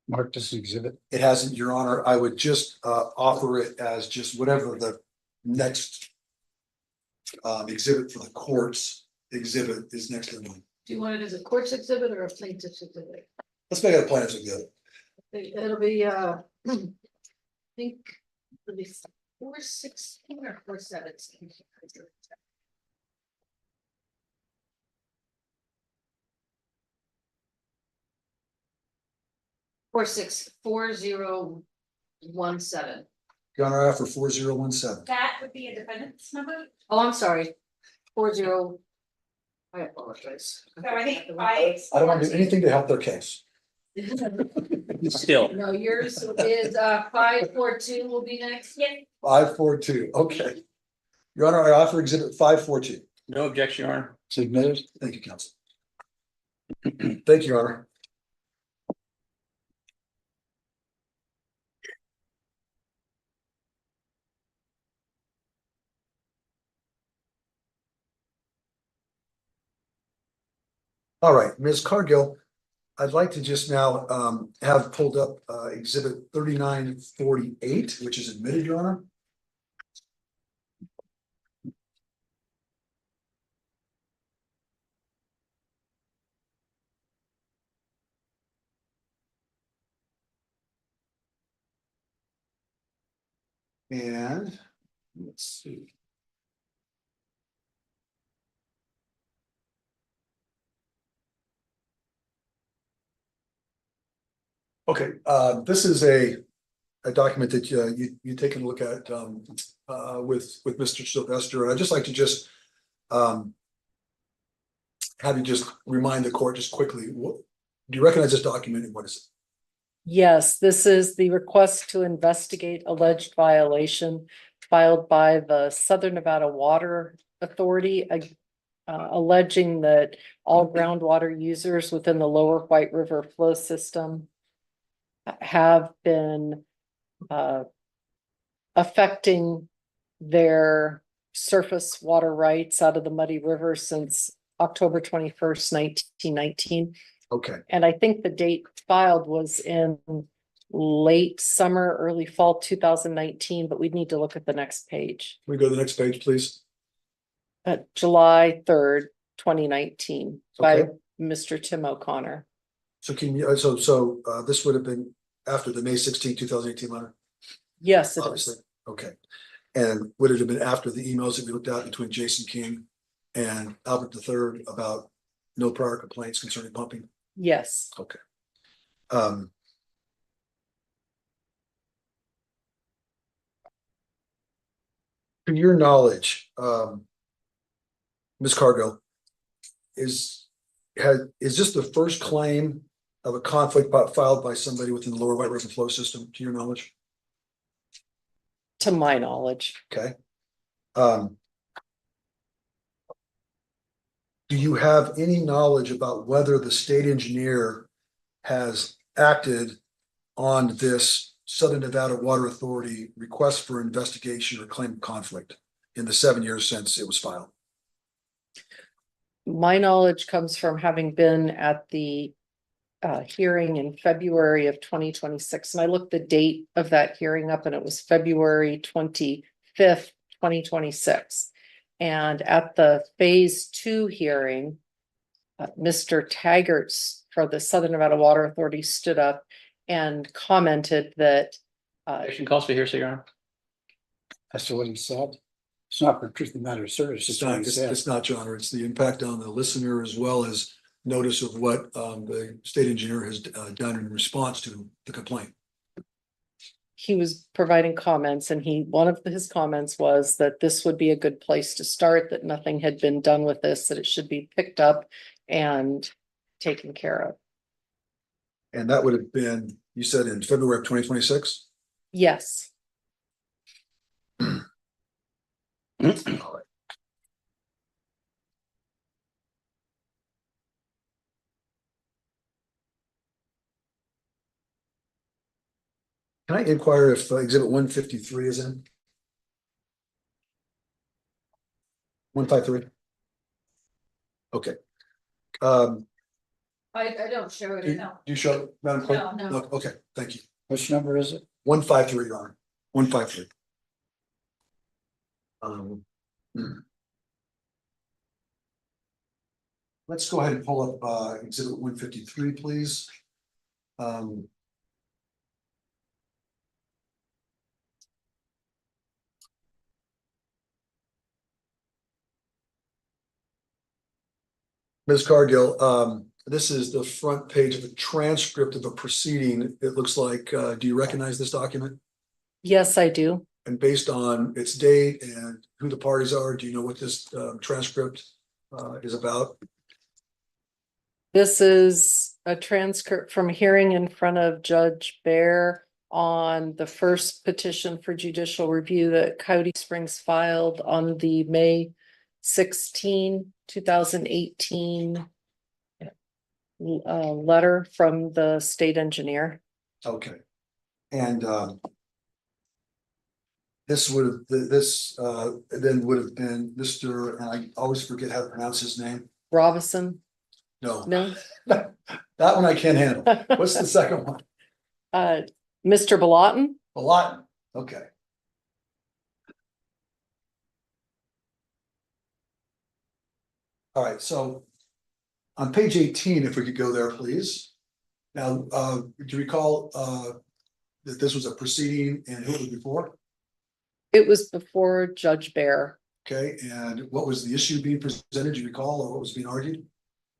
marked as exhibit? It hasn't, Your Honor. I would just offer it as just whatever the next exhibit for the court's exhibit is next in line. Do you want it as a court's exhibit or a plaintiff's exhibit? Let's make it a plaintiff's exhibit. It'll be, I think, it'll be 416 or 417. 4017. Your Honor, I offer 4017. That would be a defendant's number, Oh, I'm sorry. 40. I apologize. so I think I don't want to do anything to help their case. Still, No, yours is 542 will be next. Yeah. 542, okay. Your Honor, I offer exhibit 542. no objection, Your Honor. Submitted. Thank you, counsel. Thank you, Your Honor. All right, Ms. Cargill, I'd like to just now have pulled up exhibit 3948, which is admitted, Your Honor. And let's see. Okay, this is a document that you taken a look at with Mr. Sylvester, and I'd just like to just have you just remind the court just quickly, do you recognize this document and what is it? Yes, this is the request to investigate alleged violation filed by the Southern Nevada Water Authority, alleging that all groundwater users within the lower White River flow system have been affecting their surface water rights out of the Muddy River since October 21st, 1919. Okay, And I think the date filed was in late summer, early fall 2019, but we'd need to look at the next page. can we go to the next page, please? July 3rd, 2019 by Okay. Mr. Tim O'Connor. So can you, this would have been after the May 16, 2018 letter? Yes, it Obviously, is. okay. And would it have been after the emails that we looked at between Jason King and Albert III about no prior complaints concerning pumping? Yes. Okay. To your knowledge, Ms. Cargill, is this the first claim of a conflict filed by somebody within the lower White River flow system, to your knowledge? To my knowledge. Okay. Do you have any knowledge about whether the state engineer has acted on this Southern Nevada Water Authority request for investigation or claim of conflict in the 7 years since it was filed? My knowledge comes from having been at the hearing in February of 2026, and I looked the date of that hearing up and it was February 25th, 2026. And at the phase 2 hearing, Mr. Taggart's for the Southern Nevada Water Authority stood up and commented that Action calls for hearsay, Your Honor. As to what he said. It's not for truth of the matter asserted, it's just what he said. It's not, Your Honor. It's the impact on the listener as well as notice of what the state engineer has done in response to the complaint. he was providing comments, and one of his comments was that this would be a good place to start, that nothing had been done with this, that it should be picked up and taken care of. And that would have been, you said, in February of 2026? Yes. Can I inquire if exhibit 153 is in? 153? Okay. I don't show Do it, no. you show it, Madam Clerk? No, no. Okay, thank you. Which number is it? 153, Your Honor. 153. Let's go ahead and pull up exhibit 153, please. Ms. Cargill, this is the front page of a transcript of a proceeding. It looks like, do you recognize this document? Yes, I do. And based on its date and who the parties are, do you know what this transcript is about? This is a transcript from a hearing in front of Judge Bear on the first petition for judicial review that Coyote Springs filed on the May 16, 2018 letter from the state engineer. Okay. And this would have, then would have been Mr., and I always forget how to pronounce his name. Robinson? No. No? That one I can't handle. What's the second one? Mr. Balaton? A lot. Okay. All right, so on page 18, if we could go there, please. Now, do you recall that this was a proceeding and who it was before? It was before Judge Bear. Okay, and what was the issue being presented? Do you recall, or what was being argued?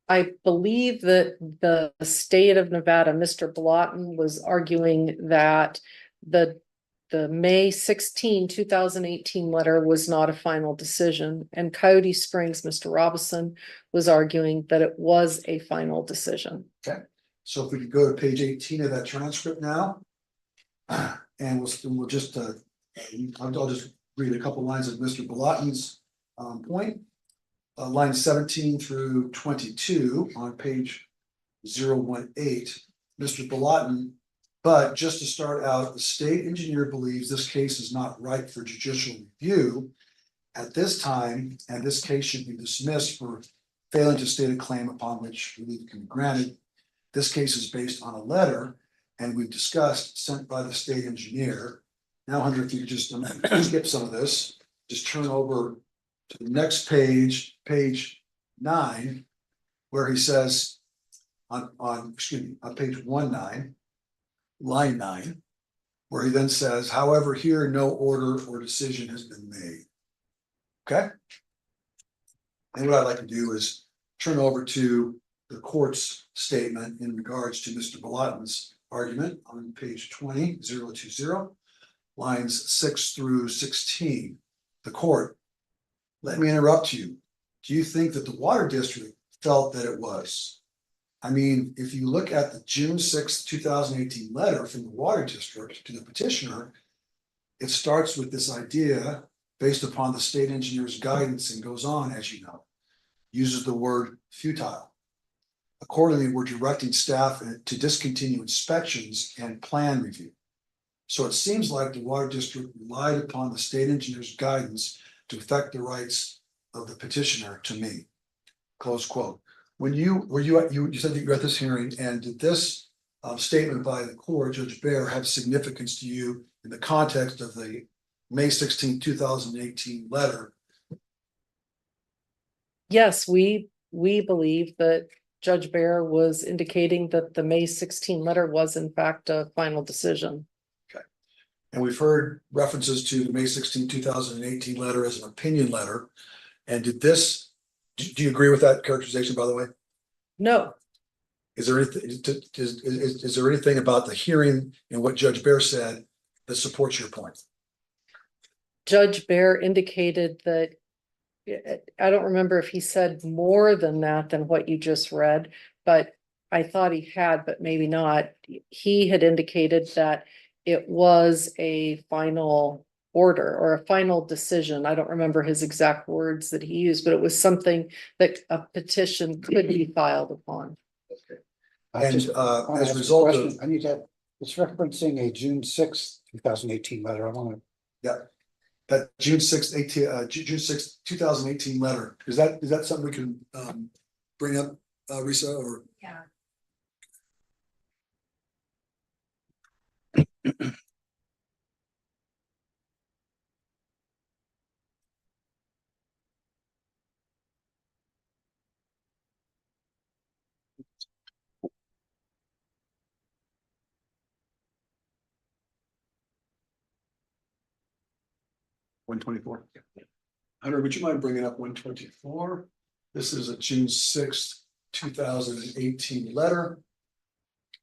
I believe that the state of Nevada, Mr. Balaton, was arguing that the May 16, 2018 letter was not a final decision, and Coyote Springs, Mr. Robinson, was arguing that it was a final decision. Okay, so if we could go to page 18 of that transcript now, and we'll just I'll just read a couple lines of Mr. Balaton's point. Line 17 through 22 on page 018, Mr. Balaton. But just to start out, the state engineer believes this case is not ripe for judicial review at this time, and this case should be dismissed for failing to state a claim upon which relief can be granted. This case is based on a letter, and we've discussed, sent by the state engineer. Now, Hunter, if you could just skip some of this, just turn over to the next page, page 9, where he says on page 19, line 9, where he then says, however, here no order or decision has been made. Okay. And what I'd like to do is turn over to the court's statement in regards to Mr. Balaton's argument on page 20, lines 6 through 16. The court, let me interrupt you. Do you think that the water district felt that it was? I mean, if you look at the June 6, 2018 letter from the water district to the petitioner, it starts with this idea based upon the state engineer's guidance and goes on, as you know, uses the word futile. Accordingly, we're directing staff to discontinue inspections and plan review. So it seems like the water district relied upon the state engineer's guidance to affect the rights of the petitioner to me. Close quote. when you said that you were at this hearing, and did this statement by the court, Judge Bear, have significance to you in the context of the May 16, 2018 letter? Yes, we believe that Judge Bear was indicating that the May 16 letter was in fact a final decision. And we've heard references to the May 16, 2018 letter as an opinion letter. And do you agree with that characterization, by the way? No, Is there anything, is there anything about the hearing and what Judge Bear said that supports your point? Judge Bear indicated that, I don't remember if he said more than that than what you just read, but I thought he had, but maybe not. He had indicated that it was a final order or a final decision. I don't remember his exact words that he used, but it was something that a petition could be filed upon. And Just as wanna a ask result of- question. I need to, it's referencing a June 2018 letter. I want to. Yeah, that June 6th, 2018 letter, is that something we can bring up, Risa, or? Yeah. $124. Hunter, would you mind bringing up 124? This is a June 6th, 2018 letter.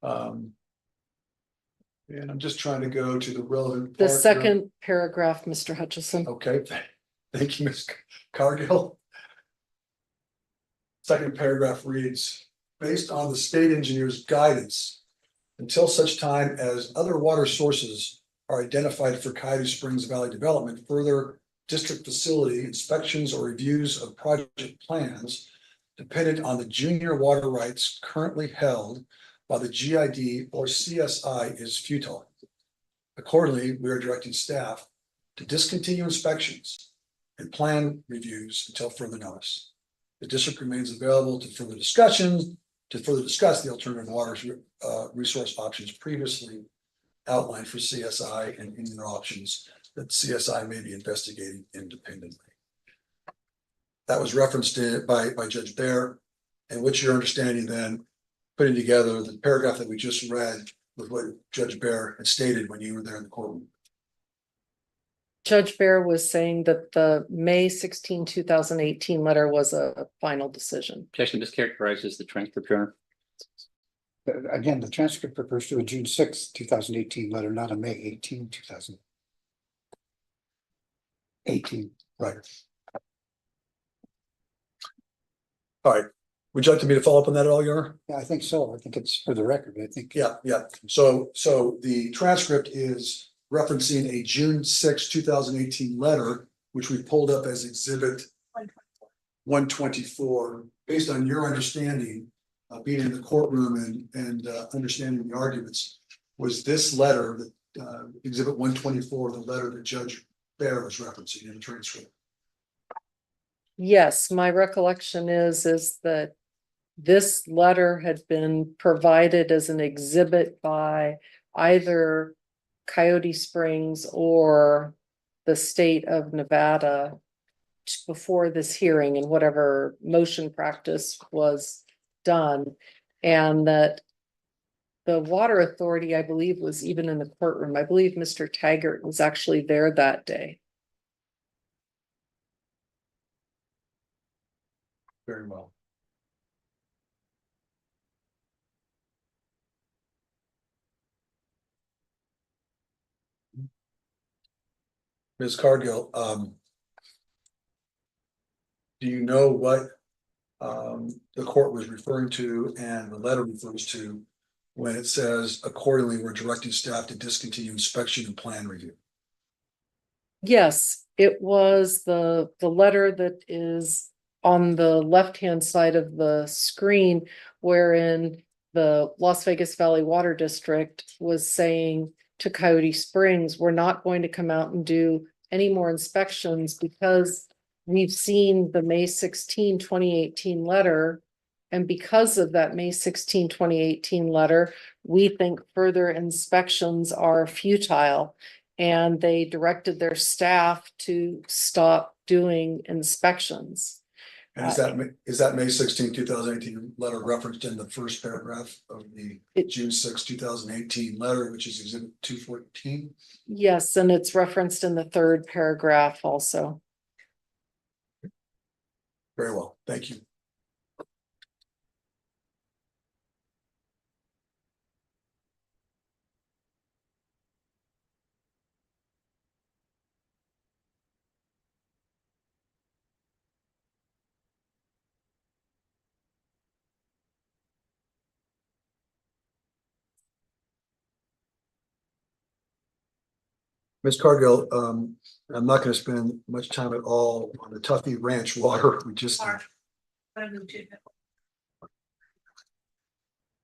And I'm just trying to go to the relevant. The part here. second paragraph, Mr. Hutchison. Okay, thank you, Ms. Cargill. Second paragraph reads, based on the state engineer's guidance, until such time as other water sources are identified for Coyote Springs Valley development, further district facility inspections or reviews of project plans dependent on the junior water rights currently held by the GID or CSI is futile. Accordingly, we are directing staff to discontinue inspections and plan reviews until further notice. The district remains available to further discuss the alternative water resource options previously outlined for CSI and any other options that CSI may be investigating independently. That was referenced by Judge Bear. And what's your understanding then, putting together the paragraph that we just read with what Judge Bear had stated when you were there in the courtroom? Judge Bear was saying that the May 16, 2018 letter was a final decision. Objection mischaracterizes the transcript, Your Honor. Again, the transcript refers to a June 6, 2018 letter, not a May 18, 2018. Right. All right. Would you like me to follow up on that at all, Your Honor? Yeah, I think so. I think it's for the record. I think. Yeah. So the transcript is referencing a June 6, 2018 letter, which we pulled up as exhibit 124, based on your understanding, being in the courtroom and understanding the arguments. Was this letter, that exhibit 124, the letter that Judge Bear was referencing in the transcript? Yes, my recollection is that this letter had been provided as an exhibit by either Coyote Springs or the state of Nevada before this hearing and whatever motion practice was done. And that the water authority, I believe, was even in the courtroom. I believe Mr. Taggart was actually there that day. Very well. Ms. Cargill, do you know what the court was referring to and the letter refers to when it says accordingly we're directing staff to discontinue inspection and plan review? Yes, it was the letter that is on the left-hand side of the screen, wherein the Las Vegas Valley Water District was saying to Coyote Springs, we're not going to come out and do any more inspections because we've seen the May 16, 2018 letter And because of that May 16, 2018 letter, we think further inspections are futile. And they directed their staff to stop doing inspections. And is that May 16, 2018 letter referenced in the first paragraph of the June 6, 2018 letter, which is exhibit 214? Yes, and it's referenced in the third paragraph also. Very well, thank you. Ms. Cargill, I'm not going to spend much time at all on the Tuffy Ranch water. We just.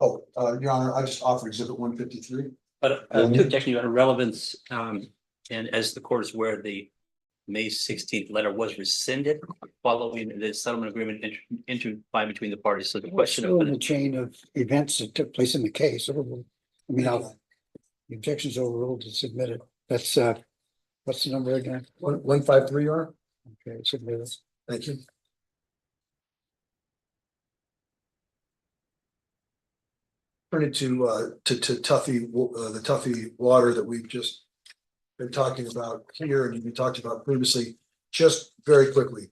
Oh, Your Honor, I just offer exhibit 153. But to objection, you had a relevance, and as the court is aware, the May 16th letter was rescinded following the settlement agreement entered by between the parties. So the question Still in of the chain of events that took place in the case. I mean, the objection's overruled, it's submitted. That's what's the number again? 153, Your Honor. Okay, it's submitted. Thank you. Turning to Tuffy, the Tuffy water that we've just been talking about here and we talked about previously, just very quickly.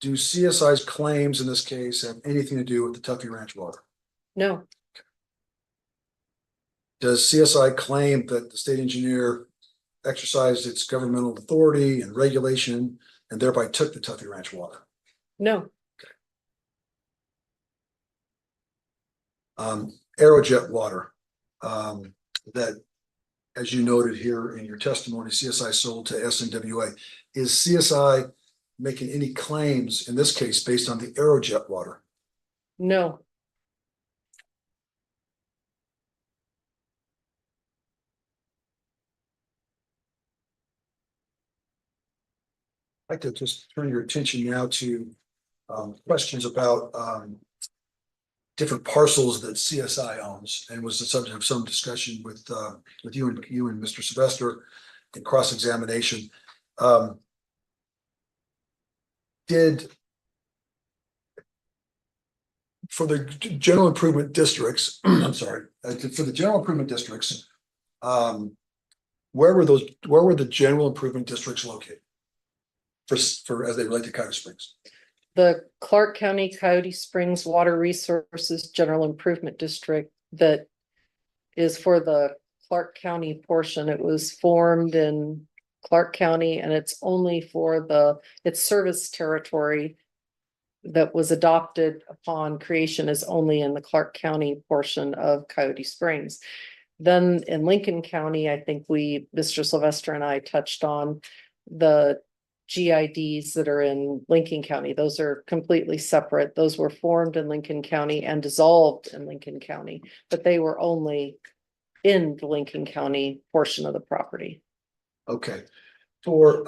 Do CSI's claims in this case have anything to do with the Tuffy Ranch water? No, Does CSI claim that the state engineer exercised its governmental authority and regulation and thereby took the Tuffy Ranch water? no, Aerojet water, that, as you noted here in your testimony, CSI sold to SNWA. Is CSI making any claims in this case based on the Aerojet water? no, I'd like to just turn your attention now to questions about different parcels that CSI owns, and was the subject of some discussion with you and Mr. Sylvester in cross-examination. Did for the general improvement districts, I'm sorry, for the general improvement districts, where were the general improvement districts located? For as they relate to Coyote Springs? the Clark County Coyote Springs Water Resources General Improvement District that is for the Clark County portion. It was formed in Clark County and it's only for its service territory that was adopted upon creation is only in the Clark County portion of Coyote Springs. Then in Lincoln County, I think Mr. Sylvester and I touched on the GIDs that are in Lincoln County. Those are completely separate. Those were formed in Lincoln County and dissolved in Lincoln County, but they were only in the Lincoln County portion of the property. Okay. For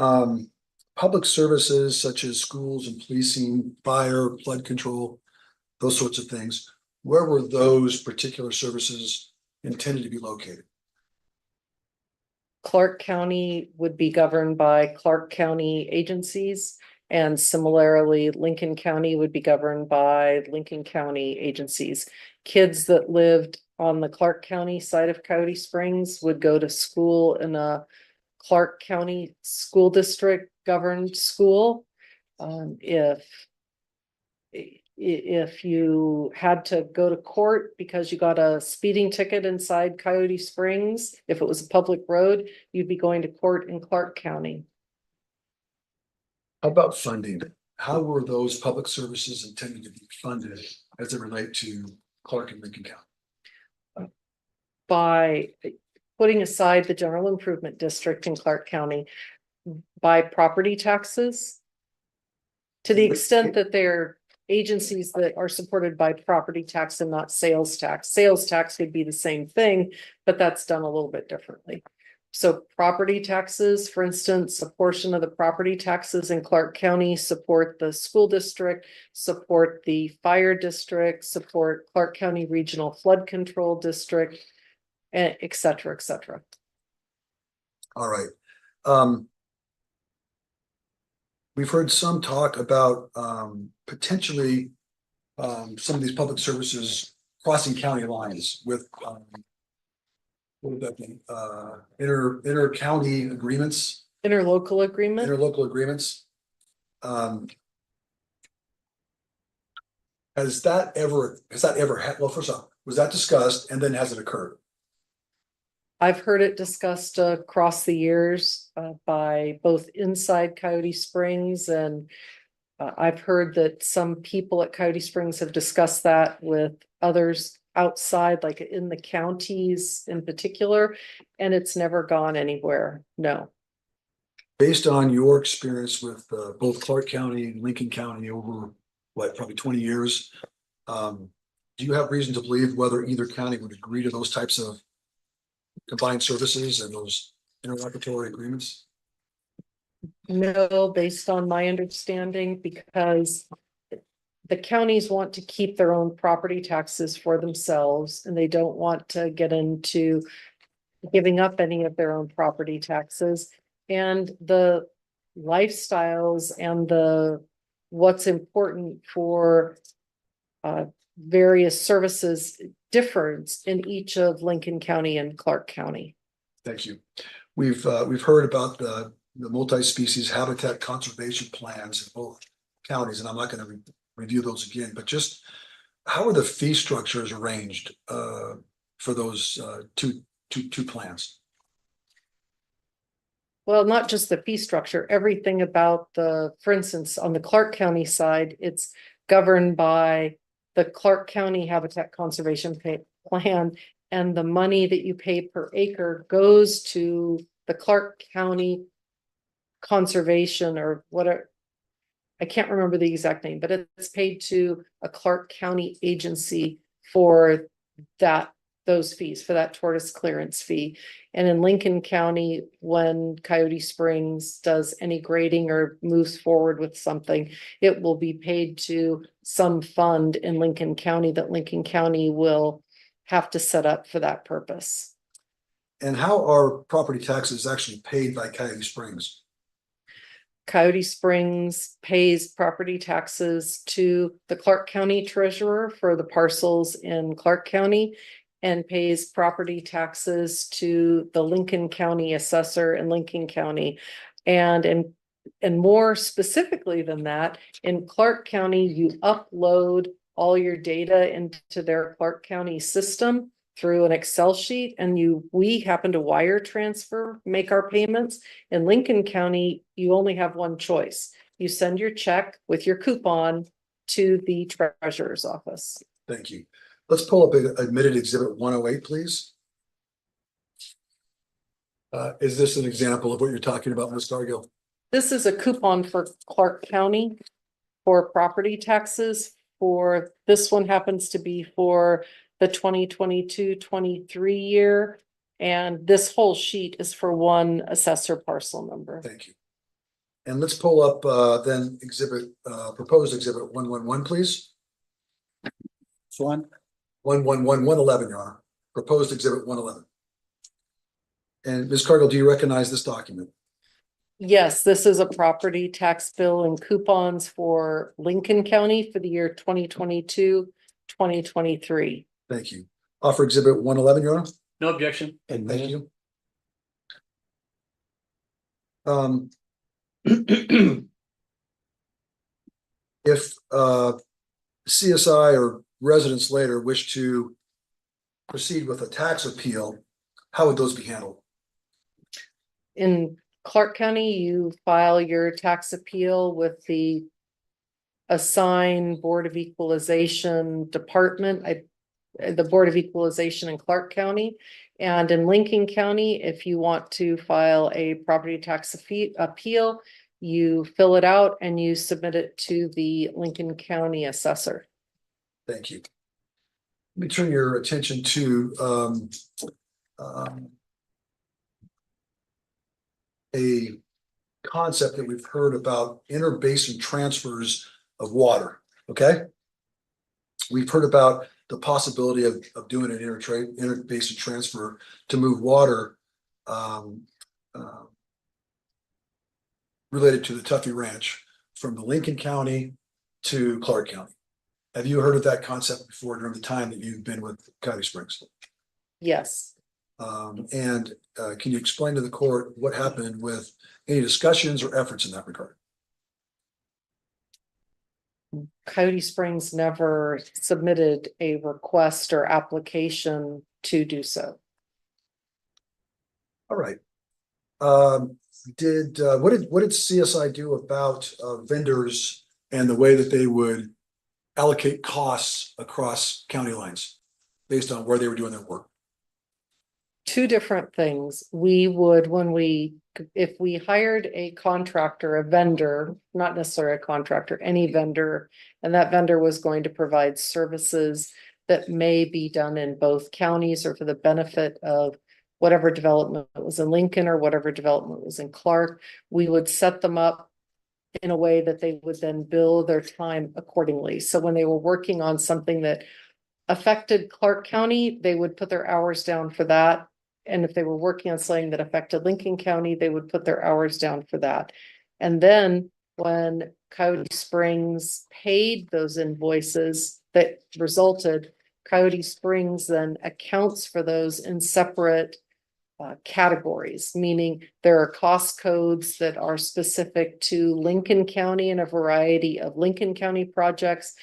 public services such as schools and policing, fire, flood control, those sorts of things, where were those particular services intended to be located? Clark County would be governed by Clark County agencies, and similarly, Lincoln County would be governed by Lincoln County agencies. Kids that lived on the Clark County side of Coyote Springs would go to school in a Clark County School District governed school. If you had to go to court because you got a speeding ticket inside Coyote Springs, if it was a public road, you'd be going to court in Clark County. How about funding? How were those public services intended to be funded as they relate to Clark and Lincoln County? By putting aside the general improvement district in Clark County, by property taxes. To the extent that they're agencies that are supported by property tax and not sales tax. Sales tax would be the same thing, but that's done a little bit differently. So property taxes, for instance, a portion of the property taxes in Clark County support the school district, support the fire district, support Clark County Regional Flood Control District, et cetera, et cetera. All right. We've heard some talk about potentially some of these public services crossing county lines with what would that mean? Inter-county agreements, Interlocal agreement. interlocal agreements. Has that ever, well, first off, was that discussed and then has it occurred? I've heard it discussed across the years by both inside Coyote Springs and I've heard that some people at Coyote Springs have discussed that with others outside, like in the counties in particular, and it's never gone anywhere. No. Based on your experience with both Clark County and Lincoln County over what, probably 20 years, do you have reason to believe whether either county would agree to those types of combined services and those interlocutory agreements? No, based on my understanding, because the counties want to keep their own property taxes for themselves and they don't want to get into giving up any of their own property taxes. And the lifestyles and the what's important for various services differs in each of Lincoln County and Clark County. Thank you. We've heard about the multi-species habitat conservation plans in both counties, and I'm not going to review those again, but just how are the fee structures arranged for those two plans? Well, not just the fee structure, everything about for instance, on the Clark County side, it's governed by the Clark County Habitat Conservation Plan, and the money that you pay per acre goes to the Clark County Conservation or whatever. I can't remember the exact name, but it's paid to a Clark County agency for those fees, for that tortoise clearance fee. And in Lincoln County, when Coyote Springs does any grading or moves forward with something, it will be paid to some fund in Lincoln County that Lincoln County will have to set up for that purpose. And how are property taxes actually paid by Coyote Springs? Coyote Springs pays property taxes to the Clark County treasurer for the parcels in Clark County and pays property taxes to the Lincoln County assessor in Lincoln County. And more specifically than that, in Clark County, you upload all your data into their Clark County system through an Excel sheet, and we happen to wire transfer, make our payments. In Lincoln County, you only have one choice. You send your check with your coupon to the treasurer's office. Thank you. Let's pull up admitted exhibit 108, please. Is this an example of what you're talking about, Ms. Cargill? This is a coupon for Clark County for property taxes. For this one happens to be for the 2022-23 year. And this whole sheet is for one assessor parcel number. Thank you. And let's pull up then proposed exhibit 111, please. So on. 111, Your Honor. Proposed exhibit 111. And Ms. Cargill, do you recognize this document? Yes, this is a property tax bill and coupons for Lincoln County for the year 2022-2023. Thank you. Offer exhibit 111, Your Honor. No objection. Thank you. If CSI or residents later wish to proceed with a tax appeal, how would those be handled? In Clark County, you file your tax appeal with the assigned Board of Equalization department, the Board of Equalization in Clark County. And in Lincoln County, if you want to file a property tax appeal, you fill it out and you submit it to the Lincoln County assessor. Thank you. Let me turn your attention to a concept that we've heard about interbasin transfers of water, okay? We've heard about the possibility of doing an interbasin transfer to move water related to the Tuffy Ranch from the Lincoln County to Clark County. Have you heard of that concept before during the time that you've been with Coyote Springs? Yes. And can you explain to the court what happened with any discussions or efforts in that regard? Coyote Springs never submitted a request or application to do so. All right. What did CSI do about vendors and the way that they would allocate costs across county lines based on where they were doing their work? Two different things. We would, if we hired a contractor, a vendor, not necessarily a contractor, any vendor, and that vendor was going to provide services that may be done in both counties or for the benefit of whatever development was in Lincoln or whatever development was in Clark, we would set them up in a way that they would then bill their time accordingly. So when they were working on something that affected Clark County, they would put their hours down for that. And if they were working on something that affected Lincoln County, they would put their hours down for that. And then when Coyote Springs paid those invoices that resulted, Coyote Springs then accounts for those in separate categories, meaning there are cost codes that are specific to Lincoln County and a variety of Lincoln County projects,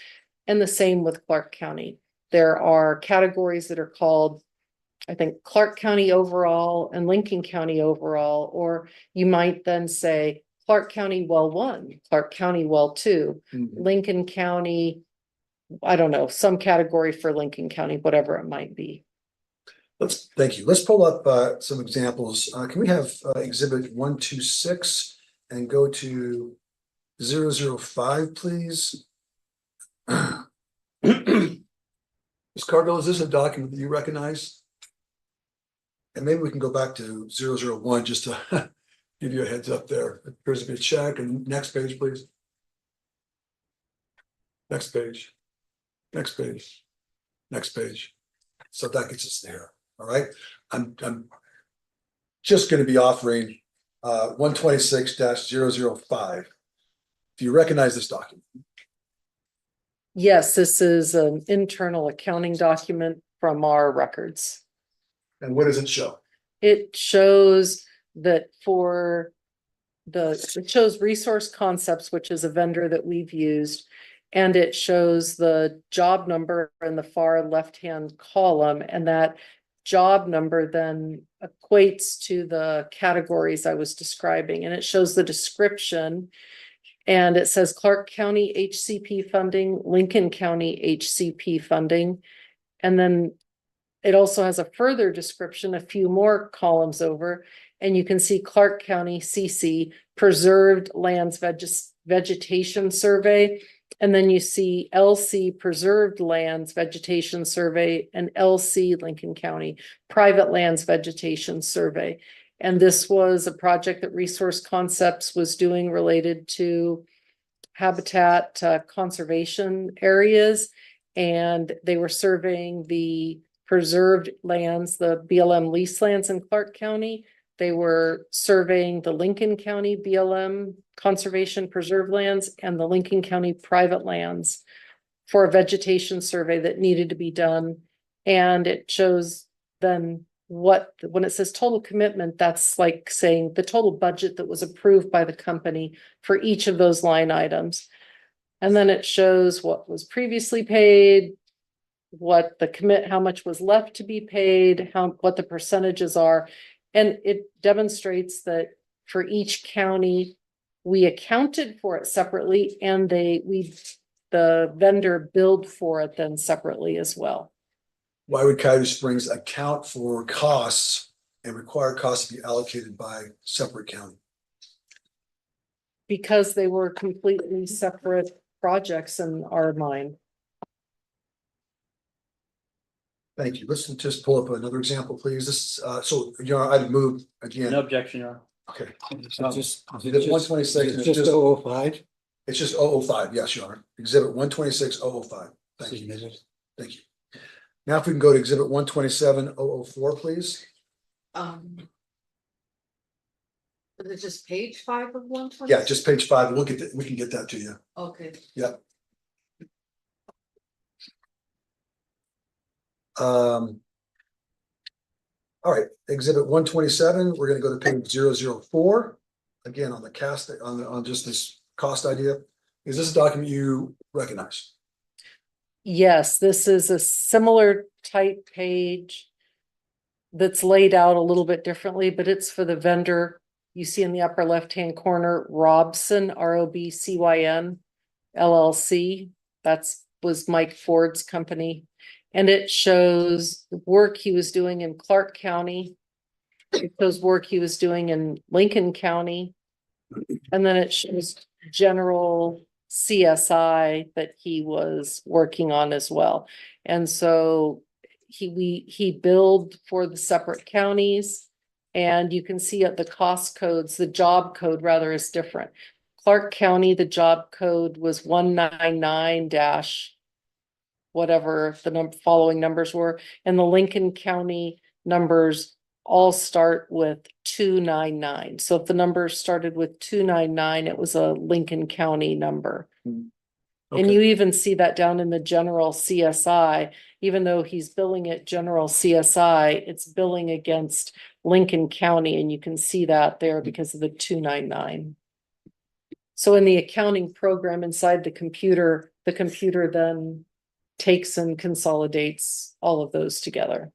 and the same with Clark County. There are categories that are called, I think, Clark County overall and Lincoln County overall, or you might then say Clark County well 1, Clark County well 2, Lincoln County, I don't know, some category for Lincoln County, whatever it might be. Thank you. Let's pull up some examples. Can we have exhibit 126 and go to 005, please? Ms. Cargill, is this a document that you recognize? And maybe we can go back to 001 just to give you a heads up there. It appears to be a check. And next page, please. Next page. Next page. Next page. So that gets us there. All right. I'm just going to be offering 126-005. Do you recognize this document? Yes, this is an internal accounting document from our records. And what does it show? It shows that it shows Resource Concepts, which is a vendor that we've used, and it shows the job number in the far left-hand column, and that job number then equates to the categories I was describing, and it shows the description, and it says Clark County HCP funding, Lincoln County HCP funding, and then it also has a further description, a few more columns over, and you can see Clark County CC Preserved Lands Vegetation Survey, and then you see LC Preserved Lands Vegetation Survey and LC Lincoln County Private Lands Vegetation Survey. And this was a project that Resource Concepts was doing related to habitat conservation areas, and they were surveying the preserved lands, the BLM lease lands in Clark County. They were surveying the Lincoln County BLM conservation preserved lands and the Lincoln County private lands for a vegetation survey that needed to be done. And it shows then when it says total commitment, that's like saying the total budget that was approved by the company for each of those line items. And then it shows what was previously paid, what the how much was left to be paid, what the percentages are. And it demonstrates that for each county, we accounted for it separately, and the vendor billed for it then separately as well. Why would Coyote Springs account for costs and require costs to be allocated by separate county? Because they were completely separate projects in our mind. Thank you. Let's just pull up another example, please. This so I'd move again. No objection, Your Honor. Okay. Is it just, is it Exhibit just- 126, is it it's just just- 005? It's just 005, yes, Your Honor. Exhibit 126-005. Thank you. Submitted. Thank you. Now if we can go to exhibit 127-004, please. Is it just page 5 of 120? Yeah, just page 5. We can get that to you. Okay. All right, exhibit 127, we're gonna go to page 004. Again, on the cast, on just this cost idea. Is this a document you recognize? Yes, this is a similar type page that's laid out a little bit differently, but it's for the vendor. You see in the upper left-hand corner, Robson, ROBCYN LLC. Was Mike Ford's company. And it shows the work he was doing in Clark County. It shows work he was doing in Lincoln County. And then it shows general CSI that he was working on as well. And so he billed for the separate counties. And you can see at the cost codes, the job code rather is different. Clark County, the job code was 199 whatever the following numbers were. And the Lincoln County numbers all start with 299. So if the numbers started with 299, it was a Lincoln County number. And Okay. you even see that down in the general CSI, even though he's billing it general CSI, it's billing against Lincoln County, and you can see that there because of the 299. So in the accounting program inside the computer then takes and consolidates all of those together.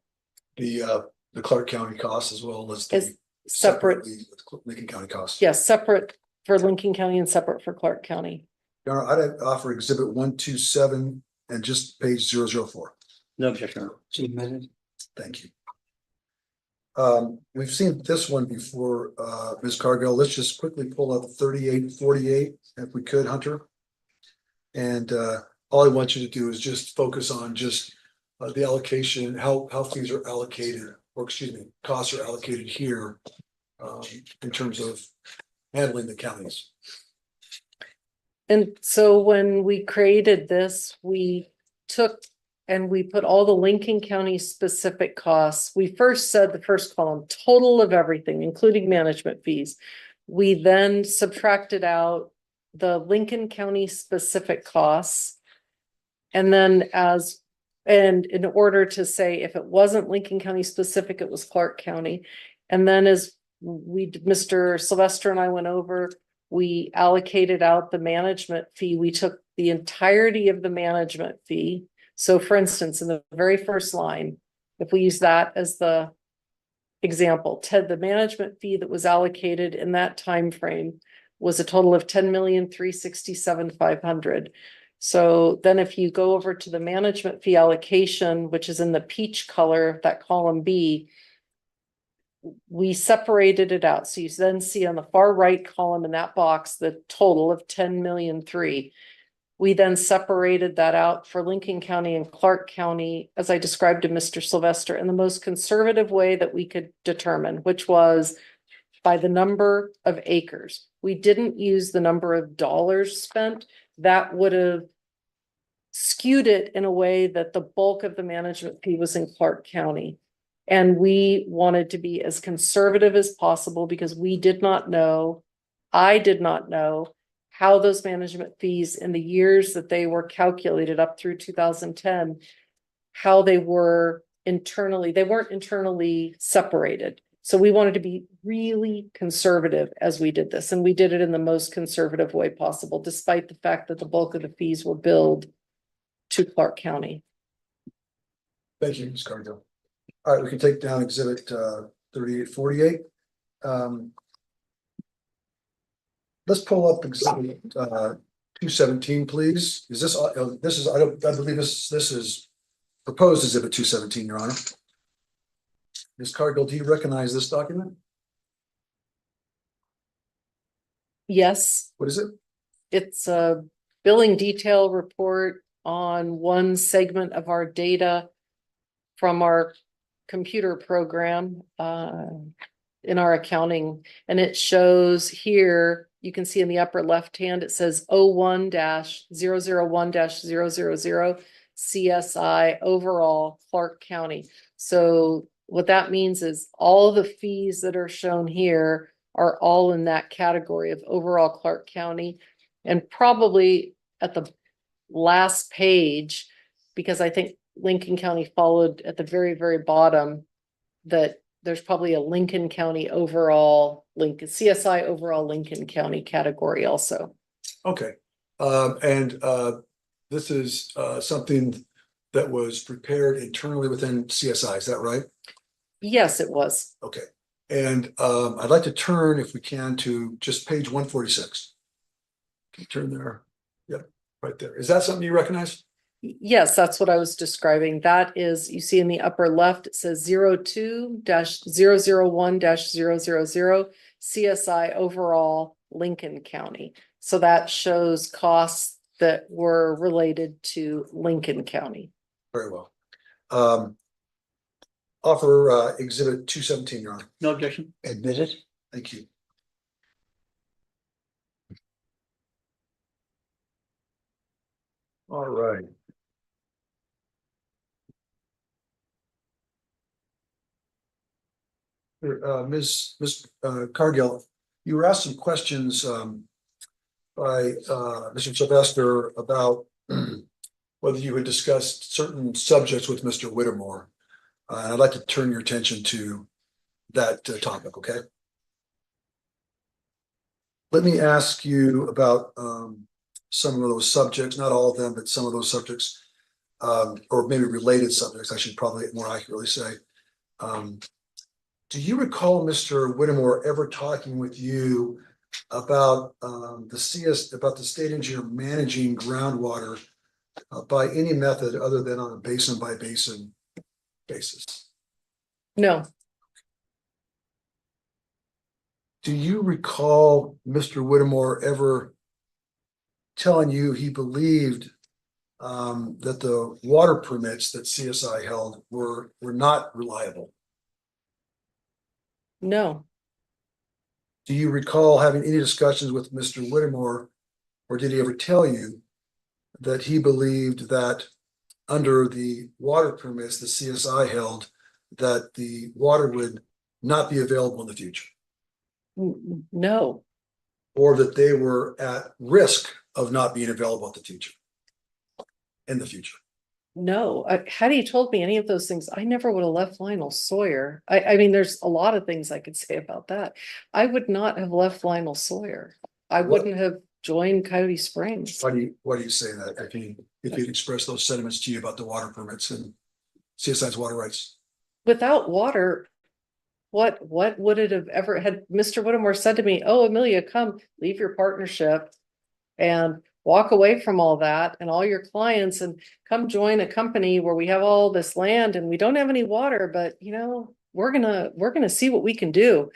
The Clark County costs as well as As the separate, separately with Lincoln County costs. yes, separate for Lincoln County and separate for Clark County. Your Honor, I'd offer exhibit 127 and just page 004. No objection. Submitted. Thank you. We've seen this one before, Ms. Cargill. Let's just quickly pull up 3848 if we could, Hunter. And all I want you to do is just focus on just the allocation, how fees are allocated, or excuse me, costs are allocated here in terms of handling the counties. And so when we created this, we took and we put all the Lincoln County specific costs. We first said the first column, total of everything, including management fees. We then subtracted out the Lincoln County specific costs. And then and in order to say if it wasn't Lincoln County specific, it was Clark County. And then as Mr. Sylvester and I went over, we allocated out the management fee. We took the entirety of the management fee. So for instance, in the very first line, if we use that as the example, the management fee that was allocated in that time frame was a total of 10,367,500. So then if you go over to the management fee allocation, which is in the peach color, that column B, we separated it out. So you then see on the far right column in that box, the total of 10,000,003. We then separated that out for Lincoln County and Clark County, as I described to Mr. Sylvester, in the most conservative way that we could determine, which was by the number of acres. We didn't use the number of dollars spent. That would have skewed it in a way that the bulk of the management fee was in Clark County. And we wanted to be as conservative as possible because we did not know, I did not know how those management fees in the years that they were calculated up through 2010, how they were internally, they weren't internally separated. So we wanted to be really conservative as we did this, and we did it in the most conservative way possible, despite the fact that the bulk of the fees were billed to Clark County. Thank you, Ms. Cargill. All right, we can take down exhibit 3848. Let's pull up exhibit 217, please. Is this, I believe this is proposed exhibit 217, Your Honor. Ms. Cargill, do you recognize this document? Yes, What is it? it's a billing detail report on one segment of our data from our computer program. in our accounting, and it shows here, you can see in the upper left hand, it says 01-001-000 CSI overall Clark County. So what that means is all the fees that are shown here are all in that category of overall Clark County. And probably at the last page, because I think Lincoln County followed at the very, very bottom, that there's probably a Lincoln County overall, CSI overall Lincoln County category also. Okay, this is something that was prepared internally within CSI, is that right? Yes, it was. Okay, and I'd like to turn, if we can, to just page 146. Can you turn there? Yep, right there. Is that something you recognize? Yes, that's what I was describing. That is, you see in the upper left, it says 02-001-000 CSI overall Lincoln County. So that shows costs that were related to Lincoln County. Very well. Offer exhibit 217, Your Honor. No objection. Admitted. Thank you. All right. Ms. Cargill, you were asked some questions by Mr. Sylvester about whether you had discussed certain subjects with Mr. Whittemore. And I'd like to turn your attention to that topic, okay? Let me ask you about some of those subjects, not all of them, but some of those subjects, or maybe related subjects, I should probably more accurately say. Do you recall Mr. Whittemore ever talking with you about the state engineer managing groundwater by any method other than on a basin by basin basis? No, Do you recall Mr. Whittemore ever telling you he believed that the water permits that CSI held were not reliable? no, Do you recall having any discussions with Mr. Whittemore, or did he ever tell you that he believed that under the water permits the CSI held, that the water would not be available in the future, no, or that they were at risk of not being available in the future? no. Had he told me any of those things, I never would have left Lionel Sawyer. I mean, there's a lot of things I could say about that. I would not have left Lionel Sawyer. I What- wouldn't have joined Coyote Springs. Why do you say that? If he expressed those sentiments to you about the water permits and CSI's water rights? Without water, what would it have ever had Mr. Whittemore said to me, oh, Amelia, come leave your partnership and walk away from all that and all your clients and come join a company where we have all this land and we don't have any water, but you know, we're gonna see what we can do.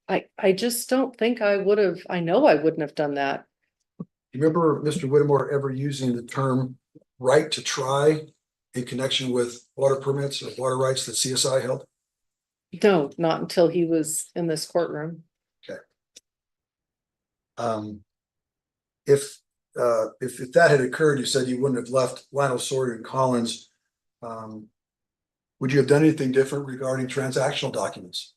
I just don't think I would have, I know I wouldn't have done that. You remember Mr. Whittemore ever using the term right to try in connection with water permits or water rights that CSI held? No, not until he was in this courtroom. If that had occurred, you said you wouldn't have left Lionel Sawyer and Collins. Would you have done anything different regarding transactional documents?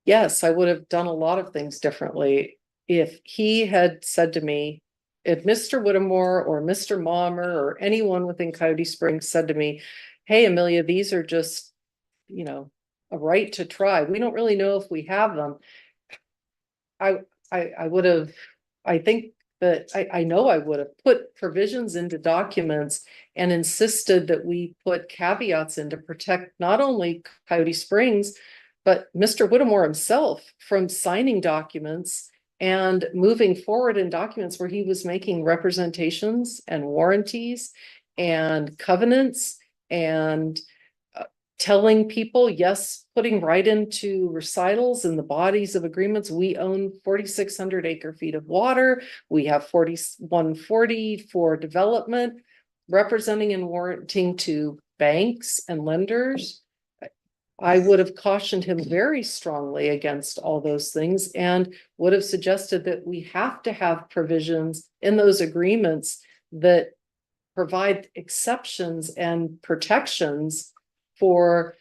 Yes, I would have done a lot of things differently if he had said to me, if Mr. Whittemore or Mr. Mommer or anyone within Coyote Springs said to me, hey, Amelia, these are just, you know, a right to try. We don't really know if we have them. I would have, I think that I know I would have put provisions into documents and insisted that we put caveats in to protect not only Coyote Springs, but Mr. Whittemore himself from signing documents and moving forward in documents where he was making representations and warranties and covenants and telling people, yes, putting right into recitals in the bodies of agreements. We own 4,600 acre feet of water. We have 4,140 for development, representing and warranting to banks and lenders. I would have cautioned him very strongly against all those things and would have suggested that we have to have provisions in those agreements that provide exceptions and protections for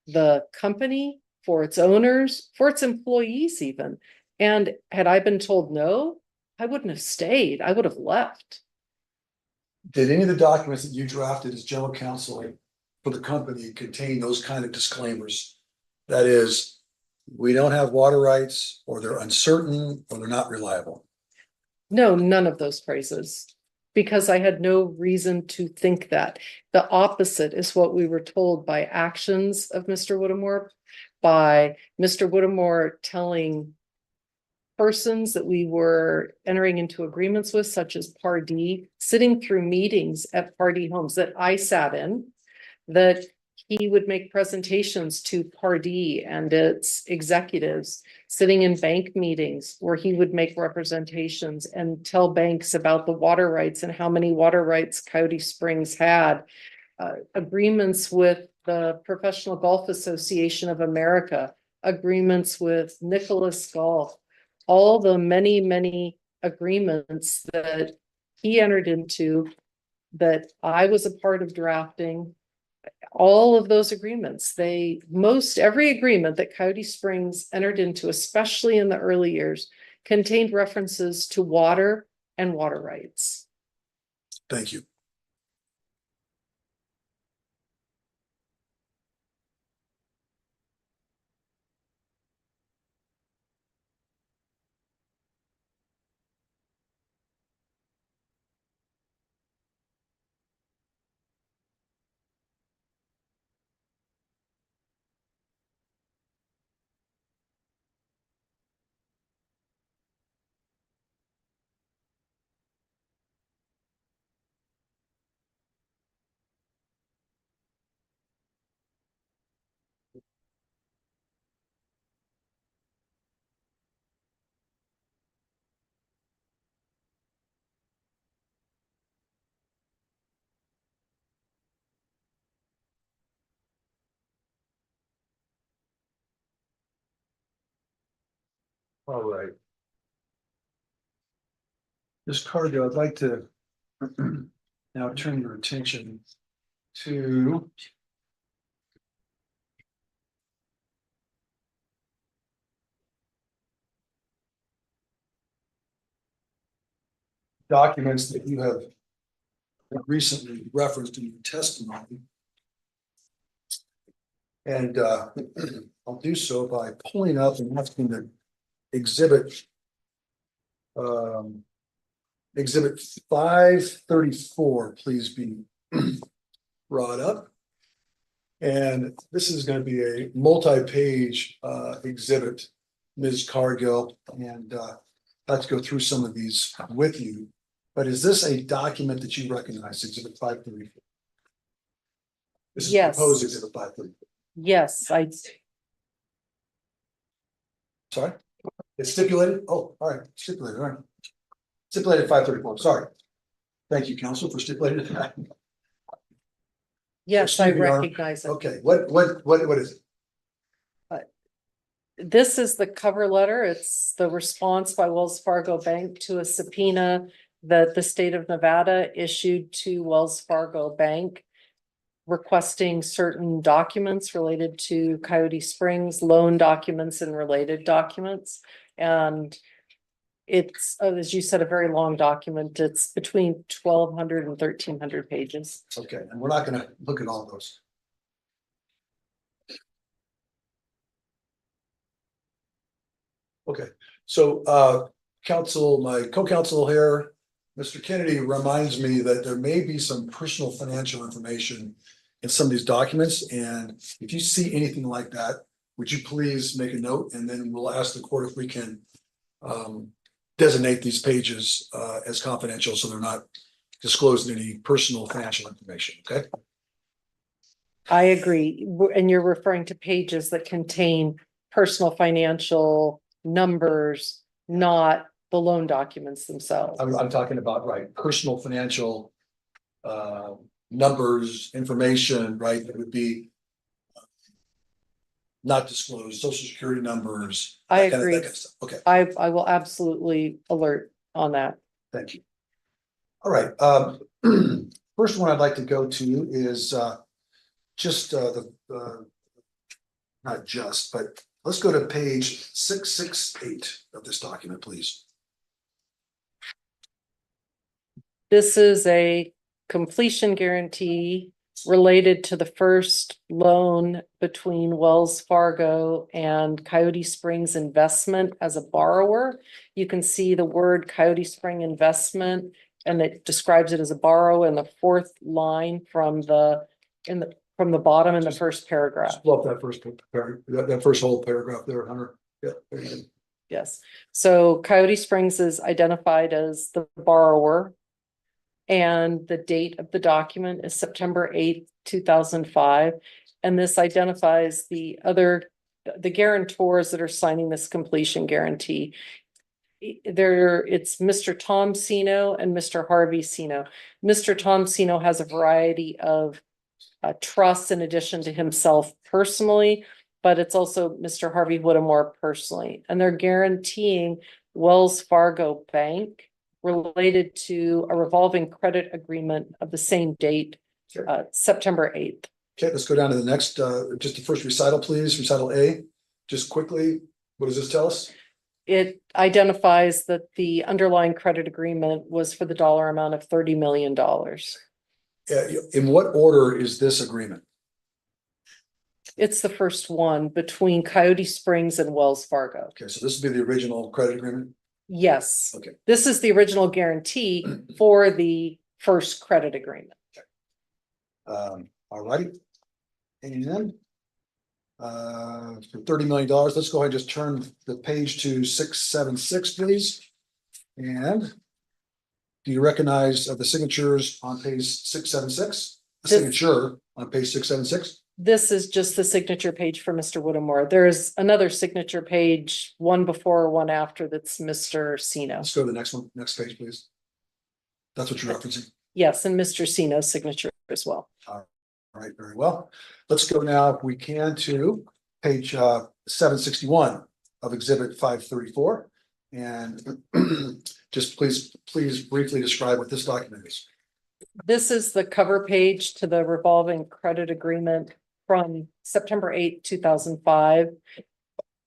the company, for its owners, for its employees even. And had I been told no, I wouldn't have stayed. I would have left. Did any of the documents that you drafted as general counsel for the company contain those kind of disclaimers? That is, we don't have water rights, or they're uncertain, or they're not reliable. No, none of those phrases, because I had no reason to think that. The opposite is what we were told by actions of Mr. Whittemore, by Mr. Whittemore telling persons that we were entering into agreements with, such as Pardee, sitting through meetings at Pardee Homes that I sat in, that he would make presentations to Pardee and its executives, sitting in bank meetings where he would make representations and tell banks about the water rights and how many water rights Coyote Springs had. Agreements with the Professional Golf Association of America, agreements with Nicholas Golf, all the many, many agreements that he entered into, that I was a part of drafting. All of those agreements, every agreement that Coyote Springs entered into, especially in the early years, contained references to water and water rights. Thank you. All right. Ms. Cargill, I'd like to now turn your attention to documents that you have recently referenced in your testimony. And I'll do so by pulling up and asking the exhibit 534, please be brought up. And this is going to be a multi-page exhibit, Ms. Cargill, and let's go through some of these with you. But is this a document that you recognize, exhibit 534? This is Yes. proposed exhibit 534. Yes, Sorry, it's stipulated. Oh, all right, stipulated. All right, stipulated 534. Sorry. Thank you, counsel, for stipulating that. yes, I Excuse me, Our- recognize it. Okay, what is it? This is the cover letter. It's the response by Wells Fargo Bank to a subpoena that the state of Nevada issued to Wells Fargo Bank, requesting certain documents related to Coyote Springs, loan documents and related documents. And it's, as you said, a very long document. It's between 1,200 and 1,300 pages. Okay, and we're not gonna look at all those. Okay, so counsel, my co-counsel here, Mr. Kennedy, reminds me that there may be some personal financial information in some of these documents, and if you see anything like that, would you please make a note, and then we'll ask the court if we can designate these pages as confidential, so they're not disclosing any personal financial information, okay? I agree. And you're referring to pages that contain personal financial numbers, not the loan documents themselves. I'm talking about, right, personal financial numbers, information, right, that would be not disclose social security numbers. I that kind of- agree. that kind of stuff. Okay, I will absolutely alert on that. thank you. All right, first one I'd like to go to is just not just, but let's go to page 668 of this document, please. This is a completion guarantee related to the first loan between Wells Fargo and Coyote Springs Investment as a borrower. You can see the word Coyote Spring Investment, and it describes it as a borrow in the fourth line from the bottom in the first paragraph. Just blow up that first paragraph, that first whole paragraph there, Hunter. Yeah, there you go. Yes, so Coyote Springs is identified as the borrower. And the date of the document is September 8th, 2005. And this identifies the guarantors that are signing this completion guarantee. It's Mr. Tom Sino and Mr. Harvey Sino. Mr. Tom Sino has a variety of trusts in addition to himself personally, but it's also Mr. Harvey Whittemore personally. And they're guaranteeing Wells Fargo Bank related to a revolving credit agreement of the same date, September 8th. Okay, let's go down to the next, just the first recital, please, recital A, just quickly, what does this tell us? It identifies that the underlying credit agreement was for the dollar amount of $30 million. In what order is this agreement? It's the first one between Coyote Springs and Wells Fargo. Okay, so this would be the original credit agreement? Yes. Okay. This is the original guarantee for the first credit agreement. All righty. And then for $30 million, let's go ahead and just turn the page to 676, please. And do you recognize the signatures on page 676? The This- signature on page 676? This is just the signature page for Mr. Whittemore. There is another signature page, one before, one after, that's Mr. Sino. Let's go to the next one, next page, please. That's what you're referencing. Yes, and Mr. Sino's signature as well. All right, very well. Let's go now, if we can, to page 761 of exhibit 534. And just please briefly describe what this document is. This is the cover page to the revolving credit agreement from September 8th, 2005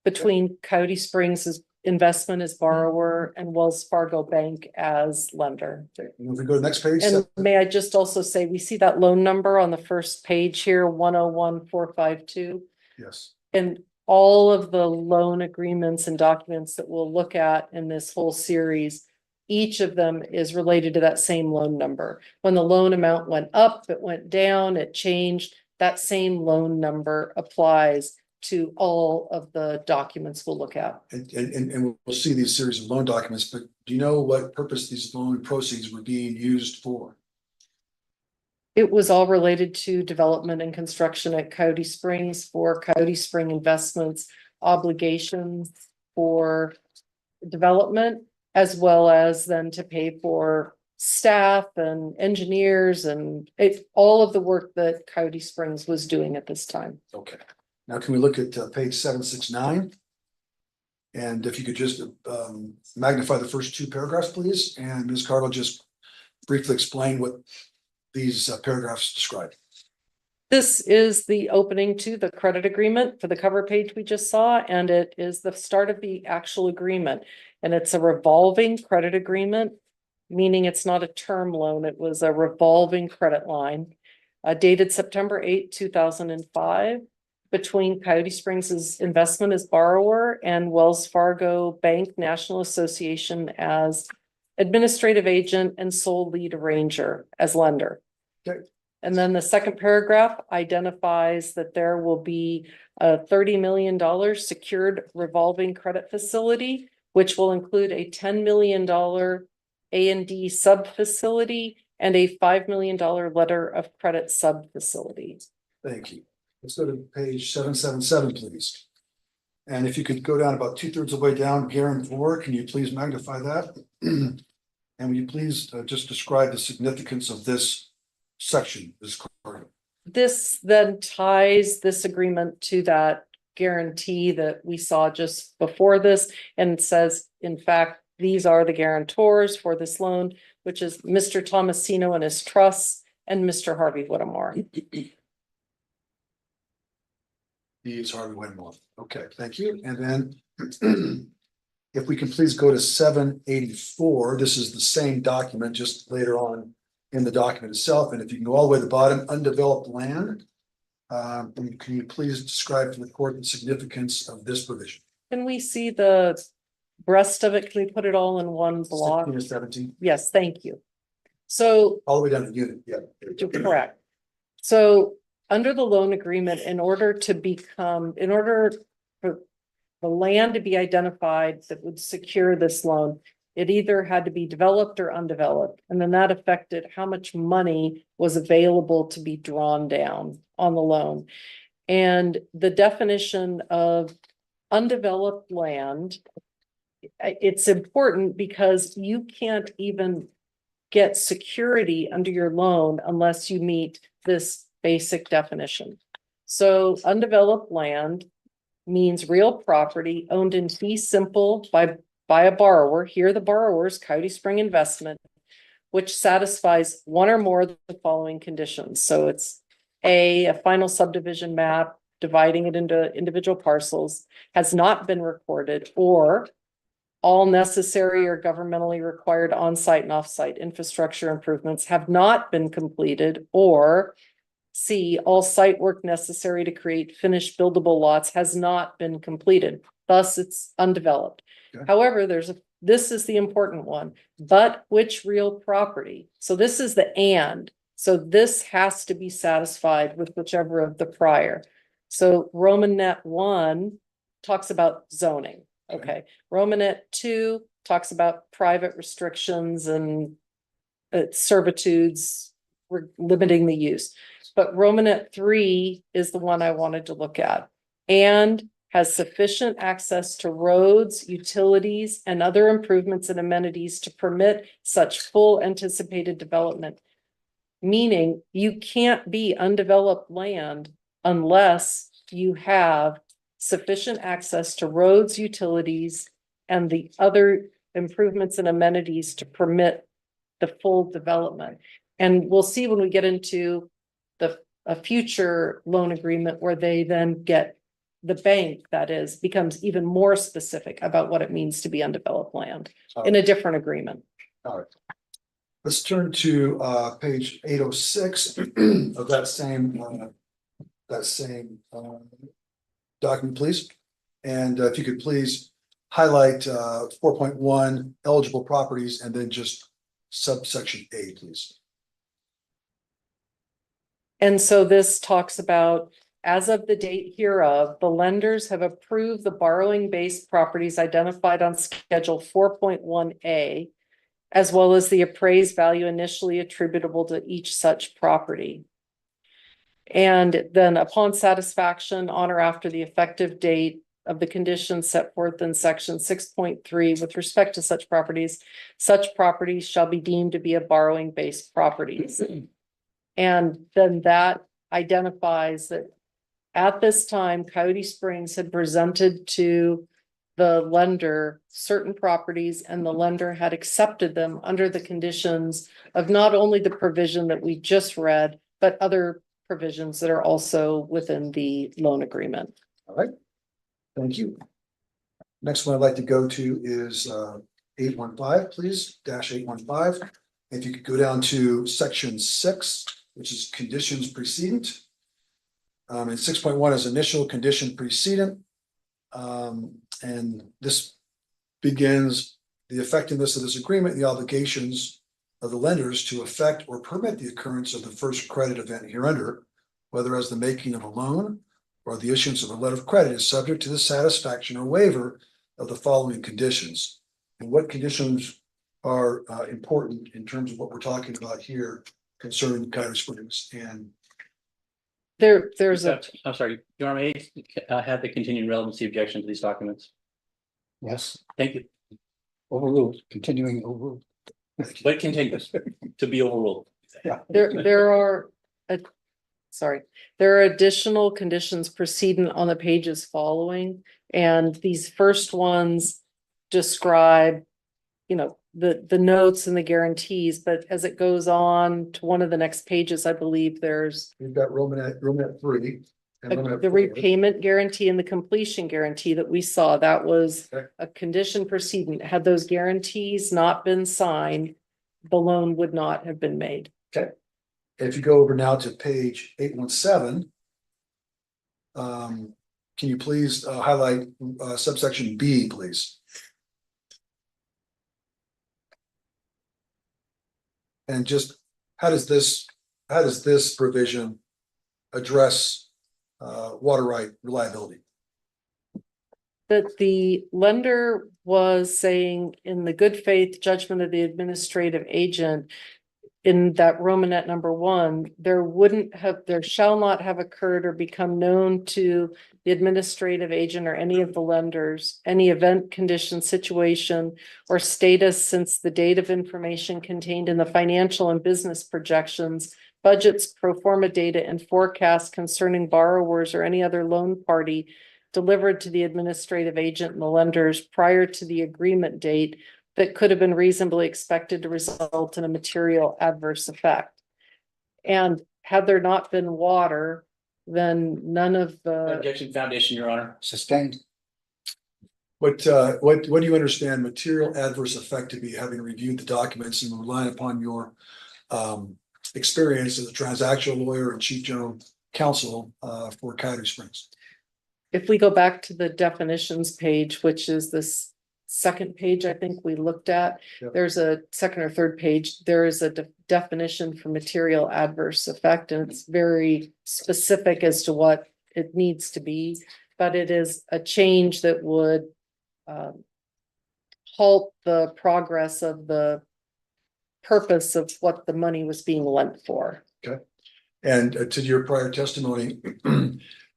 between Coyote Springs' investment as borrower and Wells Fargo Bank as lender. And if we go to the next page. And may I just also say, we see that loan number on the first page here, 101452. Yes. And all of the loan agreements and documents that we'll look at in this whole series, each of them is related to that same loan number. When the loan amount went up, it went down, it changed, that same loan number applies to all of the documents we'll look at. And we'll see these series of loan documents, but do you know what purpose these loan proceeds were being used for? It was all related to development and construction at Coyote Springs for Coyote Spring Investments, obligations for development, as well as then to pay for staff and engineers and all of the work that Coyote Springs was doing at this time. Okay, now can we look at page 769? And if you could just magnify the first two paragraphs, please, and Ms. Carter just briefly explain what these paragraphs describe. This is the opening to the credit agreement for the cover page we just saw, and it is the start of the actual agreement. And it's a revolving credit agreement, meaning it's not a term loan. It was a revolving credit line dated September 8, 2005 between Coyote Springs' investment as borrower and Wells Fargo Bank National Association as administrative agent and sole lead arranger as lender. Okay. And then the second paragraph identifies that there will be a $30 million secured revolving credit facility, which will include a $10 million A&D sub facility and a $5 million letter of credit sub facility. Thank you. Let's go to page 777, please. And if you could go down about 2/3 of the way down, guarantor, can you please magnify that? And will you please just describe the significance of this section, this part? This then ties this agreement to that guarantee that we saw just before this. And it says, in fact, these are the guarantors for this loan, which is Mr. Tomasino and his trusts and Mr. Harvey Whittemore. He is Harvey Whittemore. Okay, thank you. And then if we can please go to 784, this is the same document, just later on in the document itself. And if you can go all the way to the bottom, undeveloped land. Can you please describe to the court the significance of this provision? Can we see the rest of it? Can we put it all in one block? 16 to 17, Yes, thank you. So all the way down to unit, yeah. correct. So under the loan agreement, in order for the land to be identified that would secure this loan, it either had to be developed or undeveloped. And then that affected how much money was available to be drawn down on the loan. And the definition of undeveloped land, it's important because you can't even get security under your loan unless you meet this basic definition. So undeveloped land means real property owned in fee simple by a borrower. Here the borrower's Coyote Spring Investment, which satisfies one or more of the following conditions. So it's a final subdivision map dividing it into individual parcels has not been recorded, or all necessary or governmentally required on-site and off-site infrastructure improvements have not been completed, or C, all site work necessary to create finished buildable lots has not been completed. Thus, it's undeveloped. Okay. However, this is the important one, but which real property? So this is the and. So this has to be satisfied with whichever of the prior. So Romanet 1 talks about zoning. Okay. Romanet 2 talks about private restrictions and servitudes, limiting the use. But Romanet 3 is the one I wanted to look at, and has sufficient access to roads, utilities, and other improvements and amenities to permit such full anticipated development. Meaning you can't be undeveloped land unless you have sufficient access to roads, utilities, and the other improvements and amenities to permit the full development. And we'll see when we get into a future loan agreement where they then get the bank, that is, becomes even more specific about what it means to be undeveloped land in a different agreement. All right. Let's turn to page 806 of that same document, please. And if you could please highlight 4.1 eligible properties and then just subsection A, please. And so this talks about, as of the date hereof, the lenders have approved the borrowing based properties identified on schedule 4.1A, as well as the appraised value initially attributable to each such property. And then upon satisfaction on or after the effective date of the conditions set forth in section 6.3 with respect to such properties shall be deemed to be a borrowing based properties. And then that identifies that at this time, Coyote Springs had presented to the lender certain properties, and the lender had accepted them under the conditions of not only the provision that we just read, but other provisions that are also within the loan agreement. All right. Thank you. Next one I'd like to go to is 815, please, -815. If you could go down to section 6, which is conditions precedent. And 6.1 is initial condition precedent. And this begins the effectiveness of this agreement, the obligations of the lenders to effect or permit the occurrence of the first credit event hereunder, whether as the making of a loan or the issuance of a letter of credit, is subject to the satisfaction or waiver of the following conditions. And what conditions are important in terms of what we're talking about here concerning Coyote Springs? And There's a, I'm sorry, Your Honor, I have the continuing relevancy objection to these documents. Yes, Thank you, overruled, continuing overruled. but it continues to be overruled. there are sorry, there are additional conditions preceding on the pages following. And these first ones describe, you know, the notes and the guarantees, but as it goes on to one of the next pages, I believe there's We've got Romanet 3. and Romanet the 4. repayment guarantee and the completion guarantee that we saw. That was Okay. a condition preceding. Had those guarantees not been signed, the loan would not have been made. If you go over now to page 817. Can you please highlight subsection B, please? And just how does this provision address water right reliability? That the lender was saying in the good faith judgment of the administrative agent in that Romanet number 1, there shall not have occurred or become known to the administrative agent or any of the lenders, any event, condition, situation, or status since the date of information contained in the financial and business projections, budgets, pro forma data, and forecasts concerning borrowers or any other loan party delivered to the administrative agent and the lenders prior to the agreement date that could have been reasonably expected to result in a material adverse effect. And had there not been water, then none of the, Objection foundation, Your Honor. Sustained. What do you understand material adverse effect to be, having reviewed the documents and relying upon your experience as a transactional lawyer and chief general counsel for Coyote Springs? if we go back to the definitions page, which is this second page, I think we looked at, Yep. there's a second or third page, there is a definition for material adverse effect, and it's very specific as to what it needs to be, but it is a change that would halt the progress of the purpose of what the money was being lent for. And to your prior testimony,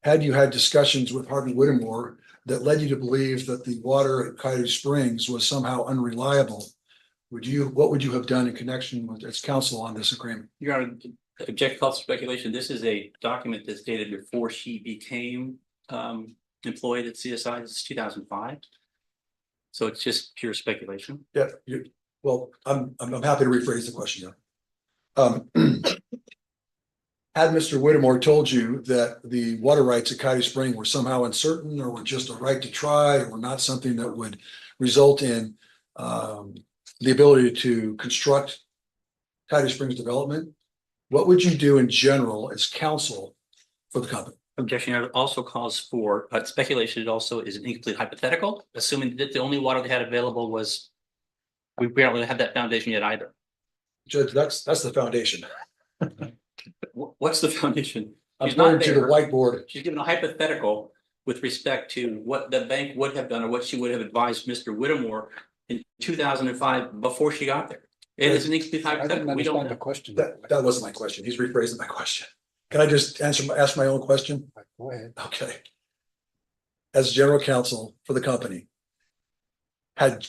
had you had discussions with Harvey Whittemore that led you to believe that the water at Coyote Springs was somehow unreliable, what would you have done in connection with its counsel on this agreement? Your Honor, object called speculation. This is a document that's dated before she became employed at CSI. This is 2005. So it's just pure speculation. Yeah, well, I'm happy to rephrase the question. Had Mr. Whittemore told you that the water rights at Coyote Spring were somehow uncertain, or were just a right to try, or not something that would result in the ability to construct Coyote Springs development, what would you do in general as counsel for the company? Objection also calls for speculation. It also is an incomplete hypothetical, assuming that the only water they had available was, we don't really have that foundation yet either. Judge, that's the foundation. What's the foundation? I'm She's not pointing to the there. whiteboard. She's given a hypothetical with respect to what the bank would have done or what she would have advised Mr. Whittemore in 2005 before she got there. It is an incomplete I didn't hypothetical. We don't understand the know. question. That wasn't my question. He's rephrasing my question. Can I just ask my own question? Go ahead. Okay. As general counsel for the company, had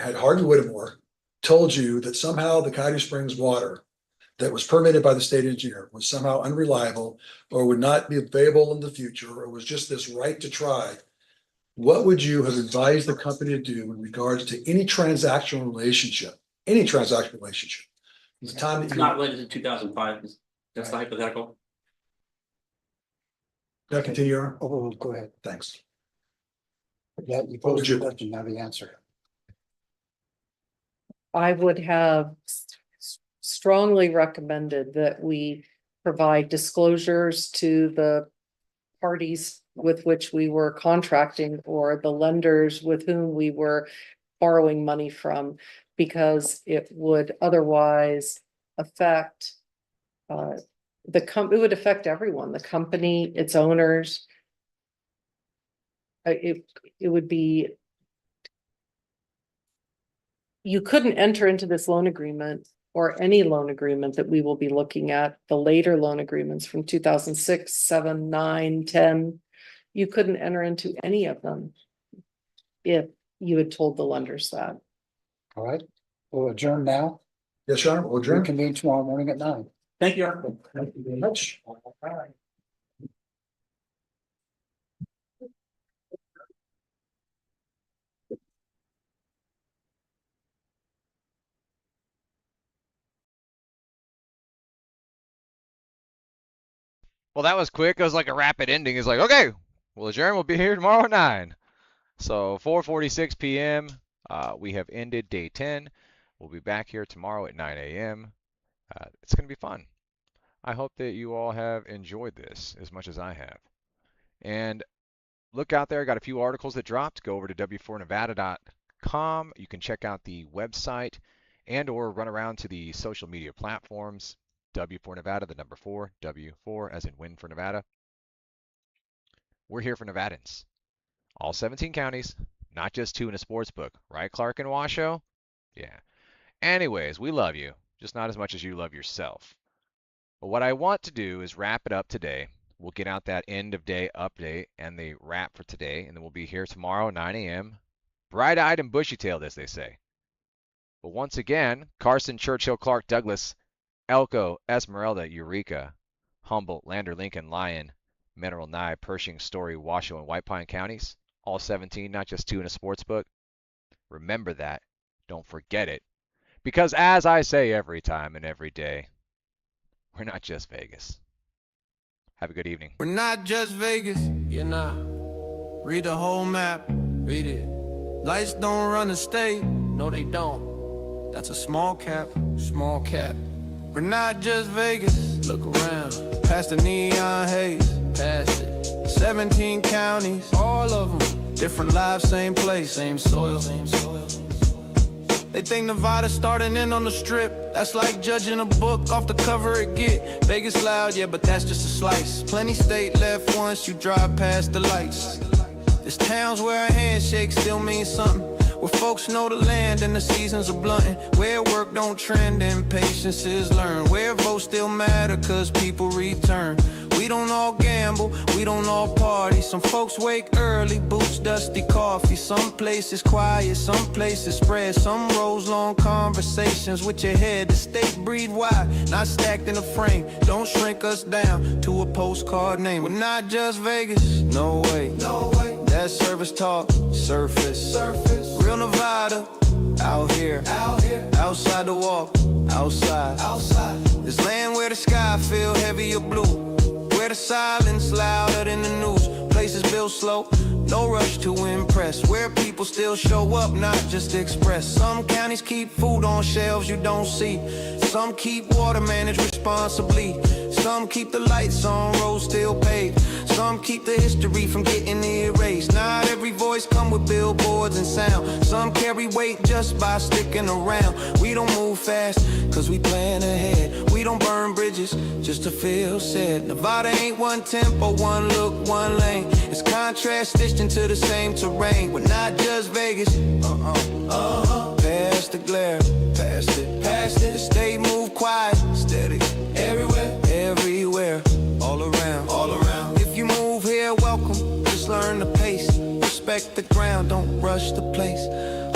Harvey Whittemore told you that somehow the Coyote Springs water that was permitted by the state engineer was somehow unreliable, or would not be available in the future, or was just this right to try, what would you have advised the company to do in regards to any transactional relationship? Any transactional relationship? The time that It's you not related to 2005. That's the hypothetical. Can I continue, Your Honor? Oh, go ahead. Thanks. Yeah, you What would posed you- the question, now the answer. I would have strongly recommended that we provide disclosures to the parties with which we were contracting, or the lenders with whom we were borrowing money from, because it would otherwise affect it would affect everyone, the company, its owners. It would be, you couldn't enter into this loan agreement or any loan agreement that we will be looking at, the later loan agreements from 2006, 7, 9, 10. You couldn't enter into any of them if you had told the lenders that. All right, we'll adjourn now. Yes, Your Honor, we'll adjourn. Reconvene tomorrow morning at 9. Thank you. Thank you very much. Well, that was quick. It was like a rapid ending. It's like, okay, we'll adjourn. We'll be here tomorrow at 9. So 4:46 p.m. We have ended day 10. We'll be back here tomorrow at 9 a.m. It's going to be fun. I hope that you all have enjoyed this as much as I have. And look out there. I got a few articles that dropped. Go over to W4Nevada.com. You can check out the website and or run around to the social media platforms. W4Nevada, the number 4, W4 as in win for Nevada. We're here for Nevadans. All 17 counties, not just 2 in a sports book. Right, Clark and Washoe? Yeah. Anyways, we love you, just not as much as you love yourself. But what I want to do is wrap it up today. We'll get out that end of day update and the wrap for today, and then we'll be here tomorrow, 9 a.m. Bright-eyed and bushy-tailed, as they say. But once again, Carson, Churchill, Clark, Douglas, Elko, Esmeralda, Eureka, Humboldt, Lander, Lincoln, Lyon, Mineral, Nye, Pershing, Story, Washoe, and White Pine counties. All 17, not just 2 in a sports book. Remember that. Don't forget it. Because as I say every time and every day, we're not just Vegas. Have a good evening. We're not just Vegas, you're not. Read the whole map, read it. Lights don't run the state, no they don't. That's a small cap, small cap. We're not just Vegas, look around. Past the neon haze, past it. 17 counties, all of them. Different lives, same place, same soil, same soil. They think Nevada starting in on the strip. That's like judging a book off the cover it get. Vegas loud, yeah, but that's just a slice. Plenty state left once you drive past the lights. This town's where a handshake still means something. Where folks know the land and the seasons are blunting. Where work don't trend and patience is learned. Where votes still matter cause people return. We don't all gamble, we don't all party. Some folks wake early, boots dusty coffee. Some places quiet, some places spread. Some rows long conversations with your head. The state breathe wide, not stacked in a frame. Don't shrink us down to a postcard name. We're not just Vegas, no way, no way. That service talk, surface, surface. Real Nevada, out here, outside the walk, outside, outside. This land where the sky feel heavy or blue. Where the silence louder than the news. Places built slow, no rush to impress. Where people still show up, not just express. Some counties keep food on shelves you don't see. Some keep water managed responsibly. Some keep the lights on, roads still paved. Some keep the history from getting erased. Not every voice come with billboards and sound. Some carry weight just by sticking around. We don't move fast, cause we plan ahead. We don't burn bridges, just to feel said. Nevada ain't one tempo, one look, one lane. It's contrast stitched into the same terrain. We're not just Vegas, past the glare, past it, past it. The state move quiet, steady, everywhere, everywhere, all around, all around. If you move here, welcome, just learn the pace. Respect the ground, don't rush the place.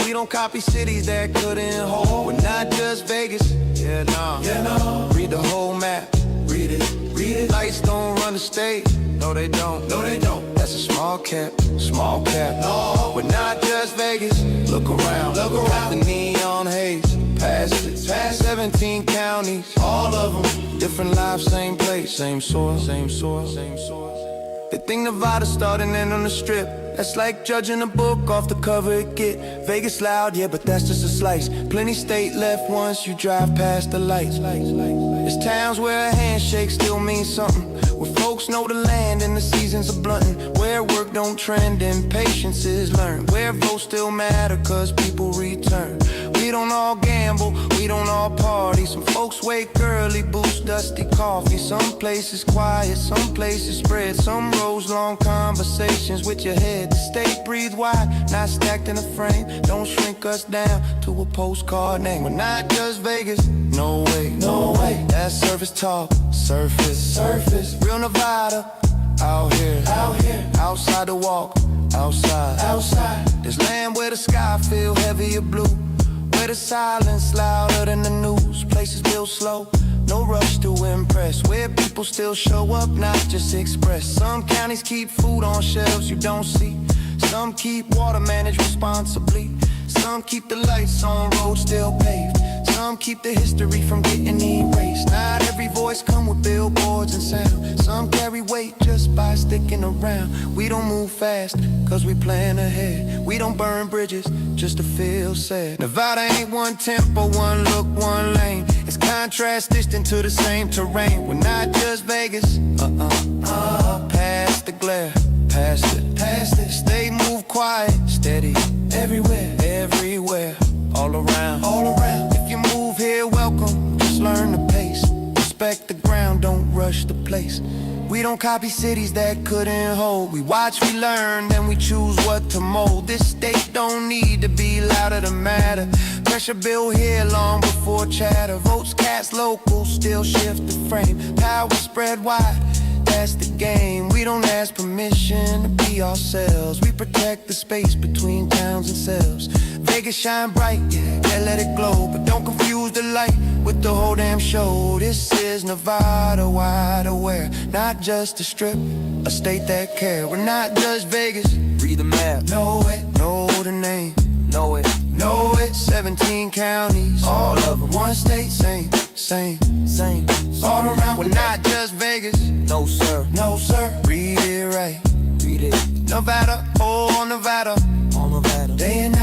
We don't copy cities that couldn't hold. We're not just Vegas, yeah, nah, yeah, no. Read the whole map, read it, read it. Lights don't run the state, no they don't, no they don't. That's a small cap, small cap. No, we're not just Vegas, look around, look around. The neon haze, past it, past 17 counties, all of them. Different lives, same place, same soil, same soil, same soil. They think Nevada starting in on the strip. That's like judging a book off the cover it get. Vegas loud, yeah, but that's just a slice. Plenty state left once you drive past the lights. There's towns where a handshake still means something. Where folks know the land and the seasons are blunting. Where work don't trend and patience is learned. Where votes still matter cause people return. We don't all gamble, we don't all party. Some folks wake early, boost dusty coffee. Some places quiet, some places spread. Some rows long conversations with your head. The state breathe wide, not stacked in a frame. Don't shrink us down to a postcard name. We're not just Vegas, no way, no way. That surface talk, surface, surface. Real Nevada, out here, outside the walk, outside, outside. This land where the sky feel heavy or blue. Where the silence louder than the news. Places built slow, no rush to impress. Where people still show up, not just express. Some counties keep food on shelves you don't see. Some keep water managed responsibly. Some keep the lights on, roads still paved. Some keep the history from getting erased. Not every voice come with billboards and sound. Some carry weight just by sticking around. We don't move fast, cause we plan ahead. We don't burn bridges, just to feel sad. Nevada ain't one tempo, one look, one lane. It's contrast distant to the same terrain. We're not just Vegas, past the glare, past it, stay move quiet, steady, everywhere, everywhere, all around, If you move here, welcome, just learn the pace. Respect the ground, don't rush the place. We don't copy cities that couldn't hold. We watch, we learn, then we choose what to mold. This state don't need to be louder to matter. Pressure built here long before chatter. Votes cast local, still shift the frame. Power spread wide, that's the game. We don't ask permission to be ourselves. We protect the space between towns and cells. Vegas shine bright, yeah, let it glow. But don't confuse the light with the whole damn show. This is Nevada, wide aware. Not just a strip, a state that care. We're not just Vegas, read the map. Know it, know the name. Know it, 17 counties, all of them. One state, same, all around. We're not just Vegas, no sir, read it right, read it. Nevada, oh Nevada, all Nevada, day and night.